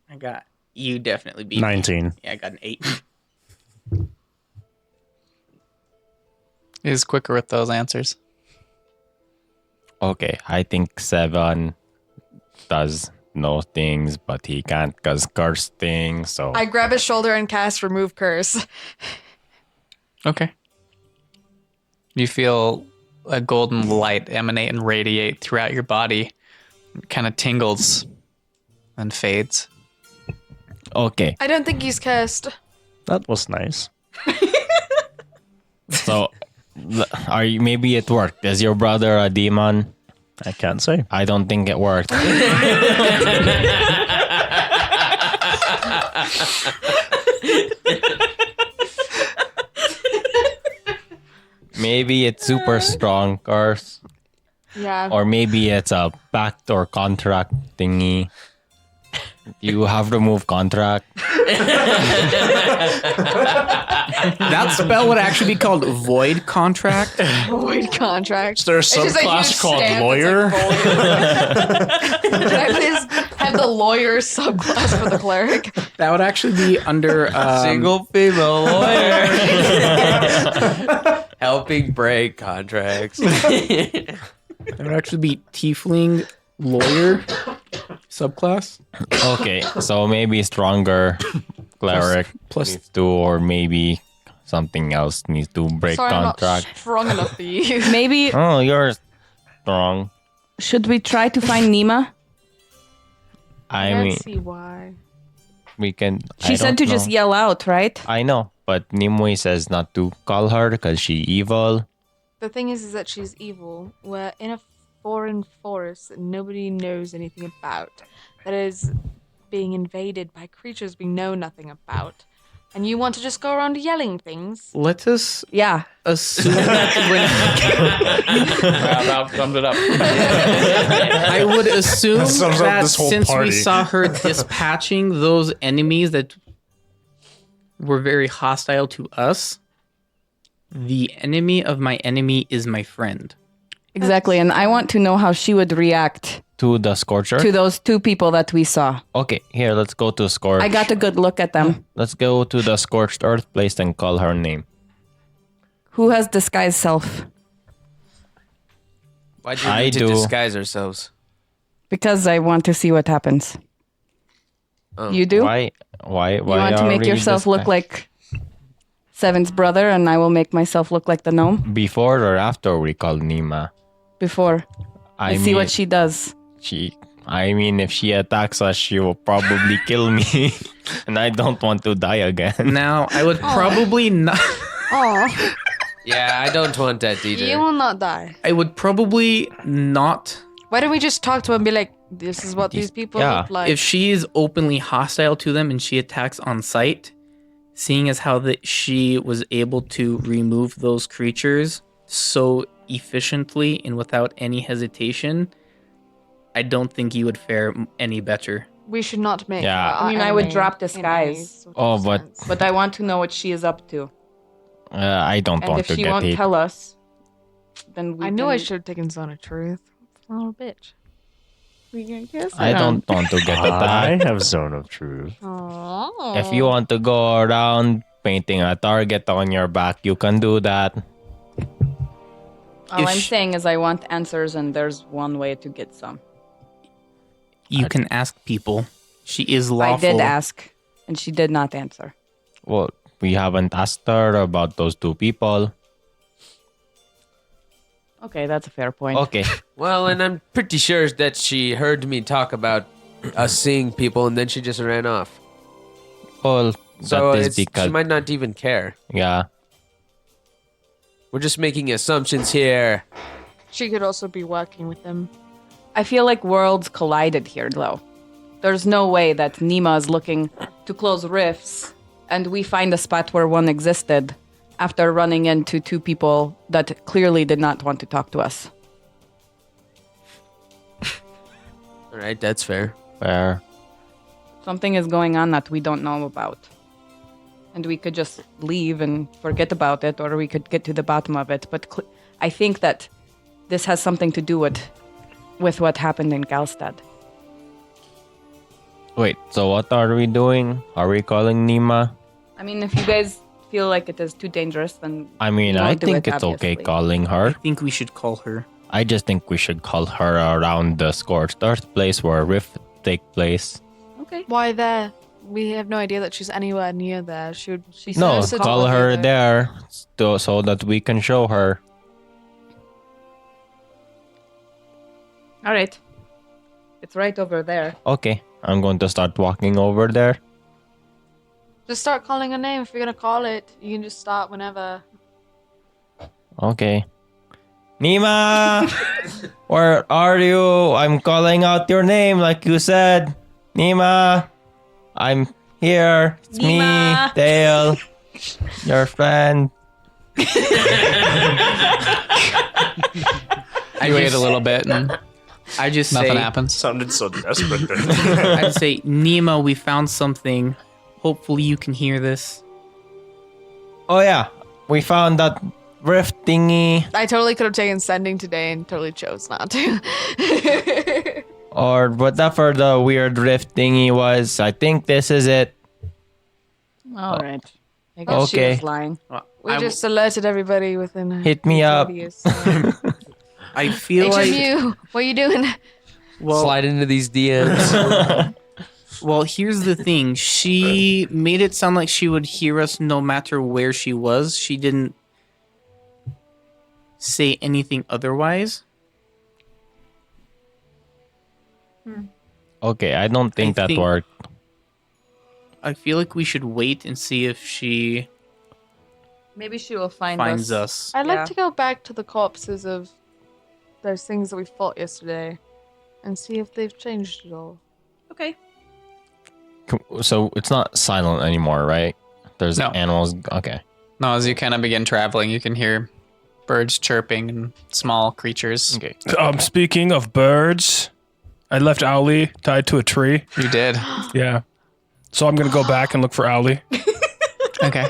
I got you definitely beat me. 19. Yeah, I got an 8. He's quicker with those answers. Okay, I think Sevan does know things, but he can't cause curse things, so... I grab his shoulder and cast Remove Curse. Okay. You feel a golden light emanate and radiate throughout your body. It kind of tingles and fades. Okay. I don't think he's cursed. That was nice. So, maybe it worked. Is your brother a demon? I can't say. I don't think it worked. Maybe it's super strong curse. Yeah. Or maybe it's a pact or contract thingy. You have to move contract. That spell would actually be called Void Contract. Void contract. Is there a It's just a subclass huge called stamp, lawyer? it's like lawyer. Can I please have the lawyer subclass for the cleric? That would actually be under Single female lawyer. Helping break contracts. That would actually be Tiefling Lawyer subclass. Okay, so maybe stronger cleric Plus- needs to, or maybe something else needs to break Sorry, I'm not contract. strong enough for you. Maybe Oh, you're strong. should we try to find Nima? I can't mean, see why. we can. She said to just yell out, right? I know, but Nimue says not to call her because she evil. The thing is that she's evil. We're in a foreign forest that nobody knows anything about. That is being invaded by creatures we know nothing about. And you want to just go around yelling things? Let us Yeah. assume that That summed it up. I would assume That sums up that this whole since party. we saw her dispatching those enemies that were very hostile to us, the enemy of my enemy is my friend. Exactly. And I want to know how she would react To the Scorcher? to those two people that we saw. Okay, here, let's go to Scorch. I got a good look at them. Let's go to the Scorched Earth place and call her name. Who has disguised self? Why do we I need to do. disguise ourselves? Because I want to see what happens. Oh. You do? Why? You want to are make we yourself look like Seven's brother, and I will make myself look like the gnome? Before or after we call Nima? Before. I See what she does. I mean, if she attacks us, she will probably kill me. And I don't want to die again. Now, I would probably not. Oh, Yeah, I don't want that either. you will not die. I would probably not. Why don't we just talk to her and be like, this is what these people Yeah. look like? If she is openly hostile to them and she attacks on sight, seeing as how that she was able to remove those creatures so efficiently and without any hesitation, I don't think you would fare any better. We should not make Yeah. her our I mean, I would enemy drop in disguise. any sort Oh, of but- sense. But I want to know what she is up to. I don't And want if to she get won't hit. tell us, then we I knew I can- should have taken Zone of Truth. Oh, bitch. I don't want to get I attacked. have Zone of Truth. Oh. If you want to go around painting a target on your back, you can do that. All If I'm sh- saying is I want answers, and there's one way to get some. You can ask people. She is lawful. I did ask, and she did not answer. Well, we haven't asked her about those two people. Okay, that's a fair point. Okay. Well, and I'm pretty sure that she heard me talk about us seeing people and then she just ran off. Well, So that is she because... might not even care. Yeah. We're just making assumptions here. She could also be working with them. I feel like worlds collided here, though. There's no way that Nima is looking to close rifts, and we find a spot where one existed after running into two people that clearly did not want to talk to us. All right, that's fair. Fair. Something is going on that we don't know about. And we could just leave and forget about it, or we could get to the bottom of it. But I think that this has something to do with what happened in Galstad. Wait, so what are we doing? Are we calling Nima? I mean, if you guys feel like it is too dangerous, then I mean, we I won't do think it, it's okay obviously. calling I her. think we should call her. I just think we should call her around the Scorched Earth place where Rift take place. Okay. Why there? we have no idea that she's anywhere near there. She would. She's No, supposed to call tell her either. there so that we can show her. All right. It's right over there. Okay, I'm going to start walking over there. Just start calling her name. If you're gonna call it, you can just start whenever. Okay. Nima! Where are you? I'm calling out your name like you said. Nima! I'm here. It's Nima! me, Tael. Your friend. You wait a little bit and I just nothing say, happens. Sounded so desperate there. I say, Nemo, we found something. Hopefully you can hear this. Oh yeah, we found that rift thingy. I totally could have taken sending today and totally chose not to. Or whatever the weird rift thingy was. I think this is it. All right. I guess she Okay. was lying. We just alerted everybody within. Hit me up. radius. I feel like HMU, what are you doing? Slide into these DMs. Well, here's the thing. She made it sound like she would hear us no matter where she was. She didn't say anything otherwise. Okay, I don't think I that think- worked. I feel like we should wait and see if she Maybe she will find finds us. us. I'd like Yeah. to go back to the corpses of those things that we fought yesterday and see if they've changed at all. Okay. So it's not silent anymore, right? There's No. animals. Okay. No, as you kind of begin traveling, you can hear birds chirping and small creatures. Okay. Speaking of birds, I left Owlie tied to a tree. You did. Yeah. So I'm going to go back and look for Owlie. Okay.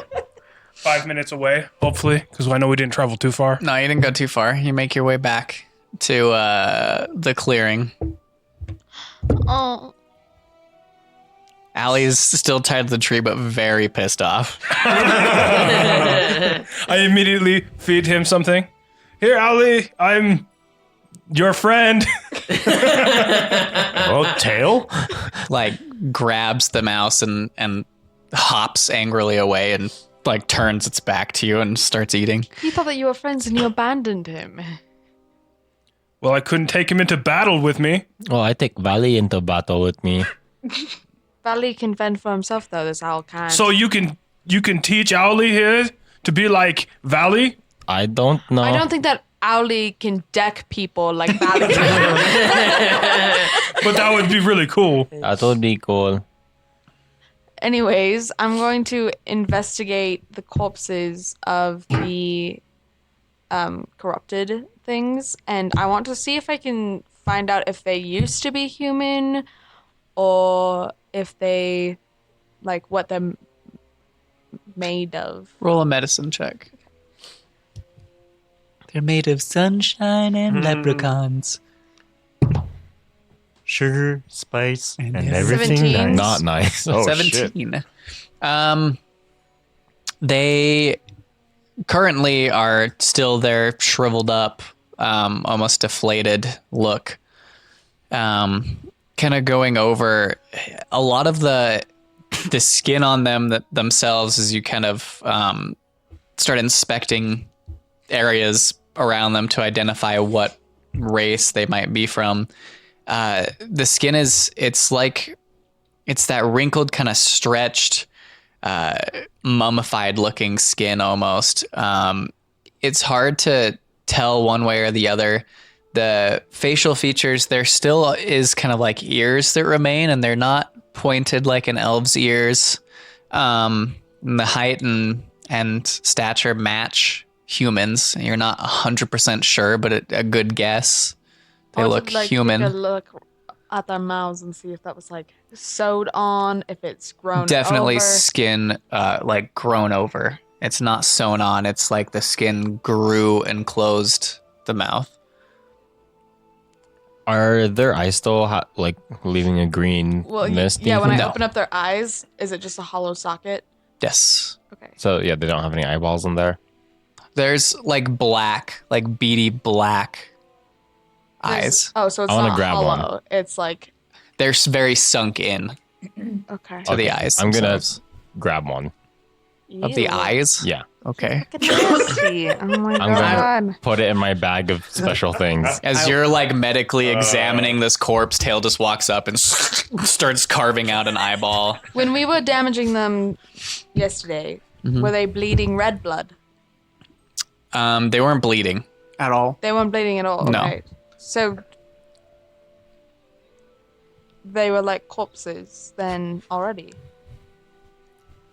5 minutes away, hopefully, because I know we didn't travel too far. No, you didn't go too far. You make your way back to the clearing. Oh, Allie's still tied to the tree, but very pissed off. I immediately feed him something. Here, Owlie, I'm your friend. Oh, Tael? Like grabs the mouse and hops angrily away and like turns its back to you and starts eating. he thought that you were friends and you abandoned him. Well, I couldn't take him into battle with me. Well, I take Valley into battle with me. Valley can fend for himself, though. This owl can't. So you can teach Owlie here to be like Valley? I don't know. I don't think that Owlie can deck people like Valley can. But that would be really cool. That would be cool. Anyways, I'm going to investigate the corpses of the corrupted things, and I want to see if I can find out if they used to be human or if they, like, what they're made of. Roll a medicine check. They're made of sunshine and leprechauns. Sugar, spice, and yes. everything 17. nice. Not nice. Oh, shit. 17. They currently are still there, shriveled up, almost deflated look. Kind of going over a lot of the skin on them themselves as you kind of start inspecting areas around them to identify what race they might be from. The skin it's that wrinkled, kind of stretched, mummified looking skin almost. It's hard to tell one way or the other. The facial features, there still is kind of like ears that remain, and they're not pointed like an elf's ears. The height and stature match humans. You're not 100% sure, but a good guess. They I look would, like, human. Take a look at their mouths and see if that was like sewed on, if it's grown. Definitely over. skin like grown over. It's not sewn on. It's like the skin grew and closed the mouth. Are their eyes still like leaving a green Well, mist? yeah. When I No. open up their eyes, is it just a hollow socket? Yes. Okay. So yeah, they don't have any eyeballs in there. There's like black, like beady black eyes. Oh, so it's I wanna not grab hollow. one. It's like They're very sunk in. Okay. To the eyes. I'm gonna themselves. grab one. Of the Ew. eyes? Yeah. Okay. Look at nasty. Oh my I'm gonna god. put it in my bag of special things. As you're like medically examining this corpse, Tael just walks up and starts carving out an eyeball. When we were damaging them yesterday, were they bleeding red blood? They weren't bleeding. At all. They weren't bleeding at all. No. Okay. So they were like corpses then already.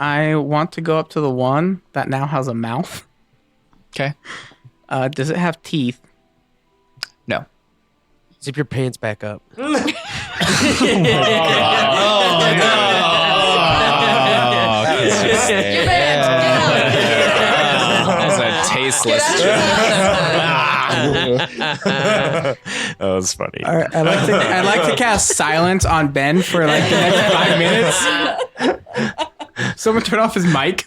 I want to go up to the one that now has a mouth. Okay. Does it have teeth? No. Zip your pants back up. That's a tasteless That was funny. All right, I'd like to cast silence on Ben for like the next 5 minutes. Someone turn off his mic.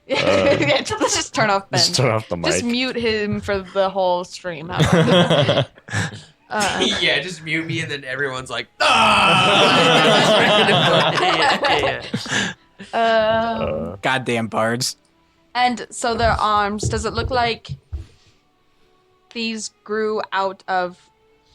Yeah, let's just turn off Ben. Just turn off the mic. Just mute him for the whole stream. How about that? Yeah, just mute me and then everyone's like, Goddamn bards. And so their arms, does it look like these grew out of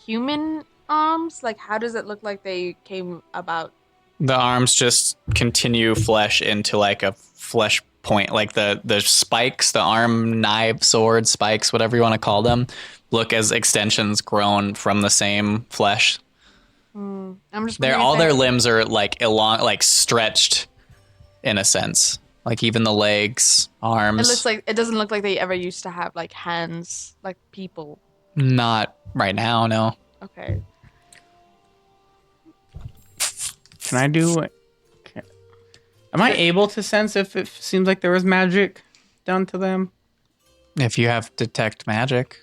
human arms? Like, how does it look like they came about? The arms just continue flesh into like a flesh point, like the spikes, the arm, knife, sword, spikes, whatever you want to call them, look as extensions grown from the same flesh. I'm just They're wondering all if their they- limbs are like like stretched, in a sense. Like even the legs, arms. It looks like it doesn't look like they ever used to have like hands, like people. Not right now, no. Okay. Can I do? Am I able to sense if it seems like there was magic done to them? If you have detect magic,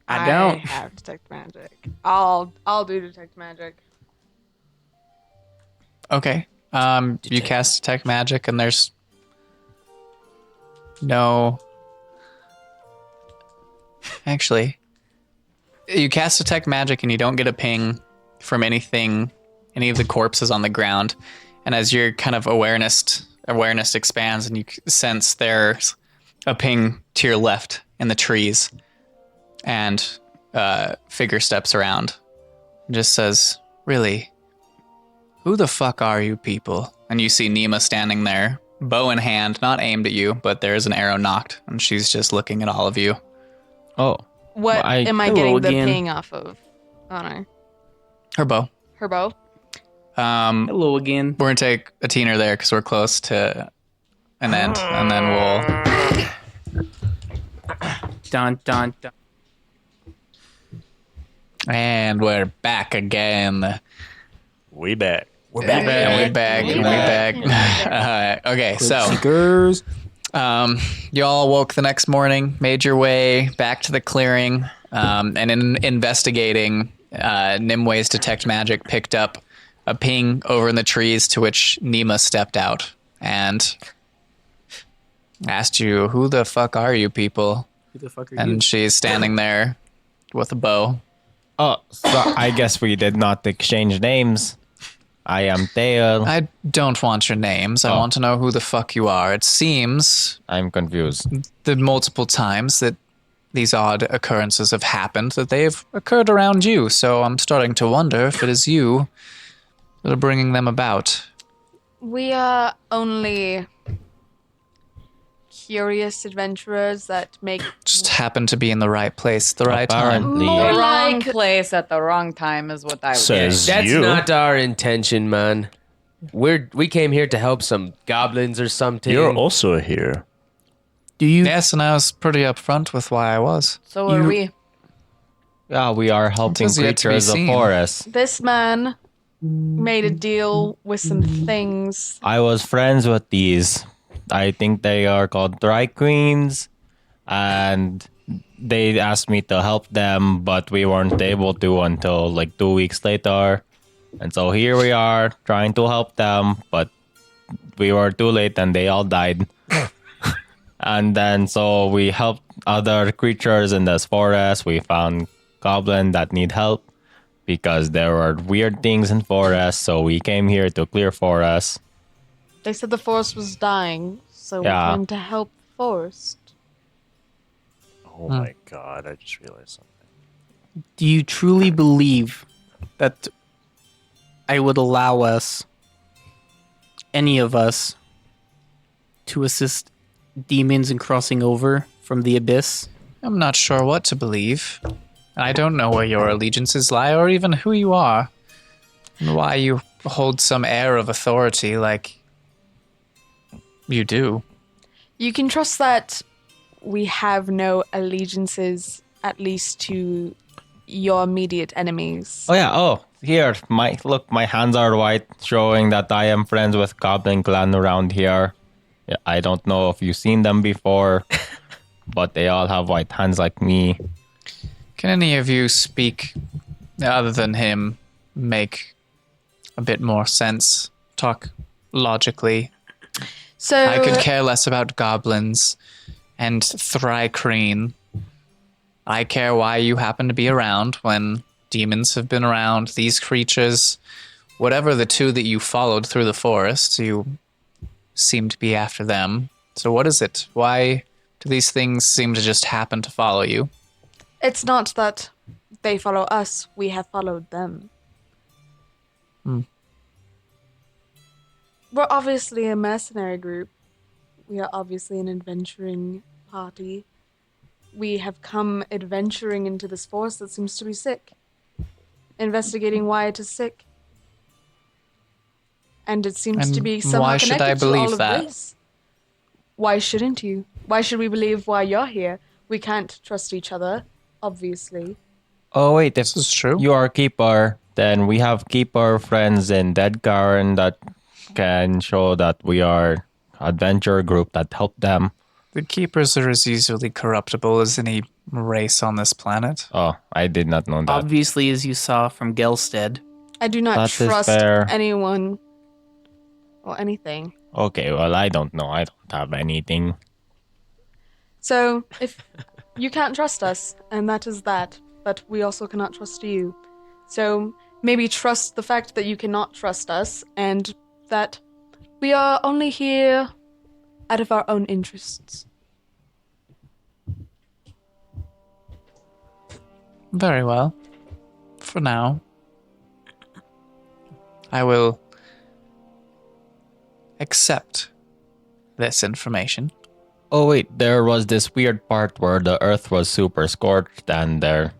I don't. have detect magic. I'll do detect magic. okay. You cast detect magic, and there's no. Actually, you cast detect magic, and you don't get a ping from anything, any of the corpses on the ground. And as your kind of awareness expands, and you sense there's a ping to your left in the trees, and figure steps around, and just says, "Really? Who the fuck are you people?" And you see Nima standing there, bow in hand, not aimed at you, but there is an arrow knocked, and she's just looking at all of you. Oh, What I- am I Hello getting the again. ping off of? Honor. Her bow. Her bow? Hello again. We're gonna take a teener there because we're close to an end, and then we'll. Dun dun dun. And we're back again. We back. we're back. And we're back. Okay, so y'all woke the next morning, made your way back to the clearing, and in investigating, Nimwe's detect magic picked up a ping over in the trees, to which Nima stepped out and asked you, "Who the fuck are you people?" Who the fuck are And she's standing there with a bow. oh, so I guess we did not exchange names. I am Tael. I don't want your names. I Oh. want to know who the fuck you are. It seems I'm confused. the multiple times that these odd occurrences have happened, that they've occurred around you. So I'm starting to wonder if it is you that are bringing them about. We are only curious adventurers that make Just happen to be in the right place at the right time. Apparently. More The wrong like place at the wrong time is what I would say. Says That's you. not our intention, man. We came here to help some goblins or something. You're also here. Do you? Yes, and I was pretty upfront with why I was. So are You- we. Yeah, we are helping It's yet to be creatures of seen. forest. this man made a deal with some things. I was friends with these. I think they are called Dry Queens, and they asked me to help them, but we weren't able to until like 2 weeks later. And so here we are trying to help them, but we were too late and they all died. And then so we helped other creatures in this forest. We found goblin that need help. because there are weird things in forest, so we came here to clear forest. They said the forest was dying, so Yeah. we came to help the forest. Oh my god, I just realized something. Do you truly believe that I would allow us, any of us, to assist demons in crossing over from the abyss? I'm not sure what to believe. I don't know where your allegiances lie or even who you are. And why you hold some air of authority like you do. You can trust that we have no allegiances, at least to your immediate enemies. Oh yeah. Oh, here, my hands are white, showing that I am friends with Goblin Clan around here. Yeah, I don't know if you've seen them before, but they all have white hands like me. Can any of you speak, other than him, make a bit more sense? Talk logically. So I could care less about goblins and Thrycreen. I care why you happen to be around when demons have been around. These creatures, whatever the two that you followed through the forest, you seem to be after them. So what is it? Why do these things seem to just happen to follow you? it's not that they follow us, we have followed them. We're obviously a mercenary group. We are obviously an adventuring party. We have come adventuring into this forest that seems to be sick. Investigating why it is sick. And it seems to And be somehow why should I connected to all believe of that? this. Why shouldn't you? Why should we believe why you're here? We can't trust each other, obviously. Oh wait, if This is true. you are keeper, then we have keeper friends in Deadgarn that can show that we are adventure group that help them. The keepers are as easily corruptible as any race on this planet. Oh, I did not know that. Obviously, as you saw from Gelstead. I do not That is trust fair. anyone or anything. Okay, well, I don't know. I don't have anything. So, if you can't trust us, and that is that, but we also cannot trust you. So, maybe trust the fact that you cannot trust us, and that we are only here out of our own interests. Very well. For now, I will accept this information. Oh wait, there was this weird part where the earth was super scorched and there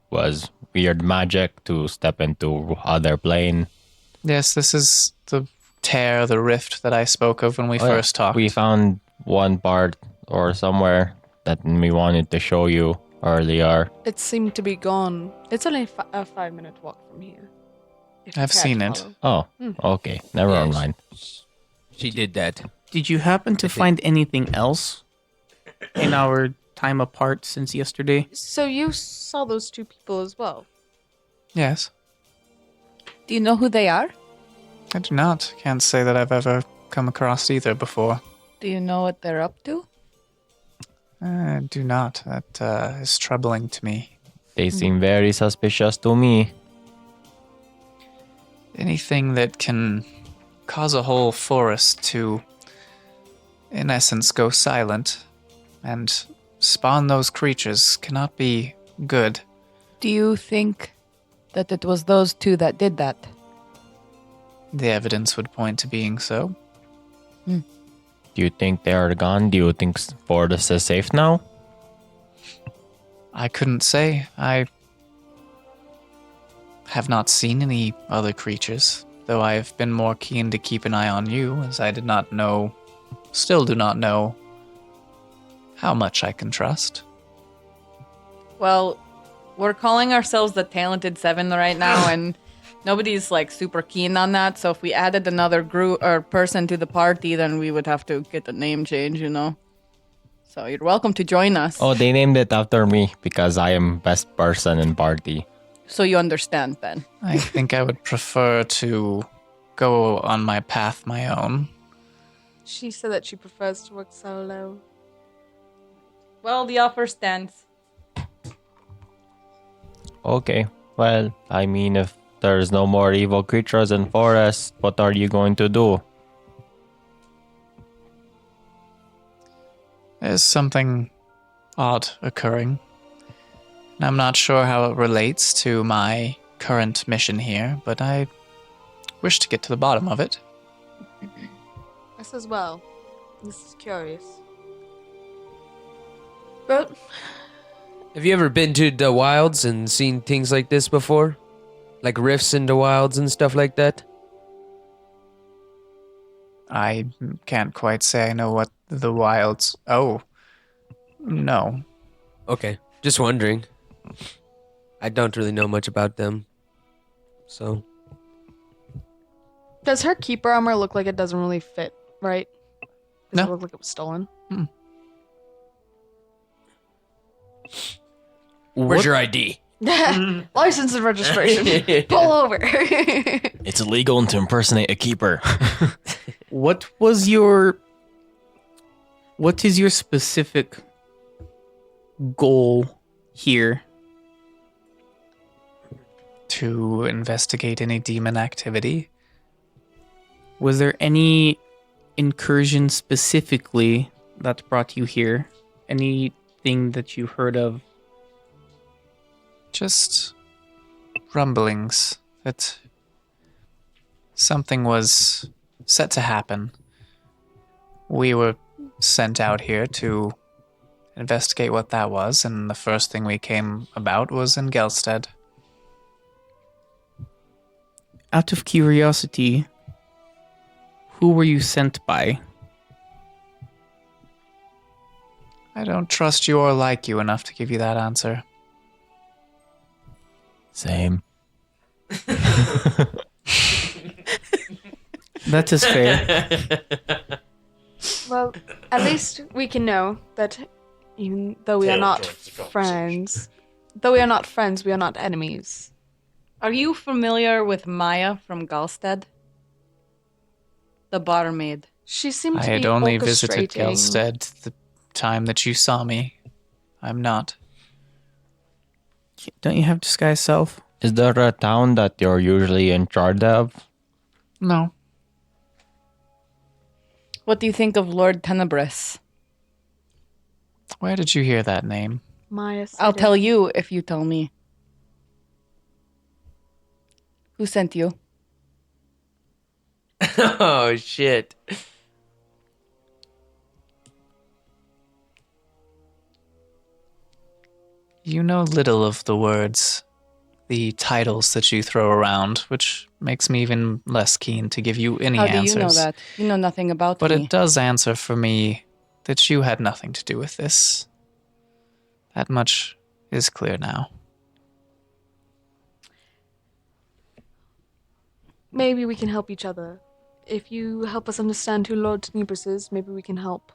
was weird magic to step into other plane. Yes, this is the tear, the rift that I spoke of when we Oh, yeah. first talked. We found one part or somewhere that we wanted to show you earlier. It seemed to be gone. It's only a 5-minute walk from here. if you I've care seen to it. follow. Oh, okay. Never Yes. mind. She did that. Did you happen to find anything else in our time apart since yesterday? So you saw those two people as well? Yes. Do you know who they are? I do not. Can't say that I've ever come across either before. Do you know what they're up to? I do not. That is troubling to me. They seem very suspicious to me. Anything that can cause a whole forest to, in essence, go silent and spawn those creatures cannot be good. Do you think that it was those two that did that? The evidence would point to being so. Do you think they are gone? Do you think Fortis is safe now? I couldn't say. I have not seen any other creatures, though I have been more keen to keep an eye on you, as I did not know, still do not know, how much I can trust. Well, we're calling ourselves the Talented Seven right now, and nobody's like super keen on that. So if we added another group or person to the party, then we would have to get the name change, you know. So you're welcome to join us. Oh, they named it after me because I am best person in party. So you understand then. I think I would prefer to go on my path my own. She said that she prefers to work solo. Well, the offer stands. Okay. Well, I mean, if there's no more evil creatures in forest, what are you going to do? There's something odd occurring. And I'm not sure how it relates to my current mission here, but I wish to get to the bottom of it. Us as well. This is curious. But Have you ever been to the wilds and seen things like this before? Like rifts in the wilds and stuff like that? I can't quite say I know what the wilds... Oh. No. Okay, just wondering. I don't really know much about them. So, does her keeper armor look like it doesn't really fit, right? Does it No. look like it was stolen? where's your ID? License and registration. Pull over. It's illegal to impersonate a keeper. What is your specific goal here? To investigate any demon activity. Was there any incursion specifically that brought you here? Anything that you heard of? Just rumblings that something was set to happen. We were sent out here to investigate what that was, and the first thing we came about was in Gelstead. Out of curiosity, who were you sent by? I don't trust you or like you enough to give you that answer. Same. That is fair. Well, at least we can know that even though we are not friends, we are not enemies. Are you familiar with Maya from Galstead? The barmaid. She seemed I to be had only visited orchestrating- Gelstead the time that you saw me. I'm not. Don't you have disguise self? Is there a town that you're usually in charge of? No. What do you think of Lord Tenebris? Where did you hear that name? Maya said I'll it. tell you if you tell me. Who sent you? Oh, shit. You know little of the words, the titles that you throw around, which makes me even less keen to give you any How do answers. you know that? You know nothing about But me. it does answer for me that you had nothing to do with this. That much is clear now. Maybe we can help each other. If you help us understand who Lord Tenebris is, maybe we can help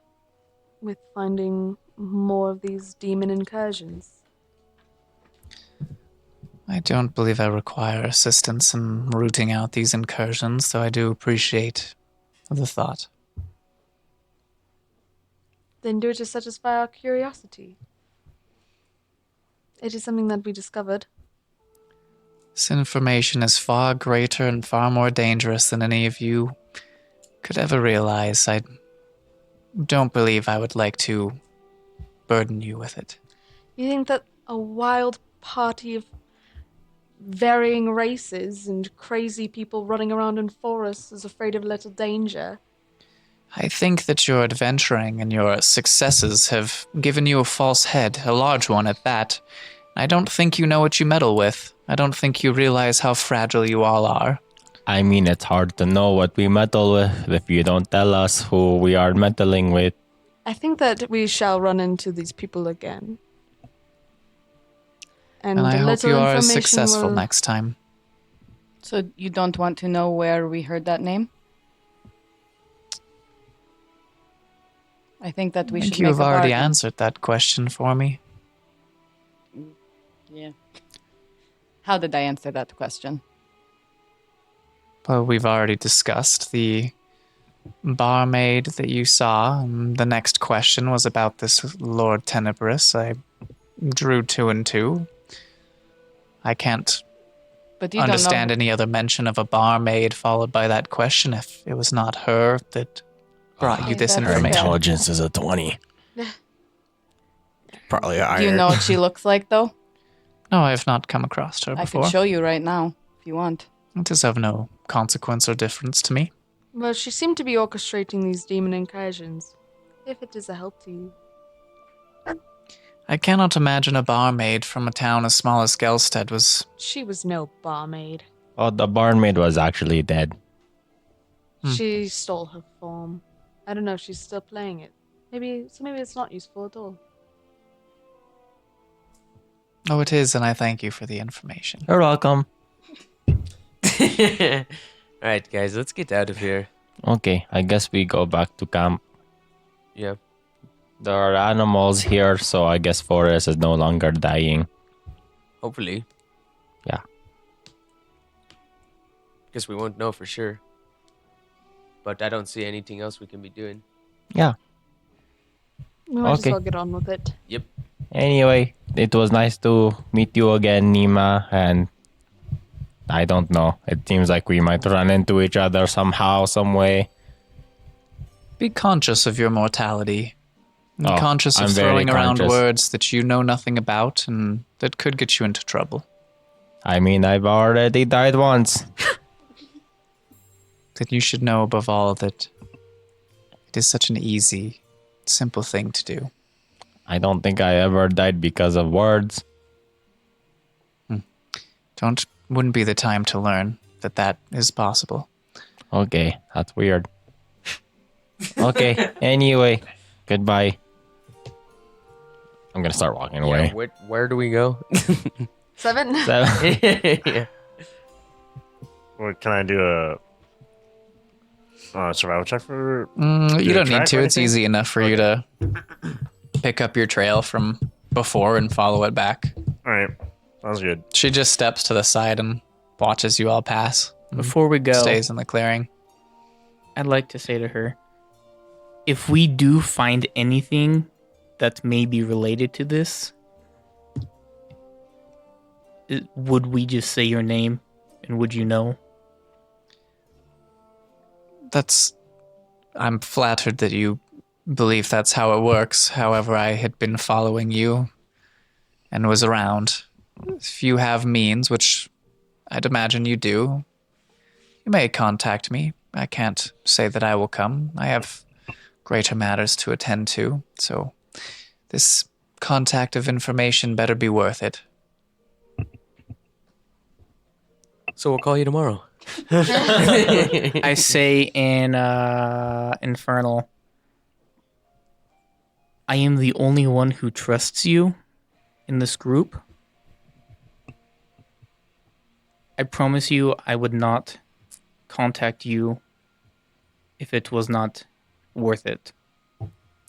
with finding more of these demon incursions. I don't believe I require assistance in rooting out these incursions, though I do appreciate the thought. Then do it to satisfy our curiosity. It is something that we discovered. This information is far greater and far more dangerous than any of you could ever realize. I don't believe I would like to burden you with it. You think that a wild party of varying races and crazy people running around in forests is afraid of little danger? I think that your adventuring and your successes have given you a false head, a large one at that. I don't think you know what you meddle with. I don't think you realize how fragile you all are. I mean, it's hard to know what we meddle with if you don't tell us who we are meddling with. I think that we shall run into these people again. And I the hope little you are as information successful will- next time. So you don't want to know where we heard that name? I think that we I think should you make have a already bargain. answered that question for me. Yeah. How did I answer that question? Well, we've already discussed the barmaid that you saw. And the next question was about this Lord Tenebris. I drew 2 and 2. I can't But you don't understand know. any other mention of a barmaid followed by that question if it was not her that brought you Okay, this that's Her information. intelligence is a 20. Probably higher. Do you know what she looks like, though? No, I have not come across her I before. can show you right now if you want. It is of no consequence or difference to me. Well, she seemed to be orchestrating these demon incursions. If it is a help to you. I cannot imagine a barmaid from a town as small as Gelstead was. She was no barmaid. Oh, the barmaid was actually dead. She stole her form. I don't know if she's still playing it. Maybe it's not useful at all. Oh, it is, and I thank you for the information. You're welcome. All right, guys, let's get out of here. Okay, I guess we go back to camp. Yeah. There are animals here, so I guess Forest is no longer dying. Hopefully. Yeah. Guess we won't know for sure. But I don't see anything else we can be doing. Yeah. We might Okay. as well get on with it. Yep. Anyway, it was nice to meet you again, Nima, and I don't know. It seems like we might run into each other somehow, some way. Be conscious of your mortality. Be Oh, conscious of I'm very throwing around conscious. words that you know nothing about and that could get you into trouble. I mean, I've already died once. That you should know above all that it is such an easy, simple thing to do. I don't think I ever died because of words. Wouldn't be the time to learn that is possible. Okay, that's weird. Okay, anyway, goodbye. I'm gonna start walking away. Yeah, where do we go? 7? So- Yeah. Or can I do a survival check for? You don't need track to. or It's anything? easy enough for you to pick up your trail from before and follow it back. All right, sounds good. She just steps to the side and watches you all pass. Before we go, Stays in the clearing. I'd like to say to her, if we do find anything that may be related to this, would we just say your name and would you know? I'm flattered that you believe that's how it works. However, I had been following you and was around. If you have means, which I'd imagine you do, you may contact me. I can't say that I will come. I have greater matters to attend to, so this contact of information better be worth it. So we'll call you tomorrow. I say in Infernal, I am the only one who trusts you in this group. I promise you I would not contact you if it was not worth it.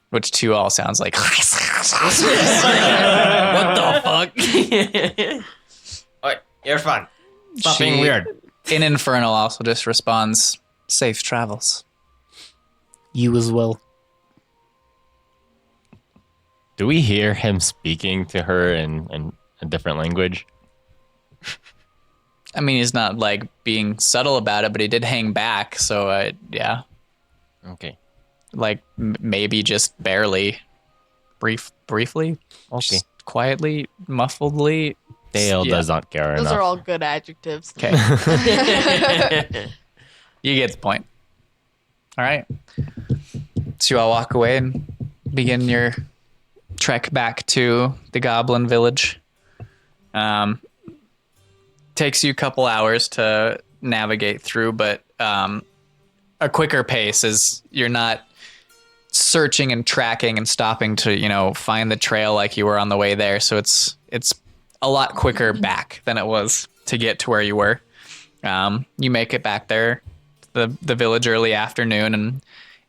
Which to you all sounds like What the fuck? Oi, you're fun. Stop She- being weird. in Infernal also just responds, safe travels. You as well. Do we hear him speaking to her in a different language? I mean, he's not like being subtle about it, but he did hang back. So, yeah, Okay. like maybe just barely, briefly, Okay. just quietly, muffledly. Tael Yeah. does not care Those enough. are all good adjectives. Okay, you get the point. All right. So you all walk away and begin your trek back to the Goblin Village. Takes you a couple hours to navigate through, but a quicker pace as you're not searching and tracking and stopping to, find the trail like you were on the way there. So it's a lot quicker back than it was to get to where you were. You make it back there, the village early afternoon, and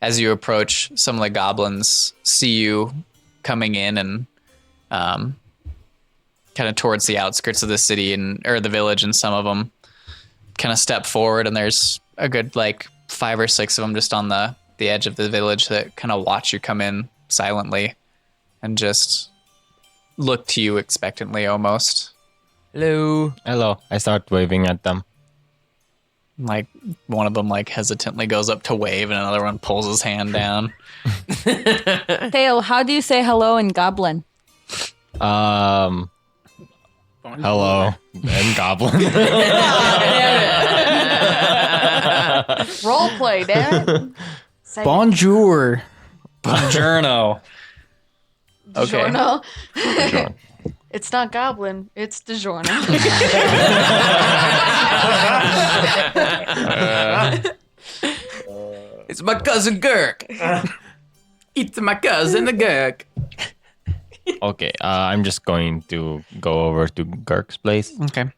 as you approach, some of the goblins see you coming in and kind of towards the outskirts of the city or the village, and some of them kind of step forward, and there's a good 5 or 6 of them just on the edge of the village that kind of watch you come in silently and just look to you expectantly almost. Hello. Hello. I start waving at them. Like one of them like hesitantly goes up to wave, and another one pulls his hand down. Tael, how do you say hello in Goblin? Hello. And Goblin. Role play, damn it. Say Bonjour. Buongiorno. Okay. DiGiorno. It's not goblin. It's DiGiorno. It's my cousin Gurk. It's my cousin Gurk. Okay, I'm just going to go over to Girk's place. Okay.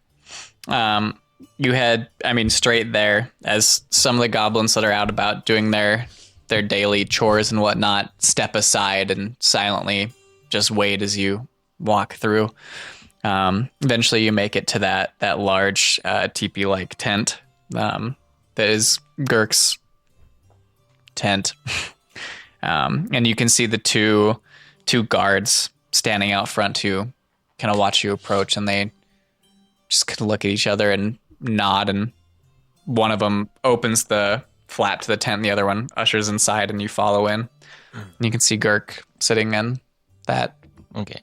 You head, straight there as some of the goblins that are out about doing their daily chores and whatnot step aside and silently just wait as you walk through. Eventually you make it to that large teepee-like tent that is Girk's tent. And you can see the two guards standing out front to kind of watch you approach, and they just kind of look at each other and nod, and one of them opens the flap to the tent and the other one ushers inside, and you follow in. And you can see Girk sitting in that. Okay.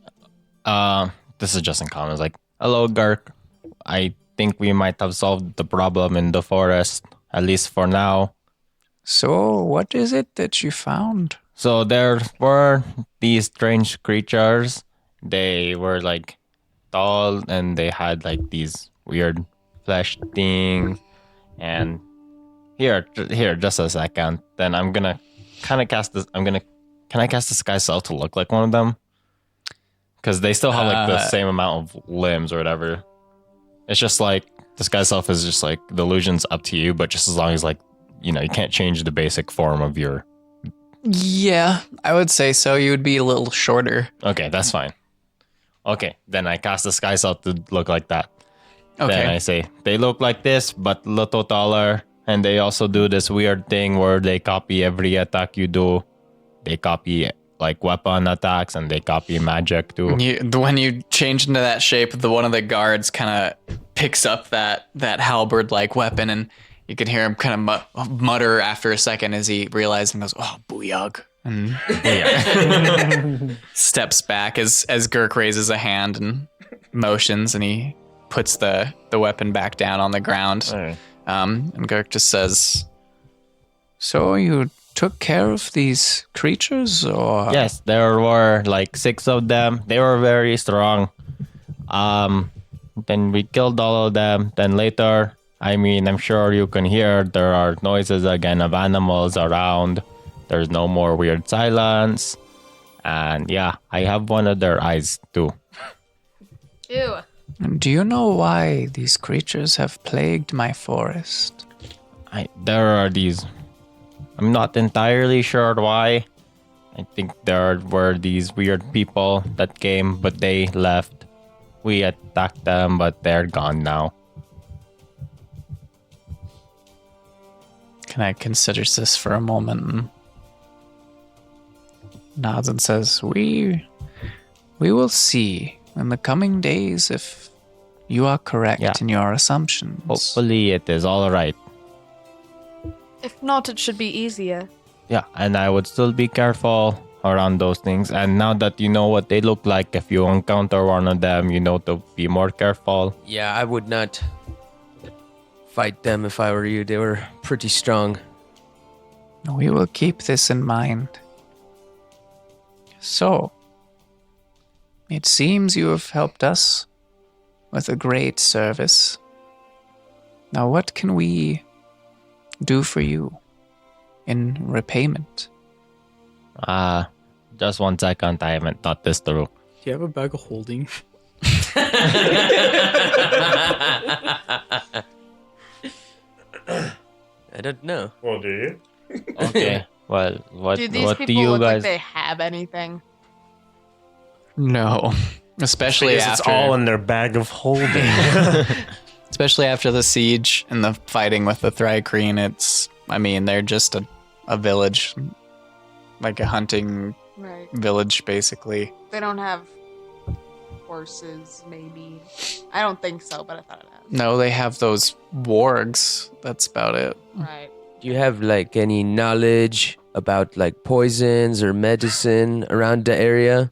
This is just in common. It's like, hello, Girk. I think we might have solved the problem in the forest, at least for now. So, what is it that you found? So there were these strange creatures. They were like tall and they had like these weird flesh things. And here, just a second. Then I'm gonna kind of cast this. Can I cast the Sky Self to look like one of them? Because they still have like the same amount of limbs or whatever. It's just like the Sky Self is just like the illusion's up to you, but just as long as like you can't change the basic form of your. Yeah, I would say so. You would be a little shorter. Okay, that's fine. Okay, then I cast the Sky Self to look like that. Okay. Then I say, they look like this, but a little taller. And they also do this weird thing where they copy every attack you do. They copy like weapon attacks and they copy magic too. When you change into that shape, one of the guards kind of picks up that halberd-like weapon, and you can hear him kind of mutter after a second as he realizes and goes, "Oh, booyag." And steps back as Girk raises a hand and motions, and he puts the weapon back down on the ground. Right. And Girk just says, "So you took care of these creatures, or?" Yes, there were like 6 of them. They were very strong. Then we killed all of them. Then later, I'm sure you can hear there are noises again of animals around. There's no more weird silence. And yeah, I have one of their eyes too. Ew. Do you know why these creatures have plagued my forest? There are these. I'm not entirely sure why. I think there were these weird people that came, but they left. We attacked them, but they're gone now. Can I consider this for a moment? And nods and says, We will see in the coming days if you are correct in your assumptions. Hopefully it is all right. If not, it should be easier. Yeah, and I would still be careful around those things. And now that you know what they look like, if you encounter one of them, you know to be more careful. Yeah, I would not fight them if I were you. They were pretty strong. We will keep this in mind. So, it seems you have helped us with a great service. Now, what can we do for you in repayment? Just 1 second. I haven't thought this through. Do you have a bag of holding? I don't know. Well, do you? Okay. Well, what Do these what people do you look guys? like they have anything? No. Especially Because after it's all in their bag of holding. especially after the siege and the fighting with the Thrycreen. They're just a village. Like a hunting Right. village, basically. They don't have horses, maybe. I don't think so, but I thought it had. No, they have those wargs. That's about it. Right. Do you have like any knowledge about like poisons or medicine around the area?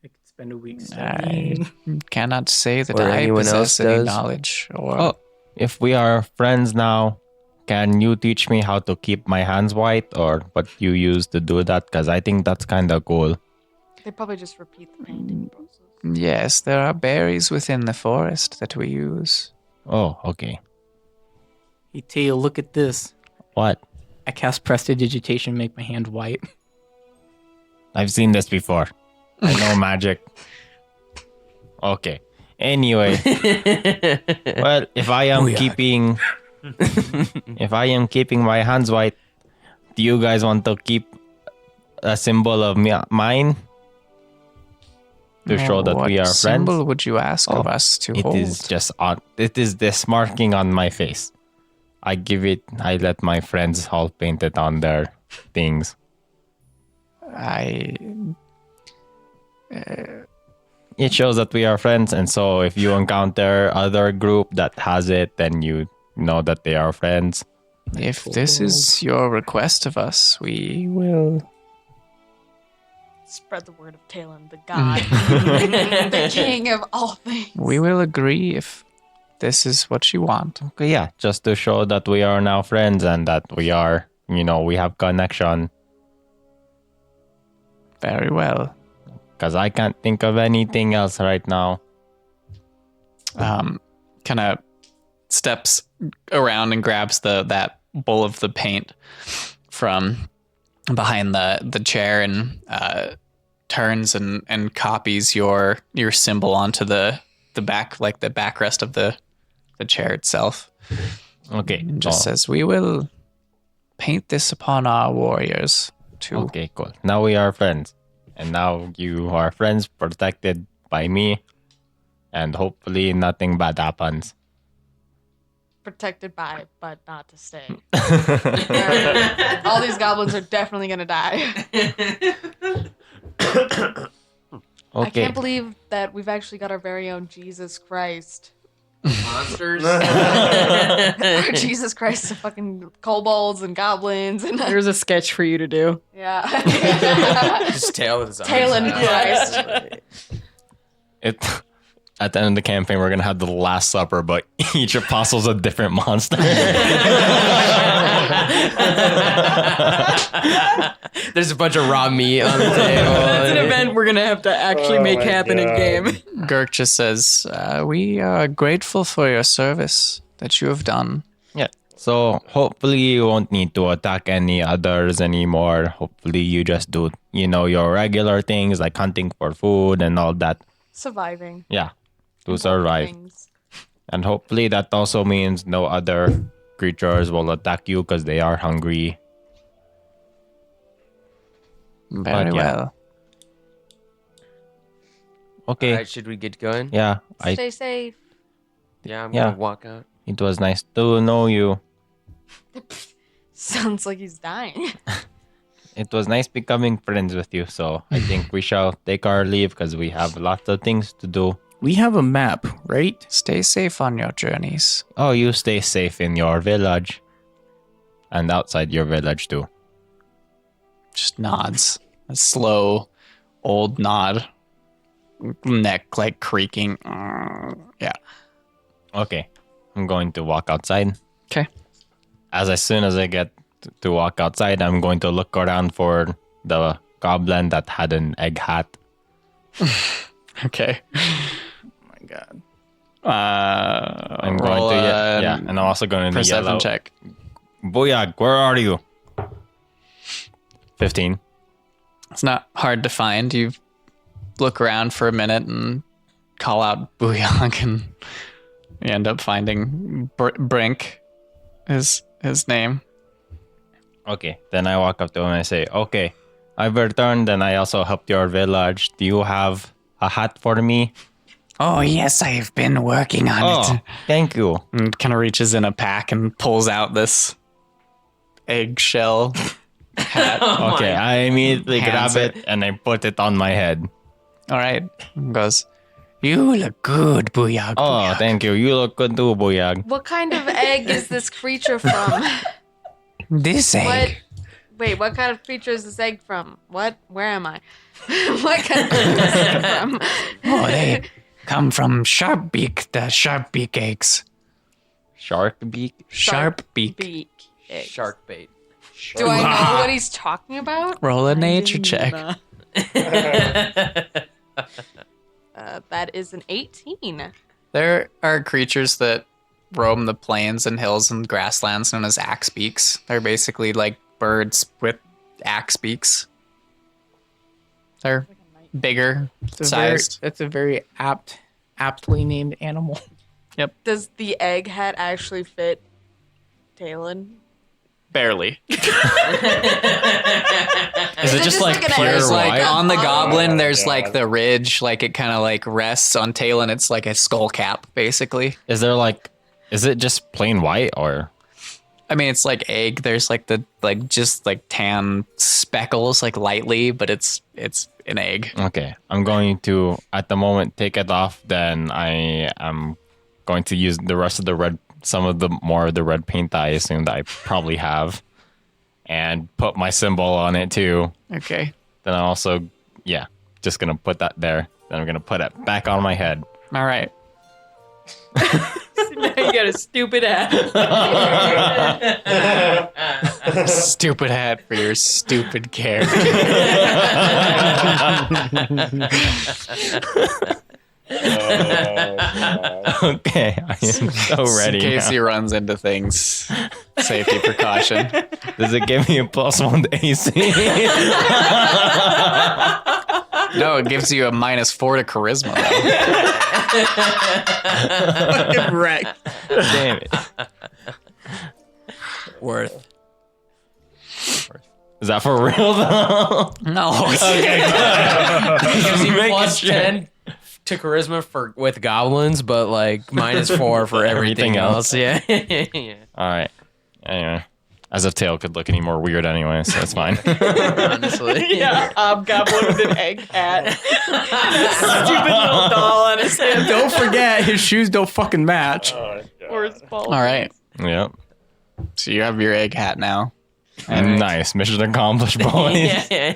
I could spend a week I studying. cannot say that Or I anyone else possess any does? knowledge. Or Oh, if we are friends now, can you teach me how to keep my hands white or what you use to do that? Because I think that's kind of cool. They probably just repeat the painting process. yes, there are berries within the forest that we use. Oh, okay. Hey, Tael, look at this. What? I cast prestidigitation, make my hand white. I've seen this before. I know magic. Okay. Anyway, well, if I am keeping my hands white, do you guys want to keep a symbol of mine to show that we are What symbol friends? would you ask of us to It hold? is just on. It is this marking on my face. I let my friends all paint it on their things. It shows that we are friends, and so if you encounter other group that has it, then you know that they are friends. If this is your request of us, we will. Spread the word of Taelen, the god, the king of all things. We will agree if this is what you want. Okay, yeah, just to show that we are now friends and that we are, we have connection. Very well. Because I can't think of anything else right now. Kind of steps around and grabs that bowl of the paint from behind the chair and turns and copies your symbol onto the back, like the backrest of the chair itself. Okay. And just says, we will paint this upon our warriors too. Okay, cool. Now we are friends. And now you are friends protected by me. And hopefully nothing bad happens. Protected by, but not to stay. All these goblins are definitely gonna die. I Okay. can't believe that we've actually got our very own Jesus Christ. Monsters. Our Jesus Christ of fucking kobolds and goblins and There's a sketch for you to do. yeah. Just Tael with his arms Taelen out. Christ. At the end of the campaign, we're gonna have the Last Supper, but each apostle's a different monster. There's a bunch of raw meat on the It's an table. event we're gonna have to actually make happen in game. Girk just says, we are grateful for your service that you have done. Yeah. So hopefully you won't need to attack any others anymore. Hopefully you just do, your regular things like hunting for food and all that. Surviving. Yeah. To survive. Things. And hopefully that also means no other creatures will attack you because they are hungry. Very But yeah. well. Okay. Alright, should we get going? Yeah. Stay safe. Yeah, I'm Yeah. gonna walk out. It was nice to know you. Sounds like he's dying. It was nice becoming friends with you. So I think we shall take our leave because we have lots of things to do. We have a map, right? Stay safe on your journeys. Oh, you stay safe in your village. And outside your village too. Just nods. A slow, old nod. Neck like creaking. Yeah. Okay. I'm going to walk outside. Okay. As soon as I get to walk outside, I'm going to look around for the goblin that had an egg hat. Okay. My God. I'm roll going to a yeah, and I'm also going to perception yell out, check. Booyah, where are you? 15. It's not hard to find. You look around for a minute and call out Booyong, and you end up finding Brink is his name. Okay, then I walk up to him and I say, okay, I've returned and I also helped your village. Do you have a hat for me? Oh, yes, I've been working on Oh, thank you. And kind of reaches in a pack and pulls out this eggshell hat. Okay, I immediately grab Hands it and I put it on my head. All right. Goes, You look good, Booyag. Oh, thank you. You look good too, Booyag. What kind of egg is this creature from? This egg. What? Wait, what kind of creature is this egg from? What? Where am I? What kind of creature is this egg from? Oh, they come from the sharp beak eggs. Shark beak. Sharp beak. Beak eggs. Shark bait. Do I know what he's talking about? Roll a nature check. That is an 18. There are creatures that roam the plains and hills and grasslands known as axe beaks. They're basically like birds with axe beaks. They're bigger, sized. That's a very aptly named animal. Does the egg hat actually fit Taelen? Barely. Is it just like like an pure egg? There's like white? on the Oh. goblin, there's Yeah. like the ridge, like it kind of like rests on tail, and it's like a skull cap, basically. Is there like, is it just plain white or? I mean, it's like egg. There's like the just like tan speckles, like lightly, but it's an egg. Okay, I'm going to at the moment take it off. Then I am going to use the rest of the red, some of the more of the red paint that I assume that I probably have, and put my symbol on it too. Okay. Then I also, yeah, just gonna put that there. Then I'm gonna put it back on my head. All right. Now you got a stupid hat. Stupid hat for your stupid character. Okay, I am so ready. In case now. he runs into things. Safety precaution. Does it give me a +1 to AC? No, it gives you a -4 to charisma. Though. Wrecked. Damn it. Worth. Is that for real though? No. Gives you Making plus sure. 10 to charisma for with goblins, but like -4 for everything Everything else. else. Yeah. Yeah. All right. Anyway, as if Tail could look any more weird anyway, so it's fine. Honestly. Yeah, hobgoblin with an egg hat. Stupid little doll on his head. Don't forget, his shoes don't fucking match. Or his ball? All right. Yep. So you have your egg hat now. Nice. Mission accomplished, boys. Yeah.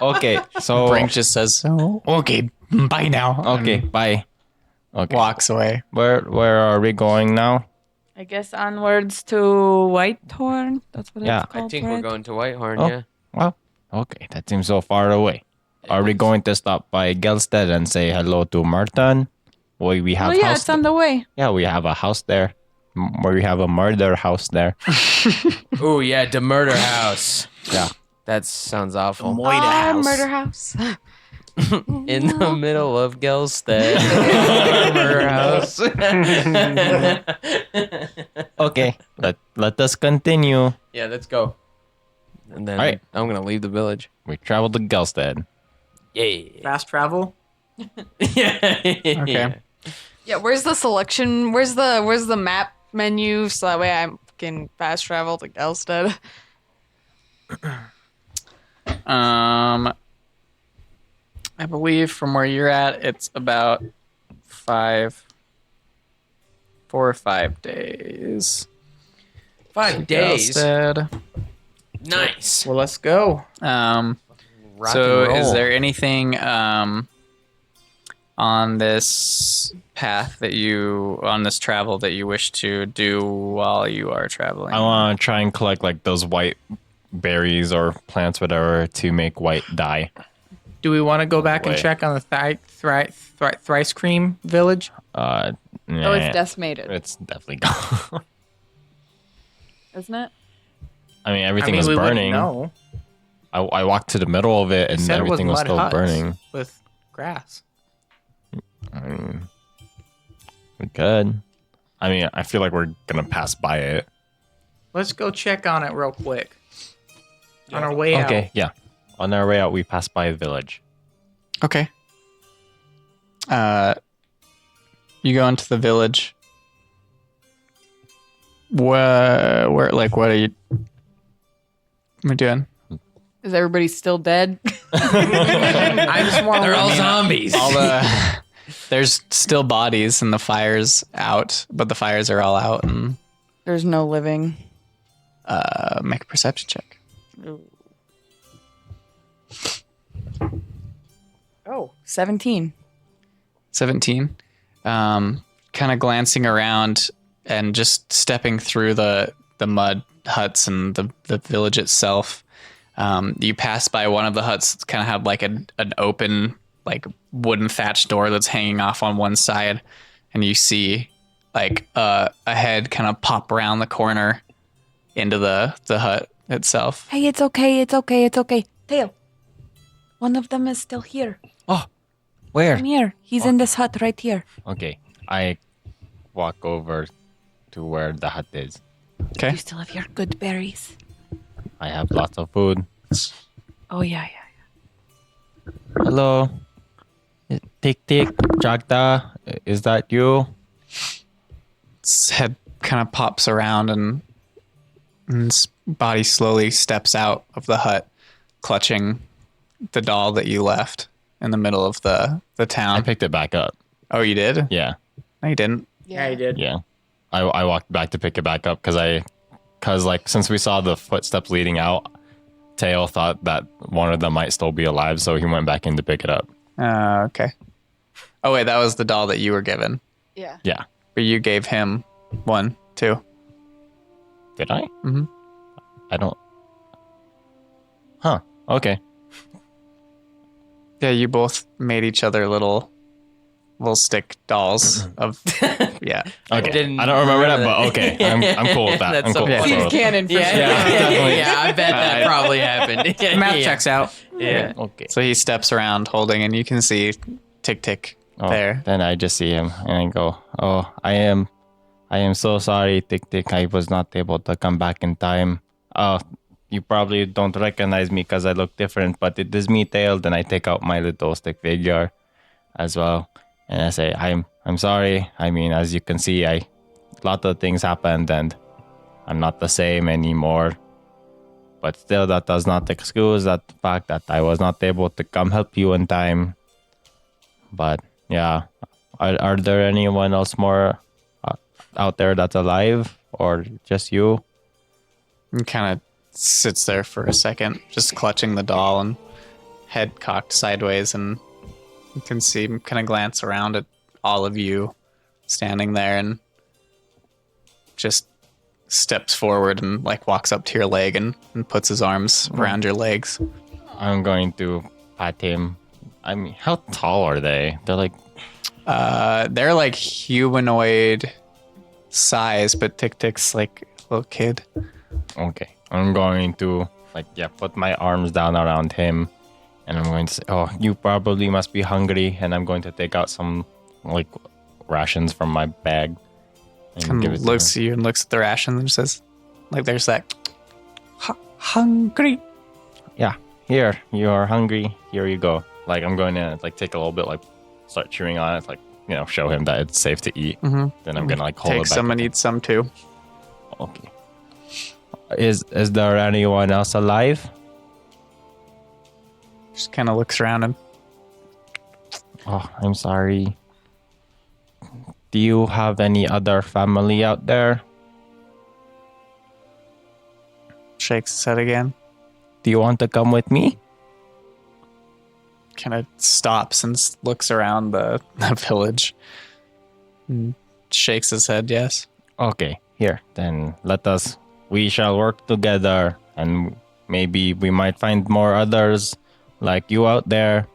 Okay, so Brink just says, "So okay, bye now." okay, and bye. Okay. walks away. Where are we going now? I guess onwards to Whitehorn. That's what Yeah. it's called. I think right? we're going to Whitehorn, Oh. yeah. Well, okay, that seems so far away. Are we going to stop by Gelstead and say hello to Martin? We have Oh yeah, house it's on the way. yeah, we have a house there. We have a murder house there. Oh yeah, the murder house. Yeah. That sounds awful. Murder house. In the middle of Gelstead. Murder house. Okay, let us continue. Yeah, let's go. And then All right. I'm gonna leave the village. We travel to Gelstead. Yeah. Fast travel. Yeah. Okay. Yeah, where's the selection? Where's the map menu so that way I can fast travel to Gelstead? I believe from where you're at, it's about 4 or 5 days. 5 days. Gelstead. Nice. Well, let's go. Rock So and roll. is there anything on this path on this travel that you wish to do while you are traveling? I want to try and collect like those white berries or plants, whatever, to make white dye. Do we want to go back and Wait. check on the Thrice Cream village? Nah, Oh, it's decimated, It's definitely gone. isn't it? I mean, everything was we wouldn't burning. know. I walked to the middle of it They and said it everything was mud still huts burning. with grass. I mean, we could. I mean, I feel like we're gonna pass by it. Let's go check on it real quick. On our way out. Okay, yeah. On our way out, we pass by a village. Okay. You go into the village. Where, what are you doing? Is everybody still dead? I just want to They're all zombies. All the There's still bodies and the fire's out, but the fires are all out. And There's no living. make a perception check. Oh, 17. 17. Kind of glancing around and just stepping through the mud huts and the village itself. You pass by one of the huts that's kind of had like an open like wooden thatch door that's hanging off on one side, and you see like a head kind of pop around the corner into the hut itself. Hey, it's okay. It's okay. It's okay. Tael, one of them is still here. Oh, where? Come here. He's in this hut right here. Okay, I walk over to where the hut is. Okay. You still have your good berries. I have lots of food. Oh, yeah. Hello. Tick tick, Jagda, is that you? Its head kind of pops around and its body slowly steps out of the hut, clutching the doll that you left in the middle of the I town. picked it back up. Oh, you did? Yeah, No, you didn't. Yeah, I did. yeah. I walked back to pick it back up because like since we saw the footsteps leading out, Tael thought that one of them might still be alive, so he went back in to pick it up. Okay. Oh, wait, that was the doll that you were given. Yeah. Yeah. But you gave him one, too. Did I? Mhm. I don't. Huh. Okay. Yeah, you both made each other little stick dolls of. Yeah. Okay. didn't I don't remember that, remember but okay. I'm cool with that. That's I'm so cool. funny. I'm Seems cool with that. canon for Yeah, sure. definitely. yeah, I bet that probably happened. Math Yeah. checks out. Yeah. Okay. So he steps around holding, and you can see Tick Tick Oh, there. Then I just see him and I go, "Oh, I am so sorry, Tick Tick. I was not able to come back in time. Oh, you probably don't recognize me because I look different, but it is me, Tael." Then I take out my little stick figure as well, and I say, "I'm sorry. I mean, as you can see, a lot of things happened, and I'm not the same anymore. But still, that does not excuse that fact that I was not able to come help you in time. But yeah, are there anyone else more out there that's alive, or just you?" And kind of sits there for a second, just clutching the doll and head cocked sideways, and you can see him kind of glance around at all of you standing there, and just steps forward and like walks up to your leg and puts his arms around your legs. I'm going to pat him. I mean, how tall are they? They're like, They're like humanoid size, but Tick Tick's like a little kid. okay. I'm going to put my arms down around him, and I'm going to say, "Oh, you probably must be hungry," and I'm going to take out some like rations from my bag and give it to Looks him. at you and looks at the rations and says, like, there's that hungry. Yeah, here, you are hungry. Here you go. Like, I'm going to like take a little bit, like start chewing on it, like, show him that it's safe to eat. Mhm. Then I'm gonna like hold Take it back. some and eat some too. Okay. Is there anyone else alive? Just kind of looks around and Oh, I'm sorry. Do you have any other family out there? shakes his head again. Do you want to come with me? Kind of stops and looks around the village. And shakes his head, yes. Okay, here. Then we shall work together, and maybe we might find more others like you out there.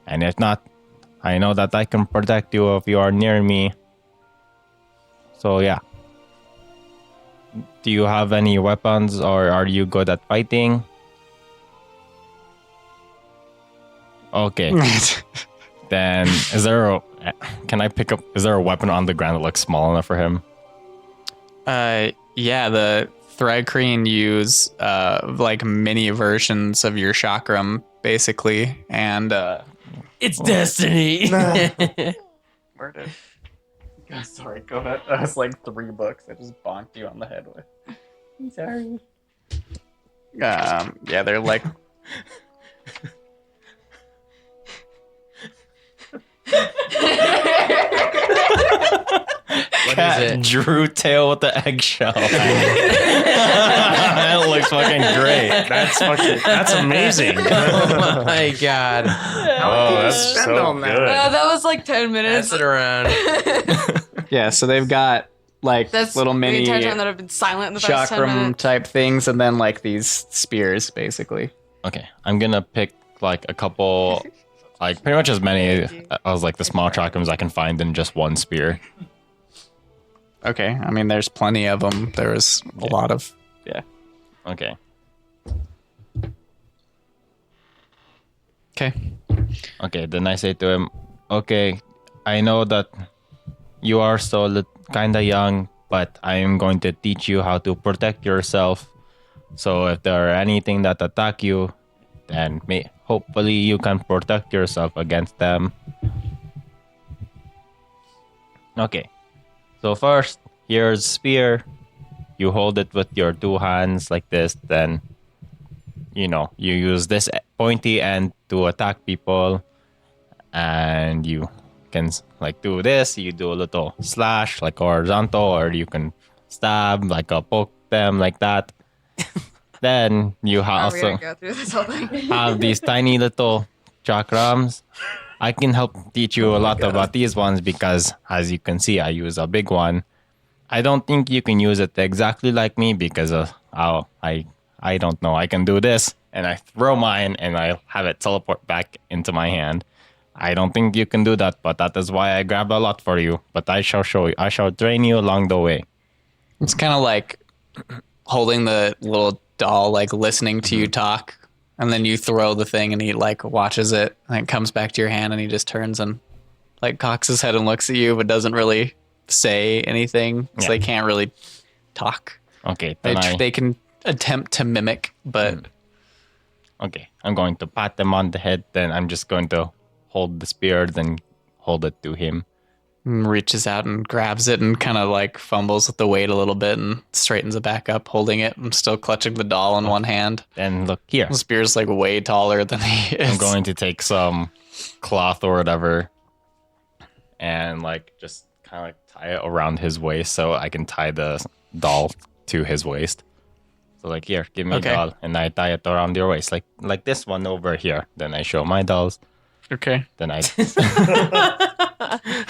And if not, I know that I can protect you if you are near me. So yeah. Do you have any weapons, or are you good at fighting? Okay. Then is there a weapon on the ground that looks small enough for him? Yeah, the Thrycreen use like mini versions of your chakram, basically, and It's destiny. where did? Sorry, go ahead. That was like 3 books. I just bonked you on the head with. I'm sorry. Yeah, they're like. Cat it? drew Tail with the eggshell. That looks fucking great. That's amazing. Oh my god. Oh, that's spend so on that? good. That was like 10 minutes. Pass it around. Yeah, so they've got like That's little the mini entire time that I've been silent in the past 10 chakram minutes. type things, and then like these spears, basically. Okay, I'm gonna pick like a couple, like pretty much as many as like the small chakrams I can find in just one spear. Okay, I mean, there's plenty of them. There's a lot of, yeah. Okay. Okay. Okay, then I say to him, okay, I know that you are still kind of young, but I am going to teach you how to protect yourself. So if there are anything that attack you, then hopefully you can protect yourself against them. Okay, so first, here's spear. You hold it with your two hands like this, then you use this pointy end to attack people, and you can like do this. You do a little slash like horizontal, or you can stab like poke them like that. Then you Are we also gonna go through this whole thing? have these tiny little chakrams. I can help teach you a lot about these ones because, as you can see, I use a big one. I don't think you can use it exactly like me because I don't know. I can do this, and I throw mine, and I have it teleport back into my hand. I don't think you can do that, but that is why I grab a lot for you. But I shall show you. I shall train you along the way. It's kind of like holding the little doll, like listening to you talk, and then you throw the thing, and he like watches it, and it comes back to your hand, and he just turns and like cocks his head and looks at you, but doesn't really say anything. So Yeah. they can't really talk. Okay, They, then they can attempt to mimic, but Okay, I'm going to pat them on the head. Then I'm just going to hold the spear, then hold it to him. reaches out and grabs it and kind of like fumbles with the weight a little bit and straightens it back up, holding it. I'm still clutching the doll in one hand. Then look here. The spear's like way taller than he is. I'm going to take some cloth or whatever and like just kind of like tie it around his waist so I can tie the doll to his waist. So like, here, give me Okay. a doll, and I tie it around your waist, like this one over here. Then I show my dolls. Okay. Then I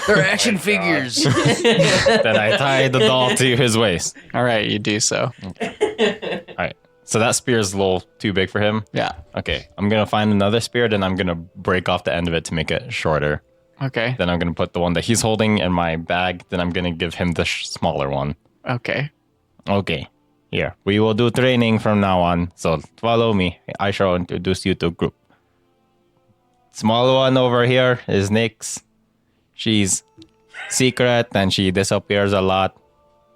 They're action figures. then I tie the doll to his waist. All right, you do so. All right. So that spear is a little too big for him. Yeah. Okay, I'm gonna find another spear. Then I'm gonna break off the end of it to make it shorter. Okay. Then I'm gonna put the one that he's holding in my bag. Then I'm gonna give him the smaller one. Okay. Okay. Here, we will do training from now on. So follow me. I shall introduce you to a group. Small one over here is Nyx. She's secret and she disappears a lot,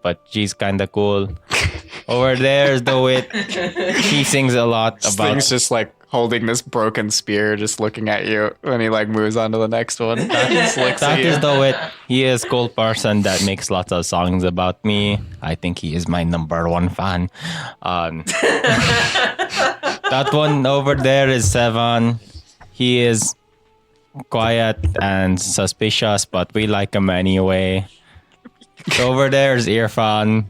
but she's kind of cool. Over there is the wit. He sings a lot This about. thing's just like holding this broken spear, just looking at you, and he like moves on to the next one. Just looks That at you. is the wit. He is a cool person that makes lots of songs about me. I think he is my #1 fan. That one over there is Seven. He is quiet and suspicious, but we like him anyway. Over there is Irfan.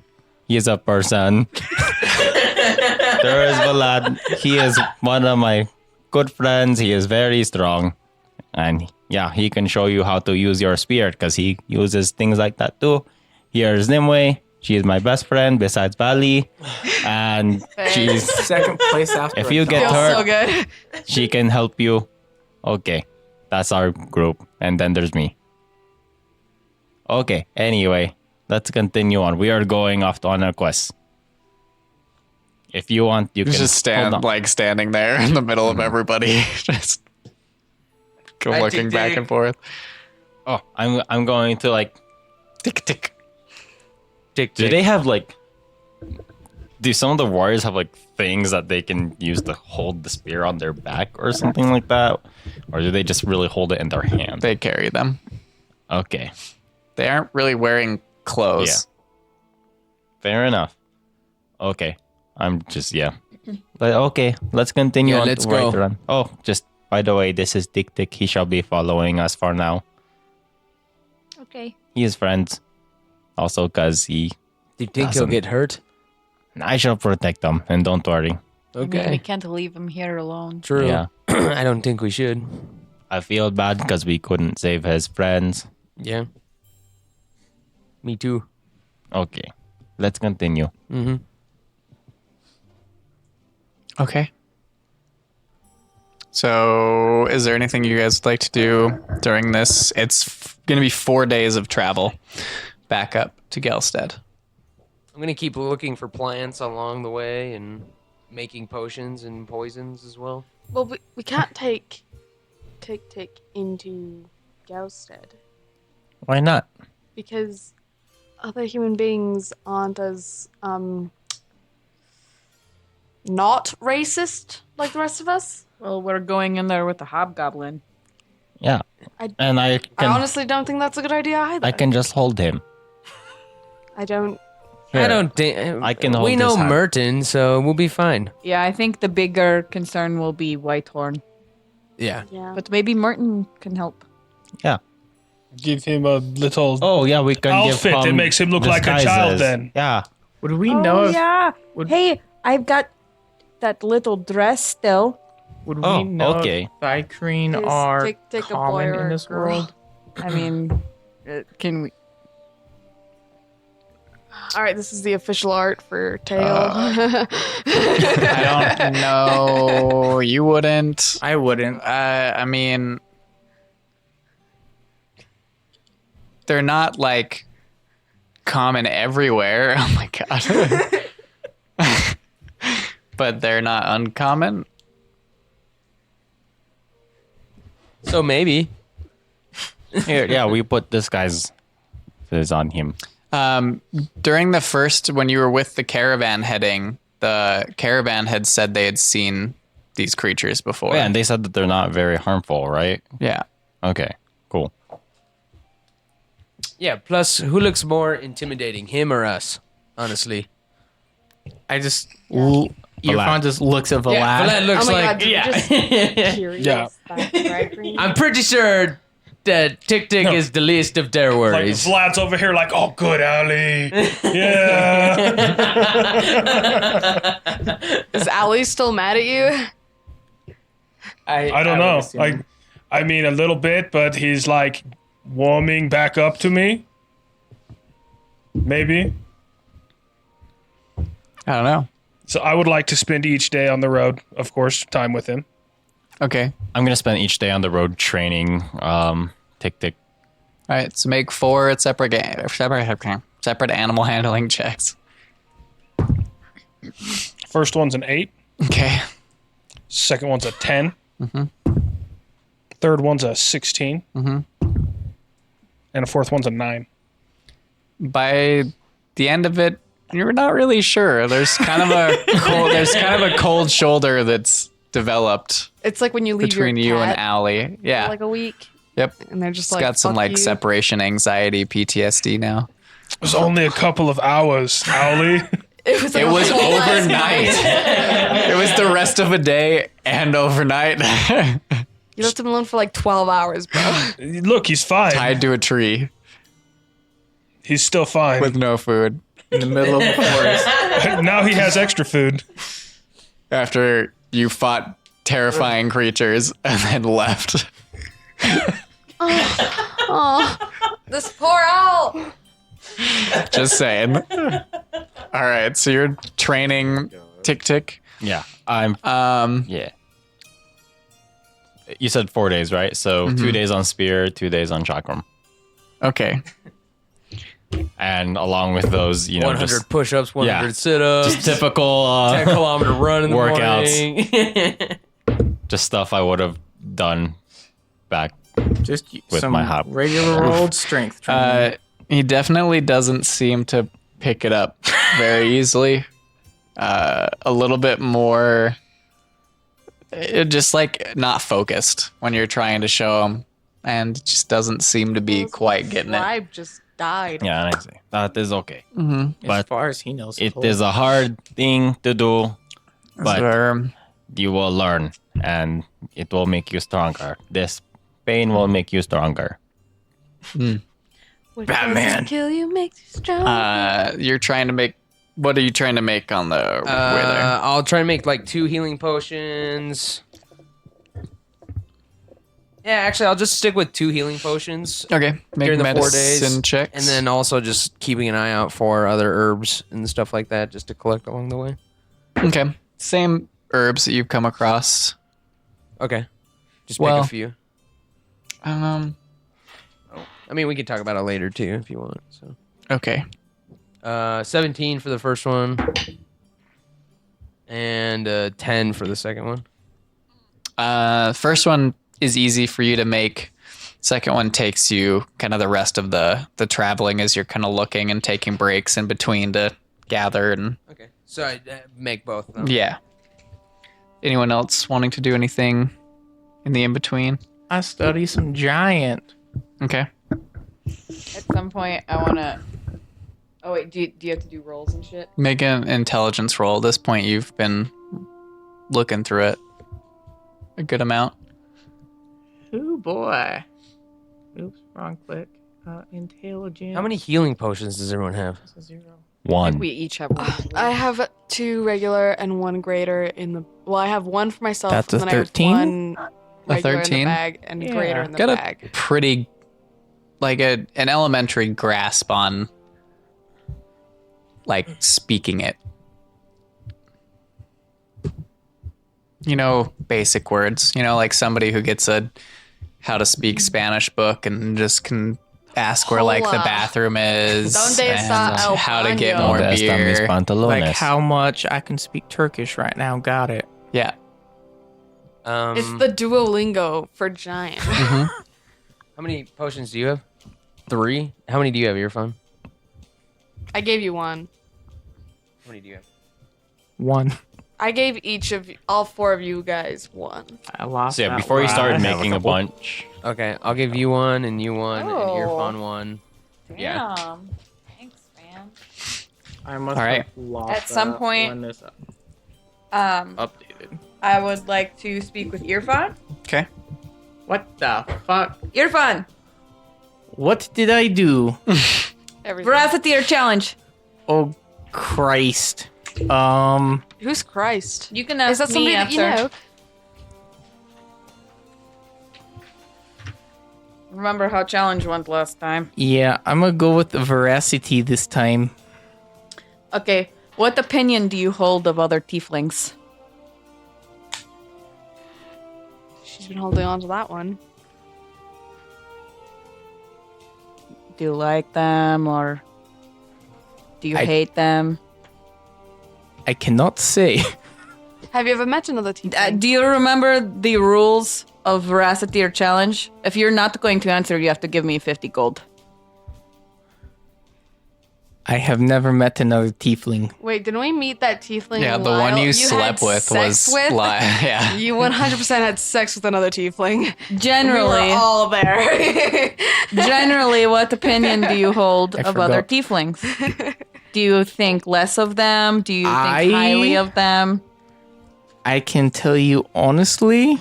He is a person. There is Vlad. He is one of my good friends. He is very strong. And yeah, he can show you how to use your spear because he uses things like that too. Here's Nimue. She is my best friend besides Valley. And she's Second place after. if you get Feels hurt, so good. she can help you. Okay, that's our group. And then there's me. Okay, anyway, let's continue on. We are going off on a quest. If you want, you He's can just hold on. standing there in the middle of everybody, just looking back and forth. Oh, I'm going to like Tick tick. Do they have like? Do some of the warriors have like things that they can use to hold the spear on their back or something like that, or do they just really hold it in their hand? They carry them. Okay, They aren't really wearing clothes. fair enough. Okay, I'm just But okay, let's continue Yeah, on. let's to right go. run. Oh, just by the way, this is Tick Tick. He shall be following us for now. Okay. He is friends. Also, because he, Do you think Doesn't. he'll get hurt? I shall protect him, and don't worry. I mean, Okay. we can't leave him here alone. True. Yeah. I don't think we should. I feel bad because we couldn't save his friends. Yeah. Me too. Okay, let's continue. Mm-hmm. Okay. So, is there anything you guys would like to do during this? It's going to be 4 days of travel back up to Gelstead. I'm gonna keep looking for plants along the way and making potions and poisons as well. Well, we can't take Tick into Gausted Why not? because other human beings aren't as not racist like the rest of us. Well, we're going in there with the hobgoblin. Yeah, and I I can honestly don't think that's a good idea either. I can just hold him. I don't. I don't think I can hold We know his hand. Merton, so we'll be fine. Yeah, I think the bigger concern will be Whitehorn. Yeah. Yeah. But maybe Merton can help. Yeah. Give him a little. Oh yeah, we can Outfit give that him makes him look like a child disguises. then. Yeah. Would we know if yeah. would- Hey, I've got that little dress still. would we Oh, know okay. if Thycrene Is are Tick a boy common or in a this girl? world? I mean, can we? All right, this is the official art for Tael. I don't know. You wouldn't. I wouldn't. I mean, they're not like common everywhere. Oh my god. But they're not uncommon. So maybe. Here, yeah, we put this guy's fizz on him. During the first, when you were with the caravan heading, the caravan had said they had seen these creatures before. Yeah, and they said that they're not very harmful, right? Yeah. Okay, cool. Yeah. Plus, who looks more intimidating, him or us? Honestly. I just Vlad. Irfan just looks at Vlad. Yeah, Vlad looks Oh my like. god, yeah. just curious. Yeah. Right? I'm pretty sure that Tick Tick is the least of their Like worries. Vlad's over here, like, oh, good, Ali. Yeah. Is Allie still mad at you? I don't know. Like, I mean, a little bit, but he's like warming back up to me. Maybe. I don't know. So I would like to spend each day on the road, of course, time with him. Okay. I'm gonna spend each day on the road training Tick Tick. All right. So make 4 separate animal handling checks. First one's an 8. Okay. Second one's a 10. Third one's a 16. And a fourth one's a 9. By the end of it, you're not really sure. There's kind of a cold shoulder that's developed It's like when you leave between your you and cat Allie. for Yeah. like a week, Yep. and they're just It's like, got some "Fuck like you." separation anxiety, PTSD now. It was only a couple of hours, Owly. It was, like It a was whole last overnight. night. It was the rest of a day and overnight. You left him alone for like 12 hours, bro. Look, he's fine. Tied to a tree He's still fine. with no food in the middle of the forest. Now he has extra food. after you fought terrifying creatures and then left. Oh, this poor owl. Just saying. All right, so you're training Tick Tick. Yeah, I'm. Yeah. You said 4 days, right? So 2 days on spear, 2 days on chakram, Okay. and along with those, 100 just push-ups, 100 sit-ups, just typical 10-kilometer run in the workouts. morning. just stuff I would have done back. Just With some my hop. regular old strength training. He definitely doesn't seem to pick it up very easily. A little bit more, just like not focused when you're trying to show him, and just doesn't seem to be quite getting it. Tribe just died. Yeah, I see. That is okay. Mm-hmm. as but far as he knows, It is a hard thing to do, but So, you will learn, and it will make you stronger. This pain will make you stronger. Which Batman. doesn't kill you makes you strong. You're trying to make. What are you trying to make on the way there? I'll try and make like 2 healing potions. Yeah, actually, I'll just stick with 2 healing potions. Okay, make during the 4 medicine days, checks, and then also just keeping an eye out for other herbs and stuff like that, just to collect along the way. okay, same herbs that you've come across. Okay, just Well- pick a few. I mean, we can talk about it later too if you want. So, Okay. 17 for the first one, and 10 for the second one. First one is easy for you to make. Second one takes you kind of the rest of the traveling as you're kind of looking and taking breaks in between to gather and Okay, so I make both of them. yeah. Anyone else wanting to do anything in the in between? I study some giant. Okay. At some point, I want to. Oh, wait. Do you have to do rolls and shit? Make an intelligence roll. At this point, you've been looking through it a good amount. Oh boy. Oops, wrong click. Intelligence. How many healing potions does everyone have? That's a 0. I think One. we each have one. I have 2 regular and 1 greater in the. Well, I have 1 for myself. That's a and then 13? I have 1 A regular in 13? the bag and Yeah. greater in the Got a bag. pretty, like an elementary grasp on, like speaking it. You know, basic words. You know, like somebody who gets a how to speak Spanish book and just can ask where like the Hola. bathroom is Donde está and el how to get baño? more ¿Dónde están mis beer. pantalones? Like how much I can speak Turkish right now. Got it. Yeah. It's the Duolingo for giant. How many potions do you have? 3. How many do you have, Earphone? I gave you 1. How many do you have? 1. I gave all 4 of you guys 1. I lost. So yeah, that before you one. started I have a making a couple. bunch, Okay, I'll give you 1, and you 1, and Oh. Earphone 1. Yeah. Thanks, man. I must All right. have lost At some that point- when this Um, updated. I would like to speak with Earphone. Okay. What the fuck? Earphone, What did I do? Everything. veracity or challenge? Oh Christ. Who's Christ? You can Is ask that somebody me that you after. know? Remember how challenge went last time? Yeah, I'm gonna go with the veracity this time. Okay, what opinion do you hold of other tieflings? She's been holding on to that one. Do you like them or do you I- hate them? I cannot say. Have you ever met another tiefling? Do you remember the rules of veracity or challenge? If you're not going to answer, you have to give me 50 gold. I have never met another tiefling. Wait, didn't we meet that tiefling? Yeah, the Lyle? one you had slept with sex was with? yeah. You 100% had sex with another tiefling. Generally, We were all there. generally, what opinion do you hold I of other forgot. tieflings? Do you think less of them? Do you think I- highly of them? I can tell you honestly,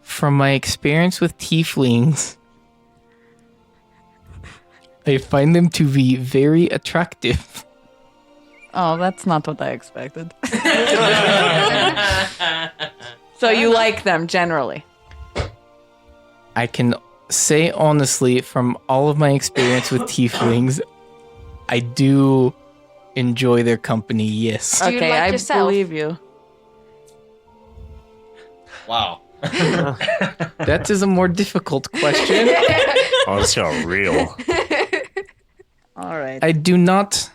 from my experience with tieflings, I find them to be very attractive. Oh, that's not what I expected. So you like them generally? I can say honestly, from all of my experience with tieflings, I do enjoy their company, yes. Do you Okay, like I yourself? believe you. wow. That is a more difficult question. Oh, this got real. All right. I do not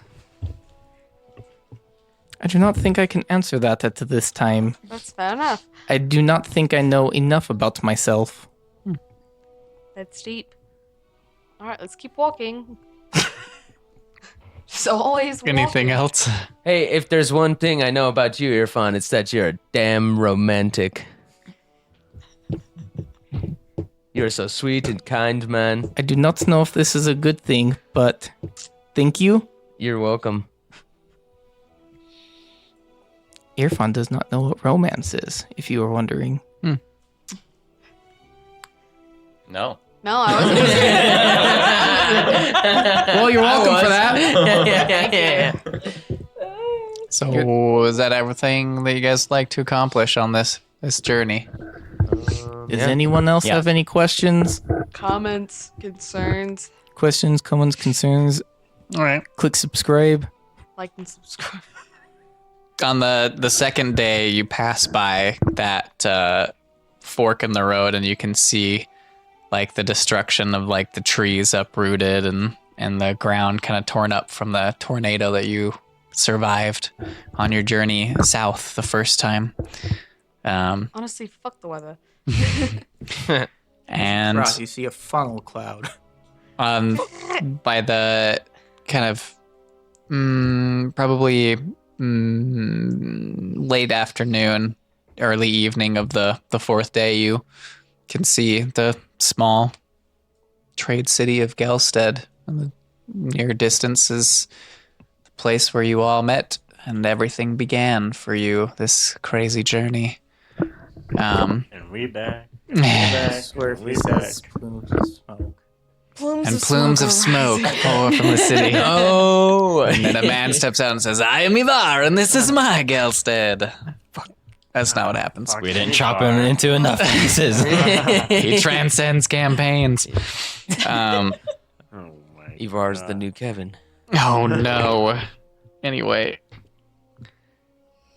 think I can answer that at this time. That's fair enough. I do not think I know enough about myself. That's deep. All right, let's keep walking. Just always Anything walking. else? Hey, if there's one thing I know about you, Irfan, it's that you're a damn romantic. You're so sweet and kind, man. I do not know if this is a good thing, but thank you. You're welcome. Irfan does not know what romance is, if you were wondering. No. No, I wasn't. Well, you're welcome for that. yeah. So is that everything that you guys like to accomplish on this journey? Does anyone else have any questions? Comments, concerns, Questions, comments, concerns? All right. Click subscribe. like and subscribe. On the second day, you pass by that fork in the road, and you can see like the destruction of like the trees uprooted and the ground kind of torn up from the tornado that you survived on your journey south the first time. Honestly, fuck the weather. And Ross, you see a funnel cloud. by the kind of probably late afternoon, early evening of the fourth day, you can see the small trade city of Gelstead. In the near distance is the place where you all met and everything began for you, this crazy journey. And we back. I swear if We he says back. plumes of smoke. And plumes of smoke pour from the city. Oh. And then a man steps out and says, I am Ivar, and this is my Gelstead. That's not what happens. We didn't chop him into enough pieces. He transcends campaigns. Oh my Ivar's God. the new Kevin. Oh, no. Anyway.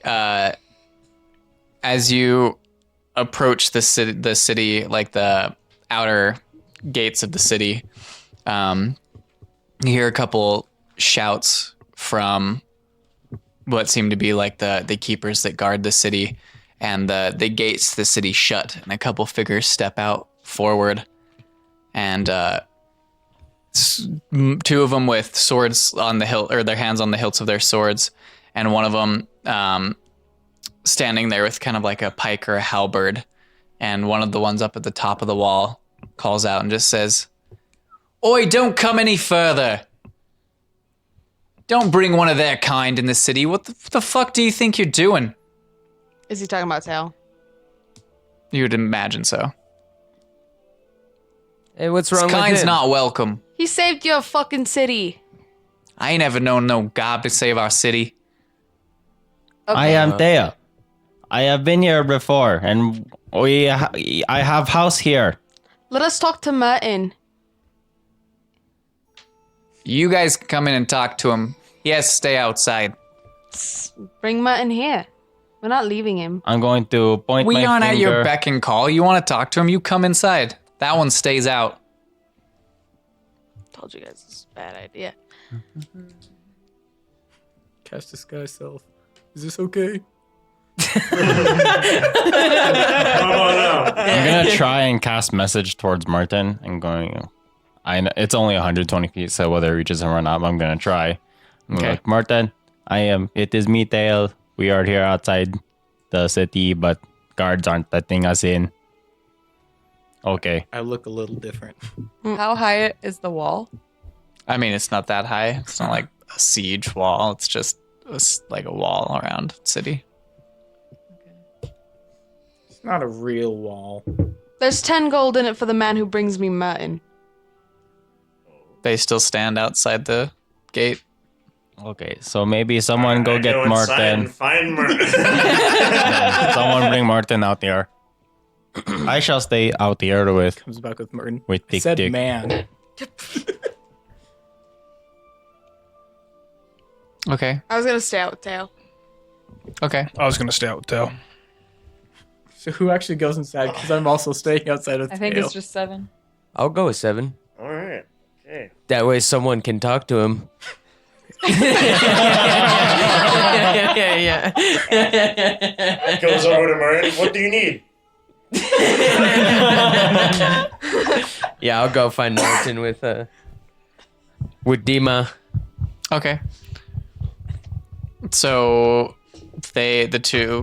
As you approach the city, like the outer gates of the city, you hear a couple shouts from what seem to be like the keepers that guard the city, and the gates to the city shut, and a couple figures step out forward, and two of them with swords on the hilt, or their hands on the hilts of their swords, and one of them standing there with kind of like a pike or a halberd, and one of the ones up at the top of the wall calls out and just says, Oi, don't come any further. Don't bring one of their kind in the city. What the fuck do you think you're doing? Is he talking about Tael? You would imagine so. Hey, what's wrong This with kind's him? not welcome. He saved your fucking city. I ain't ever known no god to save our city. Okay. I am Tael. I have been here before, and I have house here. Let us talk to Merton. You guys can come in and talk to him. He has to stay outside. Bring Merton here. We're not leaving him. I'm going to point We my aren't finger. at your beck and call. You want to talk to him, you come inside. That one stays out. Told you guys this is a bad idea. Cast disguise self. Is this okay? Oh I'm gonna try and cast message towards Martin and going. I know it's only 120 feet, so whether it reaches him or not, I'm gonna try. I'm Okay. like, Martin, it is me, Tael. We are here outside the city, but guards aren't letting us in. Okay. I look a little different. How high is the wall? I mean, it's not that high. It's not like a siege wall. It's just like a wall around the city. It's not a real wall. There's 10 gold in it for the man who brings me Merton. They still stand outside the gate. Okay, so maybe someone go get Martin. Find Martin. Someone bring Martin out here. I shall stay out here Comes back with Merton. with I Dick said Dick. man. Okay. I was gonna stay out with Tael. Okay. I was gonna stay out with Tael. So who actually goes inside? Because I'm also staying outside of I think Tael. it's just 7. I'll go with 7. All right. Okay. That way someone can talk to him. yeah. Goes over to Martin. What do you need? Yeah, I'll go find Martin with Dima. Okay. So the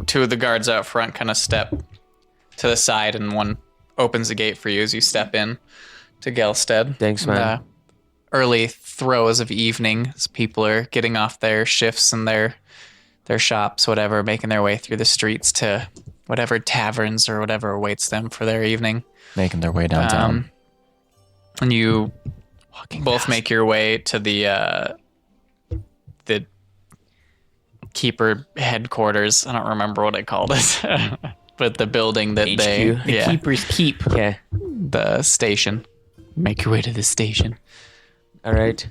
two of the guards out front kind of step to the side, and one opens the gate for you as you step in to Gelstead. Thanks, man. Early throes of evening, as people are getting off their shifts and their shops, whatever, making their way through the streets to whatever taverns or whatever awaits them for their evening. Making their way downtown. And you both make your way to the keeper headquarters. I don't remember what I called it, but the building that they, The keeper's keep. Okay. the station. Make your way to the station. All right.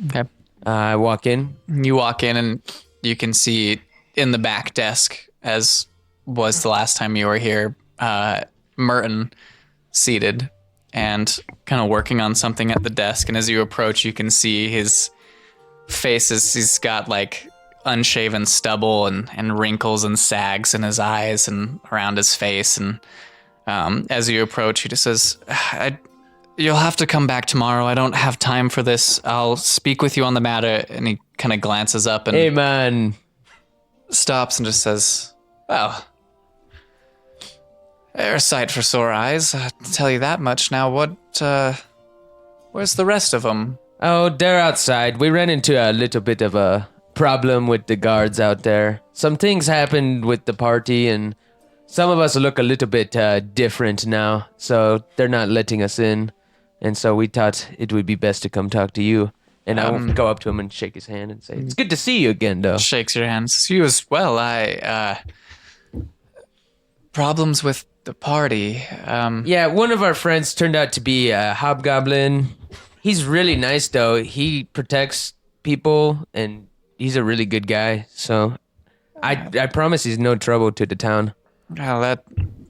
Okay. I walk in. You walk in and you can see in the back desk, as was the last time you were here, Merton seated and kind of working on something at the desk. And as you approach, you can see his face he's got like unshaven stubble and wrinkles and sags in his eyes and around his face. And as you approach, he just says, you'll have to come back tomorrow. I don't have time for this. I'll speak with you on the matter. And he kind of glances up and Hey, man. stops and just says, well, they're a sight for sore eyes. I'll tell you that much. Now, where's the rest of them? Oh, they're outside. We ran into a little bit of a problem with the guards out there. Some things happened with the party, and some of us look a little bit different now, so they're not letting us in. And so we thought it would be best to come talk to you. And I will go up to him and shake his hand and say, it's good to see you again, though. Shakes your hand. Says, you as well. Problems with the party. Yeah, one of our friends turned out to be a hobgoblin. He's really nice, though. He protects people, and he's a really good guy. So I promise he's no trouble to the town. Well, that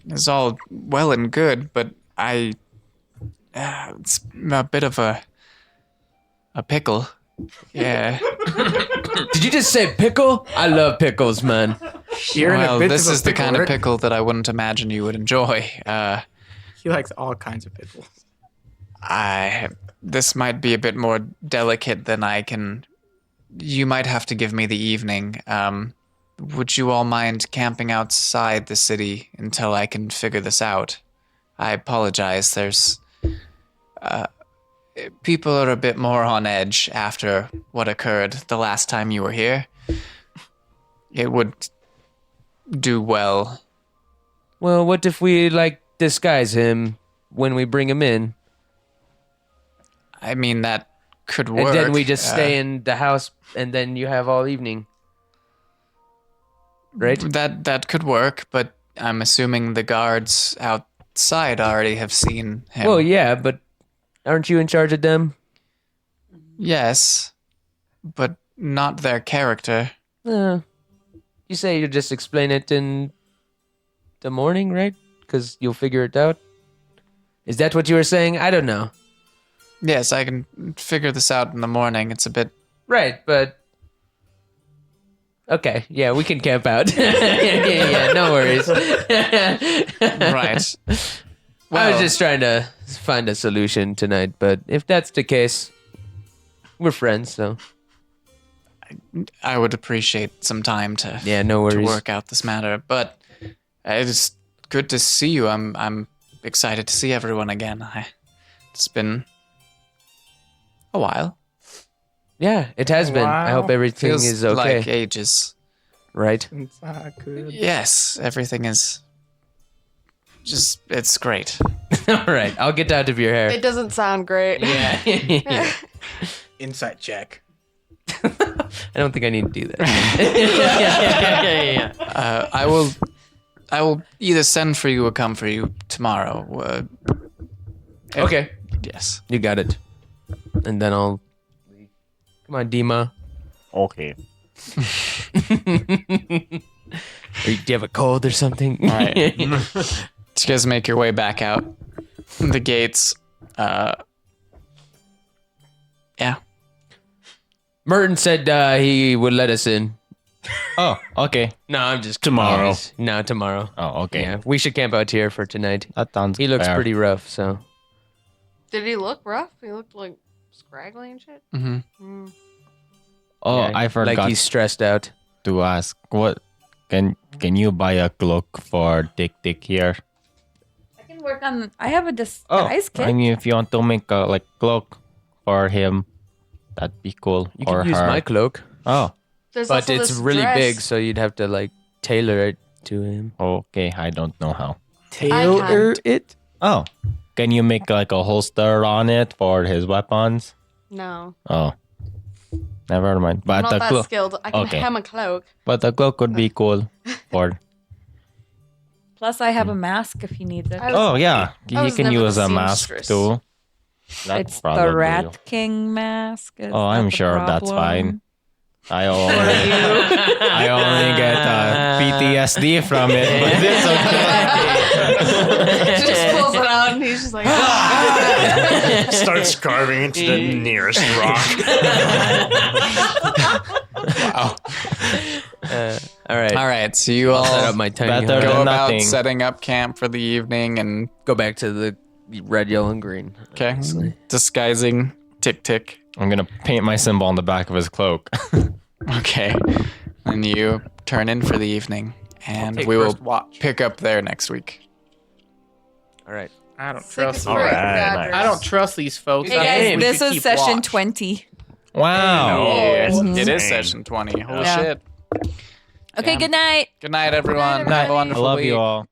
is all well and good, but it's a bit of a pickle. Yeah. Did you just say pickle? I love pickles, man. Well, this is the kind of pickle that I wouldn't imagine you would enjoy. He likes all kinds of pickles. This might be a bit more delicate than I can. You might have to give me the evening. Would you all mind camping outside the city until I can figure this out? I apologize. There's people are a bit more on edge after what occurred the last time you were here. It would do well. Well, what if we, disguise him when we bring him in? I mean, that could work. And then we just stay in the house, and then you have all evening. Right? That could work, but I'm assuming the guards outside already have seen him. Well, yeah, but aren't you in charge of them? Yes, but not their character. You say you just explain it in the morning, right? Because you'll figure it out. Is that what you were saying? I don't know. Yes, I can figure this out in the morning. It's a bit... Right, but... Okay, yeah, we can camp out. yeah, no worries. Right. I was just trying to find a solution tonight, but if that's the case, we're friends, so... I would appreciate some time to no worries. to work out this matter, but it's good to see you. I'm excited to see everyone again. It's been a while. Yeah, it has been. I hope everything Feels is okay. like ages. Right? Yes, everything is just, it's great. All right, I'll get out of your hair. It doesn't sound great. Yeah. Insight check. I don't think I need to do that. I will either send for you or come for you tomorrow. Okay. Yes. You got it. And then I'll... Come on, Dima. Okay. Do you have a cold or something? All right. You guys make your way back out the gates. Yeah. Merton said he would let us in. Oh, okay. No, I'm just Tomorrow. No, tomorrow. Oh, okay. Yeah, we should camp out here for tonight. That sounds He looks fair. pretty rough, so... Did he look rough? He looked like scraggly and shit. Mm-hmm. Oh, Yeah, I forgot Like he's stressed out. to ask. What can you buy a cloak for Dick here? I can work on. I have a Oh, disguise kit. I mean, if you want to make a cloak for him, that'd be cool. You or could use her. my cloak. Oh, There's But also it's this really dress. big, so you'd have to tailor it to him. okay. I don't know how. Tailor it? Oh, Can you make like a holster on it for his weapons? No. Oh, never mind. I'm But not the that cloak. skilled. I can Okay. hem a cloak. But the cloak would be cool for. Plus, I have a mask if he needs it. I was- Oh yeah, I you was can never use the a mask seamstress. too. That's It's the probably- Rat King mask. Is Oh, that I'm the sure that's problem? fine. I only get PTSD from it, but it's okay. Just pulls it out and he's just like, Starts carving into the nearest rock. All right. All right, so you I'll set all up my tiny Better hut. go than about nothing. setting up camp for the evening and Go back to the red, yellow, and green. okay, disguising Tick Tick. I'm gonna paint my symbol on the back of his cloak. Okay, and you turn in for the evening, and Take we will first watch. pick up there next week. All right. I don't Sick trust. as these- All right, daggers. I don't trust these folks. Hey I guys, think we this should is keep session watch. 20. Wow. Yes, Oh, it is dang. session 20. Holy Yeah. shit. Okay, Damn. good night. Good night, everyone. Good night, Have a everybody. I wonderful love week. you all.